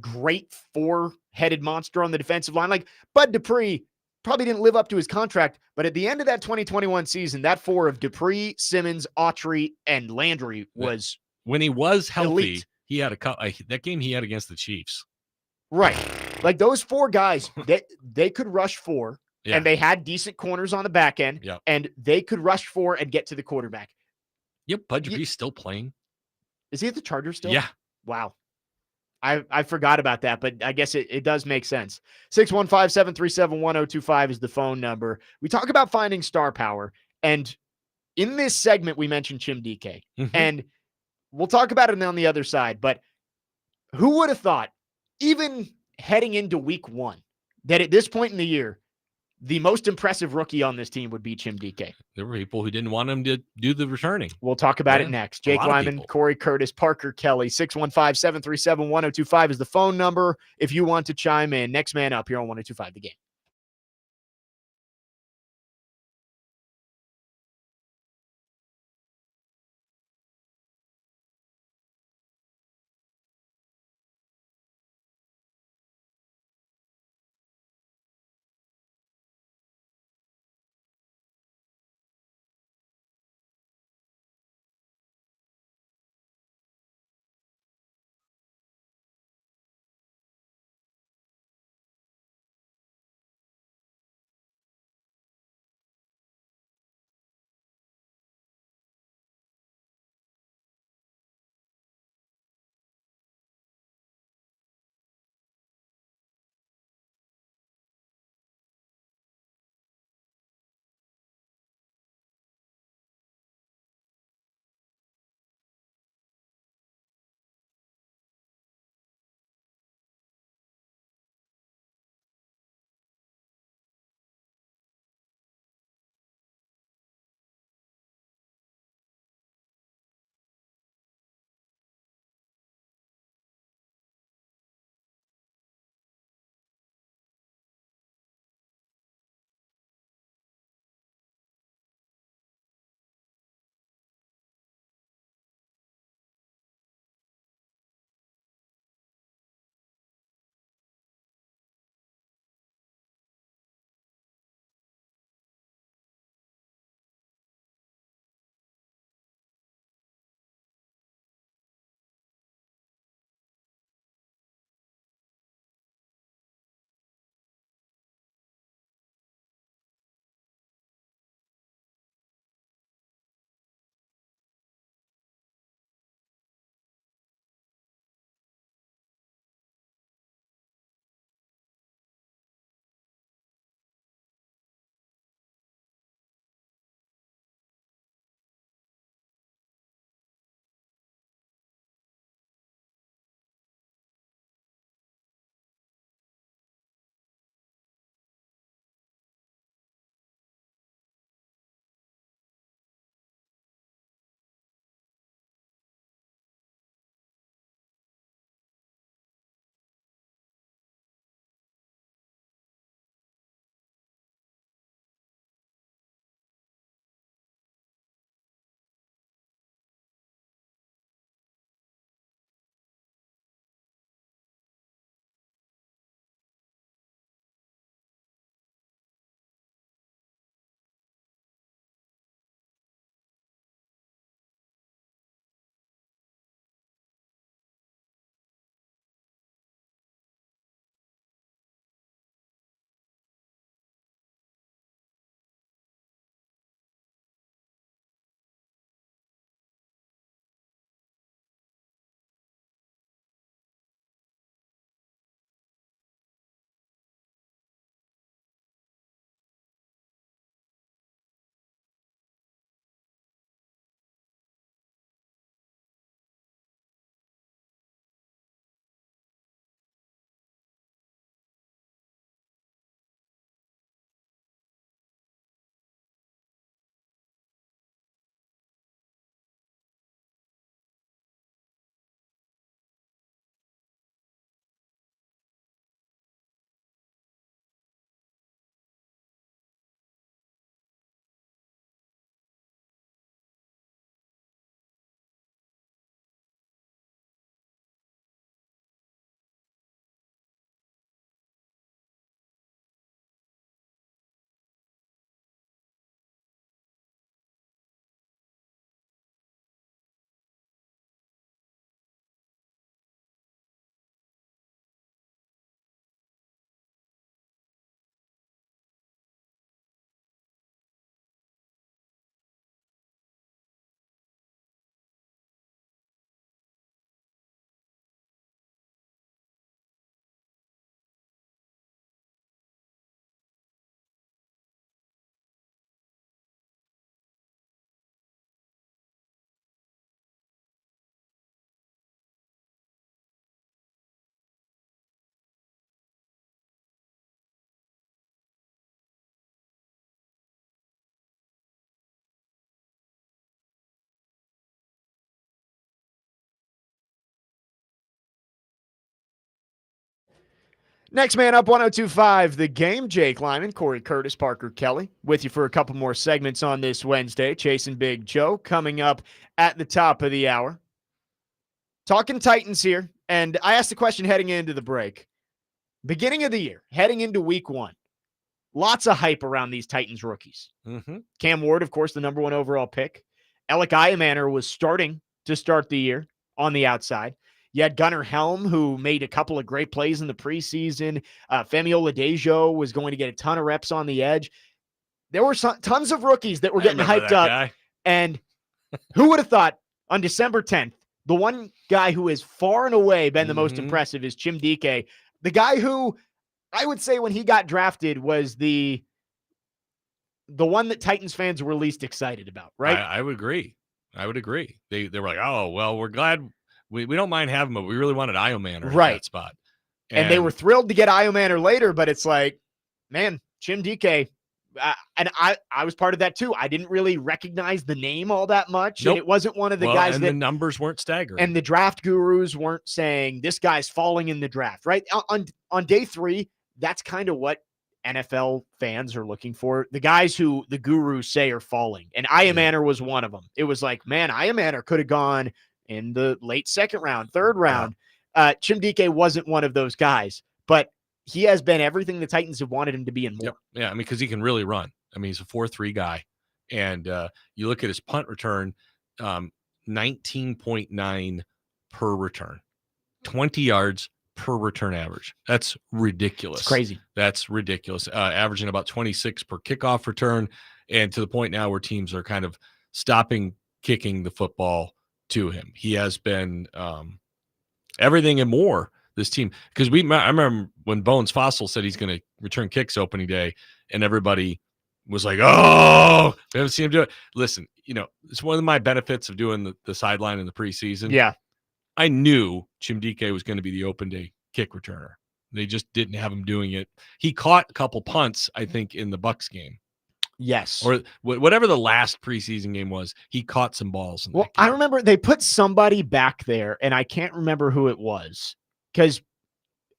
great 4-headed monster on the defensive line. Like Bud Dupree probably didn't live up to his contract, but at the end of that 2021 season, that 4 of Dupree, Simmons, Autry, and Landry was when he was healthy. Elite. He had that game he had against the Chiefs. Right. Like those 4 guys, they could rush 4. Yeah. And they had decent corners on the back end, and they could rush 4 and get to the quarterback. Yep, Bud Dupree's still playing. Is he at the Chargers still? Yeah. Wow. I forgot about that, but I guess it does make sense. 615-737-1025 is the phone number. We talk about finding star power, and in this segment, we mentioned Chim DK. Mm-hmm. And we'll talk about it on the other side, but who would have thought, even heading into week 1, that at this point in the year, the most impressive rookie on this team would be Chim DK? There were people who didn't want him to do the returning. We'll talk about it next. Jake Lyman, Cory Curtis, Parker Kelly, 615-737-1025 is the phone number if you want to chime in. Next man up here on 1025 The Game. Next man up, 102.5 The Game. Jake Lyman, Cory Curtis, Parker Kelly, with you for a couple more segments on this Wednesday. Chasing Big Joe coming up at the top of the hour. Talking Titans here, and I asked the question heading into the break. Beginning of the year, heading into week 1, lots of hype around these Titans rookies. Mm-hmm. Cam Ward, of course, the number 1 overall pick. Alec Iamaner was starting to start the year on the outside. You had Gunnar Helm, who made a couple of great plays in the preseason. Femi Oladejo was going to get a ton of reps on the edge. There were tons of rookies that were getting hyped up. Guy. And who would have thought on December 10th, the one guy who has far and away been the most impressive is Chim Dike, the guy who I would say when he got drafted was the one that Titans fans were least excited about, right? I would agree. They were like, oh, well, we're glad we don't mind having him, but we really wanted Iamaner right. at that spot. And they were thrilled to get Iamaner later, but it's like, man, Chim Dike, and I was part of that too. I didn't really recognize the name all that much. Nope. And it wasn't one of the guys that the numbers weren't staggering. And the draft gurus weren't saying this guy's falling in the draft, right? On day 3, that's kind of what NFL fans are looking for. The guys who the gurus say are falling. And Iamaner was one of them. It was like, man, Iamaner could have gone in the late 2nd round, 3rd round. Chim Dike wasn't one of those guys, but he has been everything the Titans have wanted him to be and more. Yep. Yeah, I mean, because he can really run. I mean, he's a 4.3 guy. And you look at his punt return, 19.9 per return, 20 yards per return average. That's ridiculous. It's crazy. That's ridiculous. Averaging about 26 per kickoff return, and to the point now where teams are kind of stopping kicking the football to him. He has been everything and more. This team, because I remember when Bones Fossil said he's going to return kicks opening day, and everybody was like, "Oh, we haven't seen him do it." Listen, it's one of my benefits of doing the sideline in the preseason. Yeah, I knew Chim Dike was going to be the open day kick returner. They just didn't have him doing it. He caught a couple punts, I think, in the Bucs game. Yes. Or whatever the last preseason game was, he caught some balls. Well, I remember they put somebody back there, and I can't remember who it was because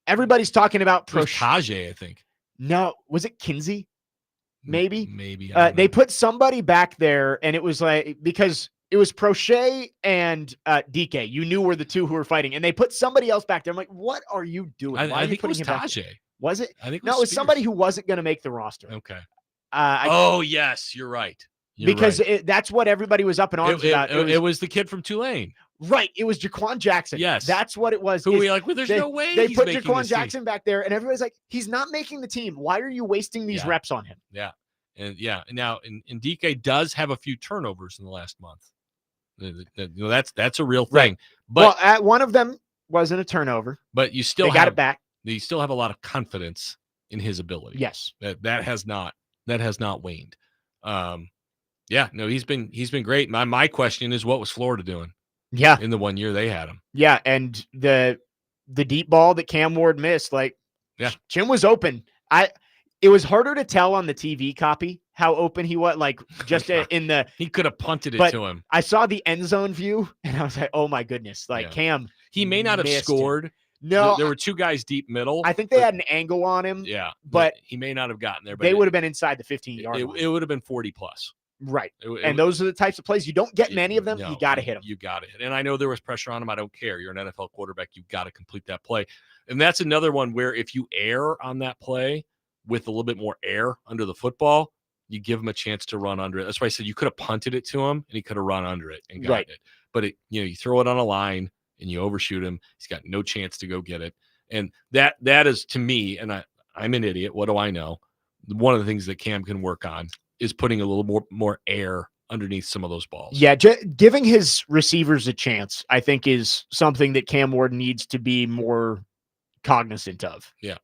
everybody's talking about Tajay, I think. No, was it Kinsey? Maybe. Maybe. They put somebody back there, and it was like because it was Prochet and DK. You knew were the two who were fighting, and they put somebody else back there. I'm like, what are you doing? I think it was Tajay. Was it? I think it was somebody who wasn't going to make the roster. Okay. Yes, you're right. That's what everybody was up in arms about. It was the kid from Tulane. Right. It was Jaquan Jackson. Yes. That's what it was. Who we like, well, there's no way they he's put making Jaquan Jackson back there, and everybody's like, he's not making the team. Why are you wasting these reps on him? Yeah. And now and DK does have a few turnovers in the last month. That's a real thing. Right. But one of them wasn't a turnover. But you still got it back. You still have a lot of confidence in his ability. Yes. That has not waned. He's been great. My question is, what was Florida doing? Yeah. In the 1 year they had him. Yeah, and the deep ball that Cam Ward missed, Chim was open. It was harder to tell on the TV copy how open he was, in the he could have punted it to him. I saw the end zone view and I was like, oh my goodness. Cam. He may not have scored. Him. No, there were two guys deep middle. I think they had an angle on him. Yeah, but he may not have gotten there. But they would have been inside the 15-yard line. It would have been 40 plus. Right. And those are the types of plays you don't get many of them. You got to hit them. You got to hit. And I know there was pressure on him. I don't care. You're an NFL quarterback. You've got to complete that play. And that's another one where if you err on that play with a little bit more air under the football, you give him a chance to run under it. That's why I said you could have punted it to him and he could have run under it and got it. But you throw it on a line and you overshoot him. He's got no chance to go get it. And that is, to me, and I'm an idiot. What do I know? One of the things that Cam can work on is putting a little more air underneath some of those balls. Yeah, giving his receivers a chance, I think, is something that Cam Ward needs to be more cognizant of. Yeah.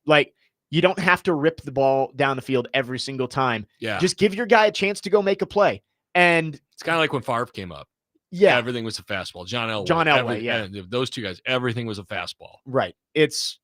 You don't have to rip the ball down the field every single time. Yeah. Just give your guy a chance to go make a play. And it's kind of like when Favre came up. Yeah. Everything was a fastball. John Elway, yeah. Those two guys, everything was a fastball. Right. It's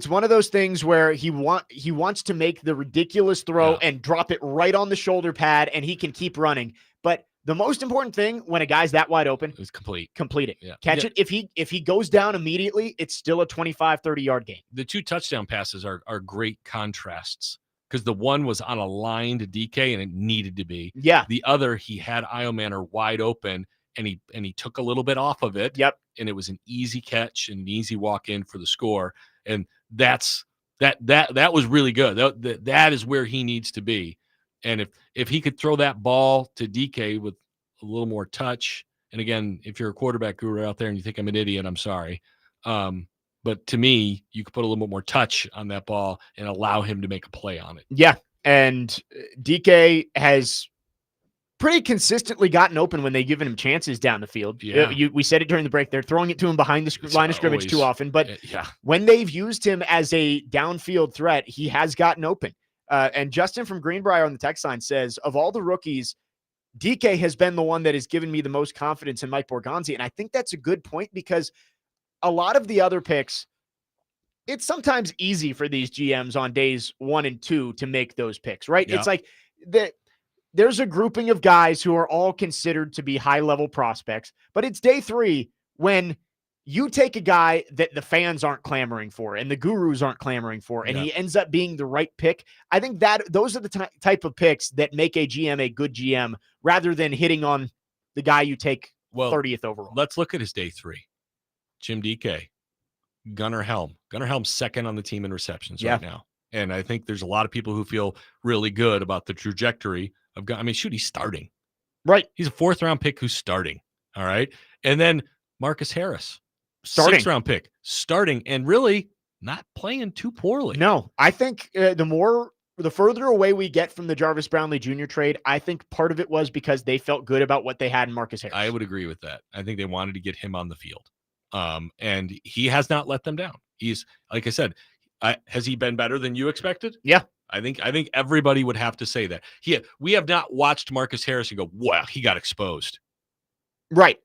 one of those things where he wants to make the ridiculous throw and drop it right on the shoulder pad, and he can keep running. But The most important thing when a guy's that wide open is complete it. Yeah. Catch it. If he goes down immediately, it's still a 25, 30-yard game. The 2 touchdown passes are great contrasts because the one was on a line to DK and it needed to be. Yeah. The other, he had Iomanner wide open and he took a little bit off of it. Yep. And it was an easy catch and an easy walk in for the score. And that was really good. That is where he needs to be. And if he could throw that ball to DK with a little more touch, and again, if you're a quarterback guru out there and you think I'm an idiot, I'm sorry. But to me, you could put a little bit more touch on that ball and allow him to make a play on it. Yeah. And DK has pretty consistently gotten open when they've given him chances down the field. Yeah. We said it during the break. They're throwing it to him behind the line of scrimmage too often. But when they've used him as a downfield threat, he has gotten open. And Justin from Greenbrier on the text line says, of all the rookies, DK has been the one that has given me the most confidence in Mike Borgonzi. And I think that's a good point because a lot of the other picks, it's sometimes easy for these GMs on days 1 and 2 to make those picks, right? Yeah. It's like there's a grouping of guys who are all considered to be high-level prospects, but it's day 3 when you take a guy that the fans aren't clamoring for and the gurus aren't clamoring for, and he ends up being the right pick. I think that those are the type of picks that make a GM a good GM rather than hitting on the guy you take 30th overall. Let's look at his day 3. Jim DK, Gunnar Helm. Gunnar Helm's second on the team in receptions right now. And I think there's a lot of people who feel really good about the trajectory of – I mean, shoot, he's starting. Right. He's a 4th-round pick who's starting. All right. And then Marcus Harris. Starting. 6th-round pick, starting, and really not playing too poorly. No, I think the further away we get from the Jarvis Brownlee Jr. trade, I think part of it was because they felt good about what they had in Marcus Harris. I would agree with that. I think they wanted to get him on the field. And he has not let them down. He's, like I said, has he been better than you expected? Yeah. I think everybody would have to say that. We have not watched Marcus Harris and go, wow, he got exposed. Right.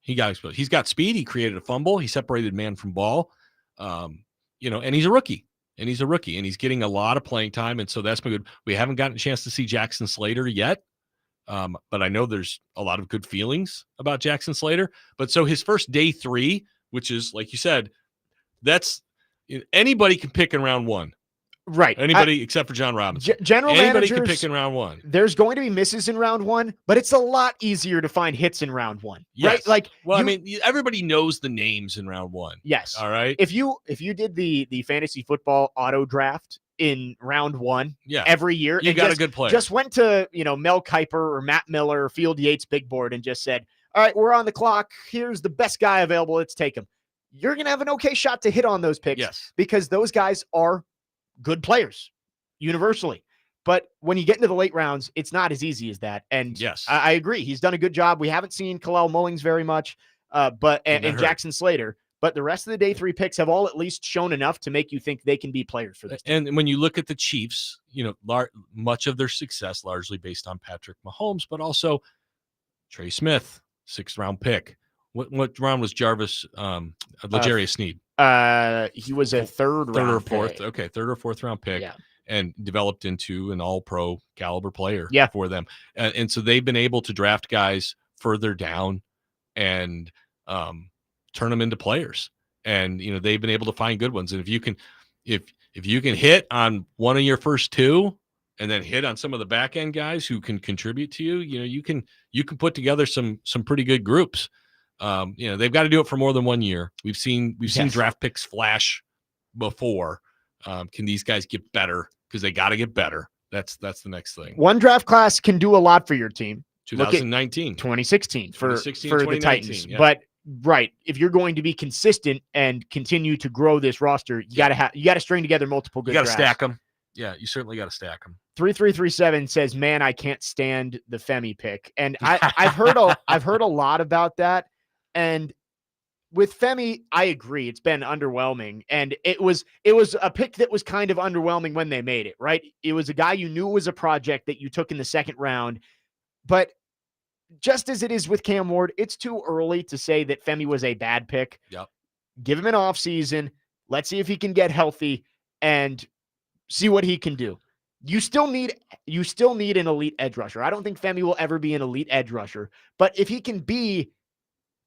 He got exposed. He's got speed. He created a fumble. He separated man from ball. And he's a rookie. And he's getting a lot of playing time. And so that's been good. We haven't gotten a chance to see Jackson Slater yet. But I know there's a lot of good feelings about Jackson Slater. But so his first day 3, which is, like you said, that's anybody can pick in round 1. Right. Anybody except for John Robinson. General Anybody managers can pick in round 1. There's going to be misses in round 1, but it's a lot easier to find hits in round 1. Yes. Right? Like, I mean, everybody knows the names in round 1. Yes. All right. If you did the fantasy football auto draft in round 1 every year, you got a good player. Just went to Mel Kiper or Matt Miller or Field Yates big board and just said, all right, we're on the clock. Here's the best guy available. Let's take him. You're going to have an okay shot to hit on those picks because those guys are good players universally. But when you get into the late rounds, it's not as easy as that. And I agree. He's done a good job. We haven't seen Kalel Mullings very much, and Jackson Slater. But the rest of the day 3 picks have all at least shown enough to make you think they can be players for this team. And when you look at the Chiefs, much of their success largely based on Patrick Mahomes, but also Trey Smith, 6th-round pick. What round was Jarvis L'Jarius Sneed? He was a third or fourth. Pick. Okay, 3rd or 4th round pick, and developed into an all-pro caliber player for them. And so they've been able to draft guys further down and turn them into players. And they've been able to find good ones. And if you can hit on one of your first 2 and then hit on some of the back end guys who can contribute to you, you can put together some pretty good groups. They've got to do it for more than 1 year. We've seen draft picks flash before. Can these guys get better? Because they got to get better. That's the next thing. One draft class can do a lot for your team. 2019, 2016 for the Titans. Yeah. But if you're going to be consistent and continue to grow this roster, you got to string together multiple good. You got to stack them. Yeah, you certainly got to stack them. 3337 says, "Man, I can't stand the Femi pick," and I've heard a lot about that. And with Femi, I agree. It's been underwhelming. And it was a pick that was kind of underwhelming when they made it, right? It was a guy you knew was a project that you took in the 2nd round. But just as it is with Cam Ward, it's too early to say that Femi was a bad pick. Yep. Give him an offseason. Let's see if he can get healthy and see what he can do. you still need an elite edge rusher. I don't think Femi will ever be an elite edge rusher, but if he can be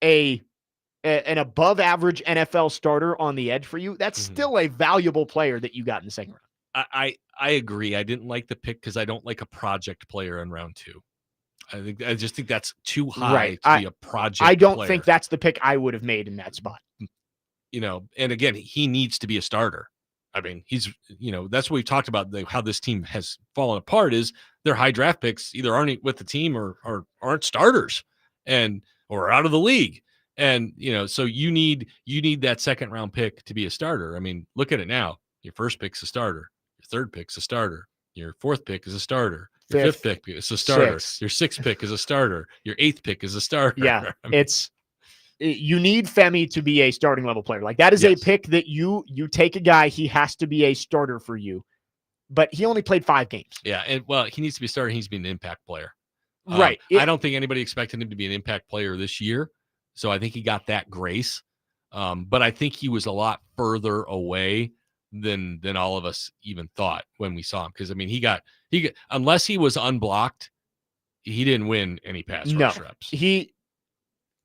an above average NFL starter on the edge for you, that's still a valuable player that you got in the second round. I agree. I didn't like the pick because I don't like a project player in round 2. I just think that's too high to be a project I don't player. think that's the pick I would have made in that spot. And again, he needs to be a starter. I mean, he's, that's what we've talked about, how this team has fallen apart is their high draft picks either aren't with the team or aren't starters or out of the league. And, so you need that second round pick to be a starter. I mean, look at it now. Your first pick's a starter. Your third pick's a starter. Your fourth pick is a starter. Your fifth pick is a starter. Your sixth pick is a starter. Your eighth pick is a starter. Yeah, you need Femi to be a starting level player. Like that is a pick that you take a guy, he has to be a starter for you. But he only played 5 games. Yeah, and he needs to be a starter. He needs to be an impact player. Right. I don't think anybody expected him to be an impact player this year. So I think he got that grace. But I think he was a lot further away than all of us even thought when we saw him. Because I mean, he got unless he was unblocked, he didn't win any pass rush reps.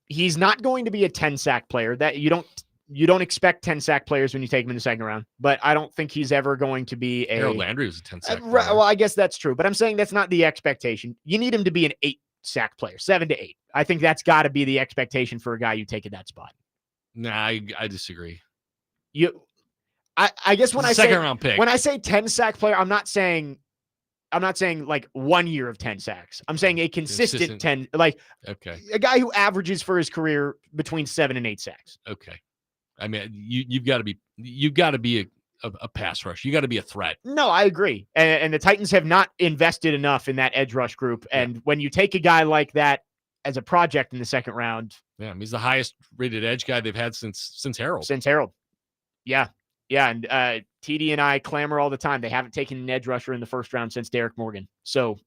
He's not going to be a 10 sack player. That you don't expect 10 sack players when you take him in the second round, but I don't think he's ever going to be Harold Landry was a 10 sack player. Well, I guess that's true, but I'm saying that's not the expectation. You need him to be an 8 sack player, 7 to 8. I think that's got to be the expectation for a guy you take in that spot. Nah, I disagree. I guess when I say second round pick, when I say 10 sack player, I'm not saying like 1 year of 10 sacks. I'm saying a consistent 10, like a guy who averages for his career between 7 and 8 sacks. Okay. I mean, you've got to be a pass rush. You got to be a threat. No, I agree. And the Titans have not invested enough in that edge rush group. And when you take a guy like that as a project in the second round. Yeah, I mean, he's the highest rated edge guy they've had since Harold. Yeah. Yeah. And TD and I clamor all the time. They haven't taken an edge rusher in the first round since Derek Morgan. So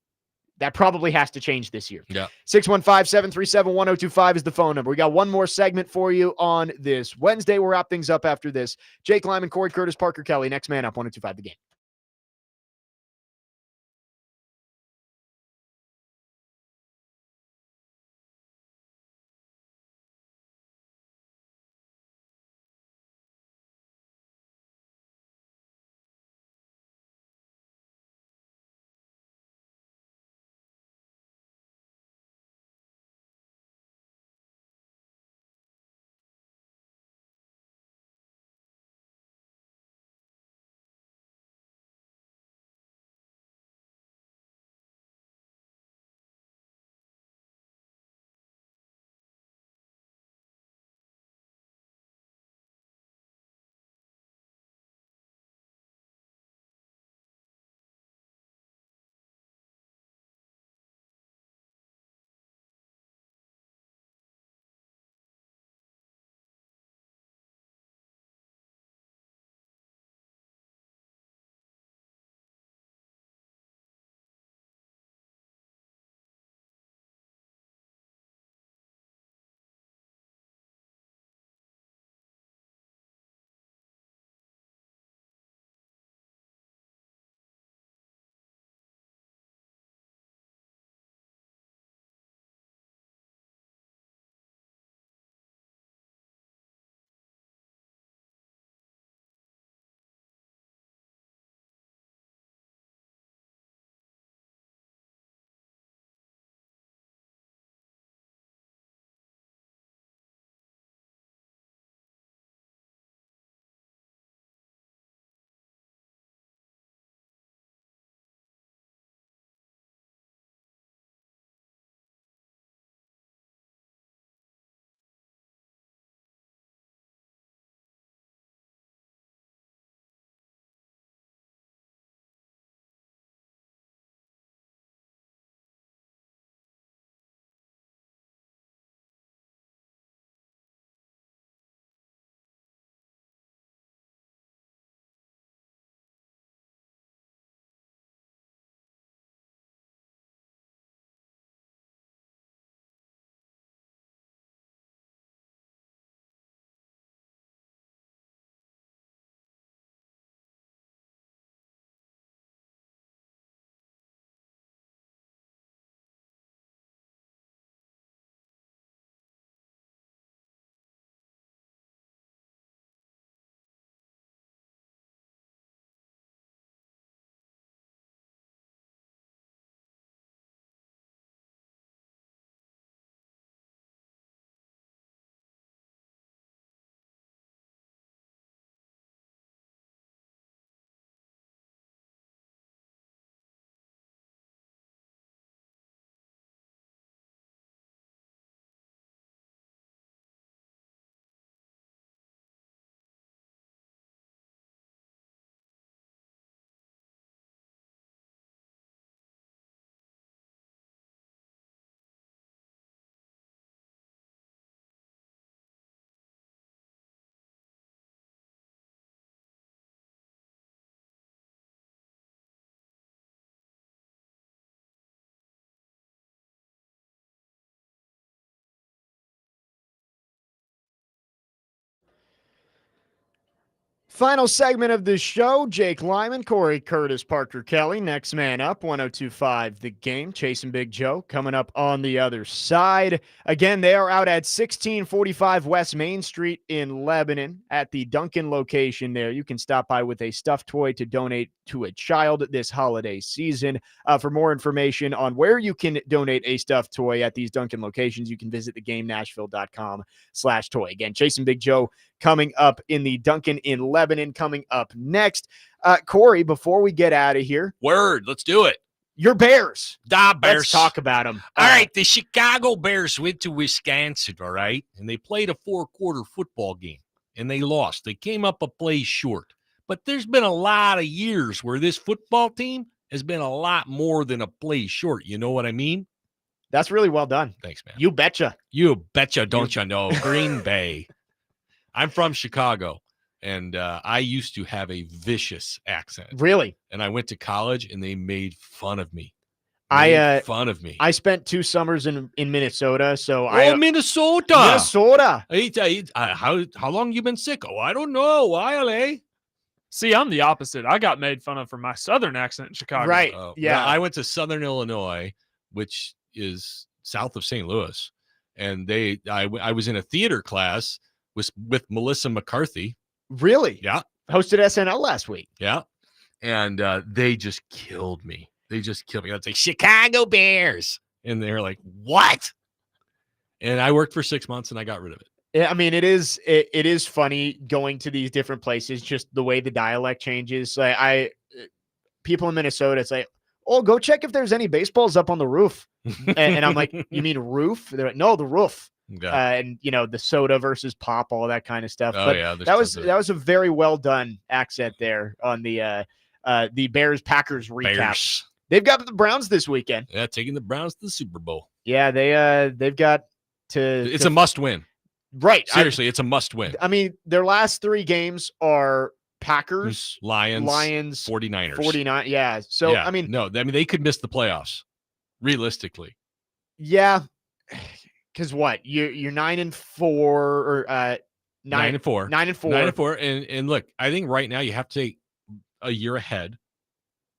that probably has to change this year. Yeah. 615-737-1025 is the phone number. We got one more segment for you on this Wednesday. We'll wrap things up after this. Jake Lyman, Cory Curtis, Parker Kelly. Next man up, 1025 The Game. Final segment of the show. Jake Lyman, Cory Curtis, Parker Kelly. Next man up, 102.5 The Game. Chasing Big Joe coming up on the other side. Again, they are out at 1645 West Main Street in Lebanon at the Duncan location there. You can stop by with a stuffed toy to donate to a child this holiday season. For more information on where you can donate a stuffed toy at these Duncan locations, you can visit thegamenashville.com/toy. Again, Chasing Big Joe coming up in the Duncan in Lebanon. Coming up next, Cory, before we get out of here, let's do it. Your Bears. Da Bears. Let's talk about them. All right, the Chicago Bears went to Wisconsin, all right, and they played a 4-quarter football game, and they lost. They came up a play short. But there's been a lot of years where this football team has been a lot more than a play short. You know what I mean? That's really well done. Thanks, man. You betcha. You betcha, don't you know? Green Bay. I'm from Chicago, and I used to have a vicious accent. Really? And I went to college, and they made fun of me. Fun of me. I spent 2 summers in Minnesota, so Minnesota. How long you been sick? Oh, I don't know. While, eh? See, I'm the opposite. I got made fun of for my Southern accent in Chicago. Right. Yeah. I went to Southern Illinois, which is south of St. Louis, and I was in a theater class with Melissa McCarthy. Really? Yeah. Hosted SNL last week. Yeah. And they just killed me. I'd say, Chicago Bears. And they're like, what? And I worked for 6 months and I got rid of it. I mean, it is funny going to these different places, just the way the dialect changes. Like people in Minnesota, it's like, oh, go check if there's any baseballs up on the roof. and I'm like, you mean roof? They're like, no, the roof. Okay. And the soda versus pop, all that kind of stuff. Oh, but yeah, that was a very well done accent there on the Bears Packers recap. Bears. They've got the Browns this weekend. Yeah, taking the Browns to the Super Bowl. Yeah, they've got to. It's a must win. Right. Seriously, it's a must win. I mean, their last 3 games are Packers, Lions, 49ers. 49. Yeah. So, yeah, I mean, they could miss the playoffs realistically. Yeah. Because what? You're 9-4 or 9-4. 9-4. 9-4. And look, I think right now you have to take a year ahead.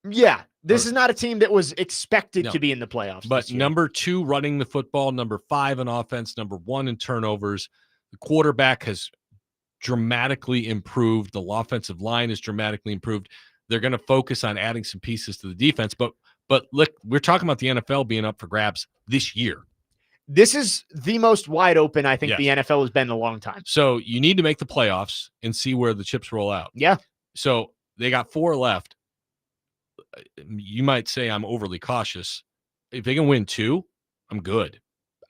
Yeah. This is not a team that was expected to be in the playoffs. But number 2 running the football, number 5 in offense, number 1 in turnovers. The quarterback has dramatically improved. The offensive line is dramatically improved. They're going to focus on adding some pieces to the defense. But look, we're talking about the NFL being up for grabs this year. This is the most wide open I think the NFL has been in a long time. So you need to make the playoffs and see where the chips roll out. Yeah. So they got 4 left. You might say I'm overly cautious. If they can win 2, I'm good.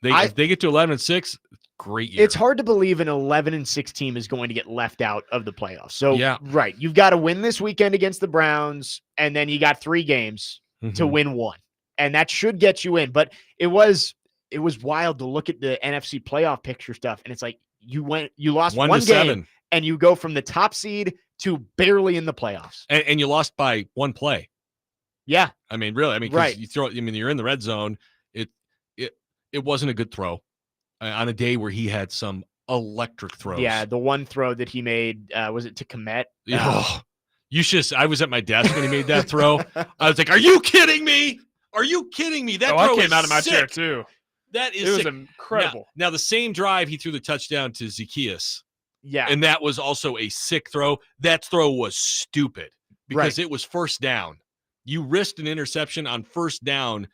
If they get to 11-6, great year. It's hard to believe an 11-6 team is going to get left out of the playoffs. So, yeah. Right. You've got to win this weekend against the Browns, and then you got 3 games to win 1. And that should get you in. But it was wild to look at the NFC playoff picture stuff. And it's like you lost 1 game, and you go from the top seed to barely in the playoffs. And you lost by 1 play. Yeah. I mean, really. I mean, right. You're in the red zone. It wasn't a good throw on a day where he had some electric throws. Yeah, the one throw that he made, was it to Komet? I was at my desk when he made that throw. I was like, are you kidding me? Are you kidding me? That throw I came out of my sick. chair too. That is it was sick. incredible. Now, the same drive, he threw the touchdown to Zacchaeus. Yeah. And that was also a sick throw. That throw was stupid because it was first down. You risked an interception on first down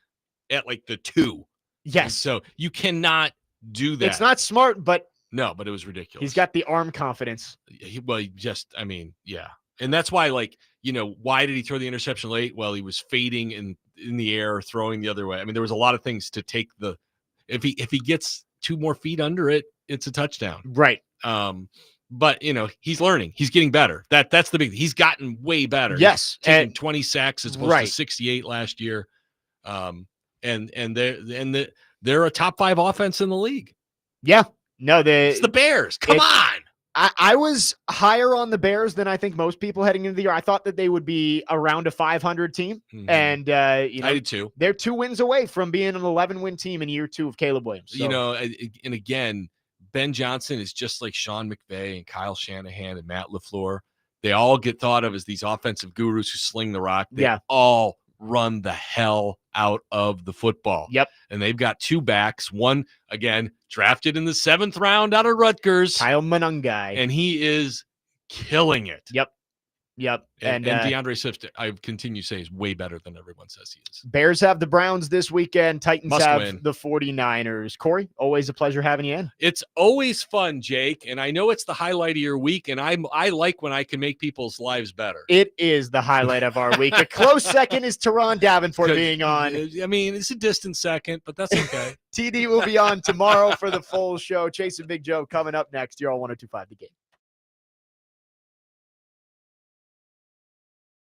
at like the 2. Yes. So you cannot do that. It's not smart, but no, but it was ridiculous. He's got the arm confidence. Yeah. And that's why, why did he throw the interception late? Well, he was fading in the air, throwing the other way. I mean, there was a lot of things to take if he gets 2 more feet under it, it's a touchdown. Right. But he's learning. He's getting better. That's the big thing. He's gotten way better. Yes. He's taking 20 sacks as opposed to 68 last year. And they're a top 5 offense in the league. Yeah. No, it's the Bears. Come on. I was higher on the Bears than I think most people heading into the year. I thought that they would be around a 500 team. Mm-hmm. And, I did too. They're 2 wins away from being an 11-win team in year 2 of Caleb Williams. So. And again, Ben Johnson is just like Sean McVay and Kyle Shanahan and Matt LaFleur. They all get thought of as these offensive gurus who sling the rock. They Yeah. all run the hell out of the football. Yep. And they've got two backs. One, again, drafted in the 7th round out of Rutgers. Kyle Monangai. And he is killing it. Yep. And DeAndre Swift, I continue to say, is way better than everyone says he is. Bears have the Browns this weekend. Titans Must have win. the 49ers. Corey, always a pleasure having you in. It's always fun, Jake, and I know it's the highlight of your week, and I like when I can make people's lives better. It is the highlight of our week. A close second is Teron Davenport being on. I mean, it's a distant second, but that's okay. TD will be on tomorrow for the full show. Chase and Big Joe coming up next. You're all 102.5 The Game.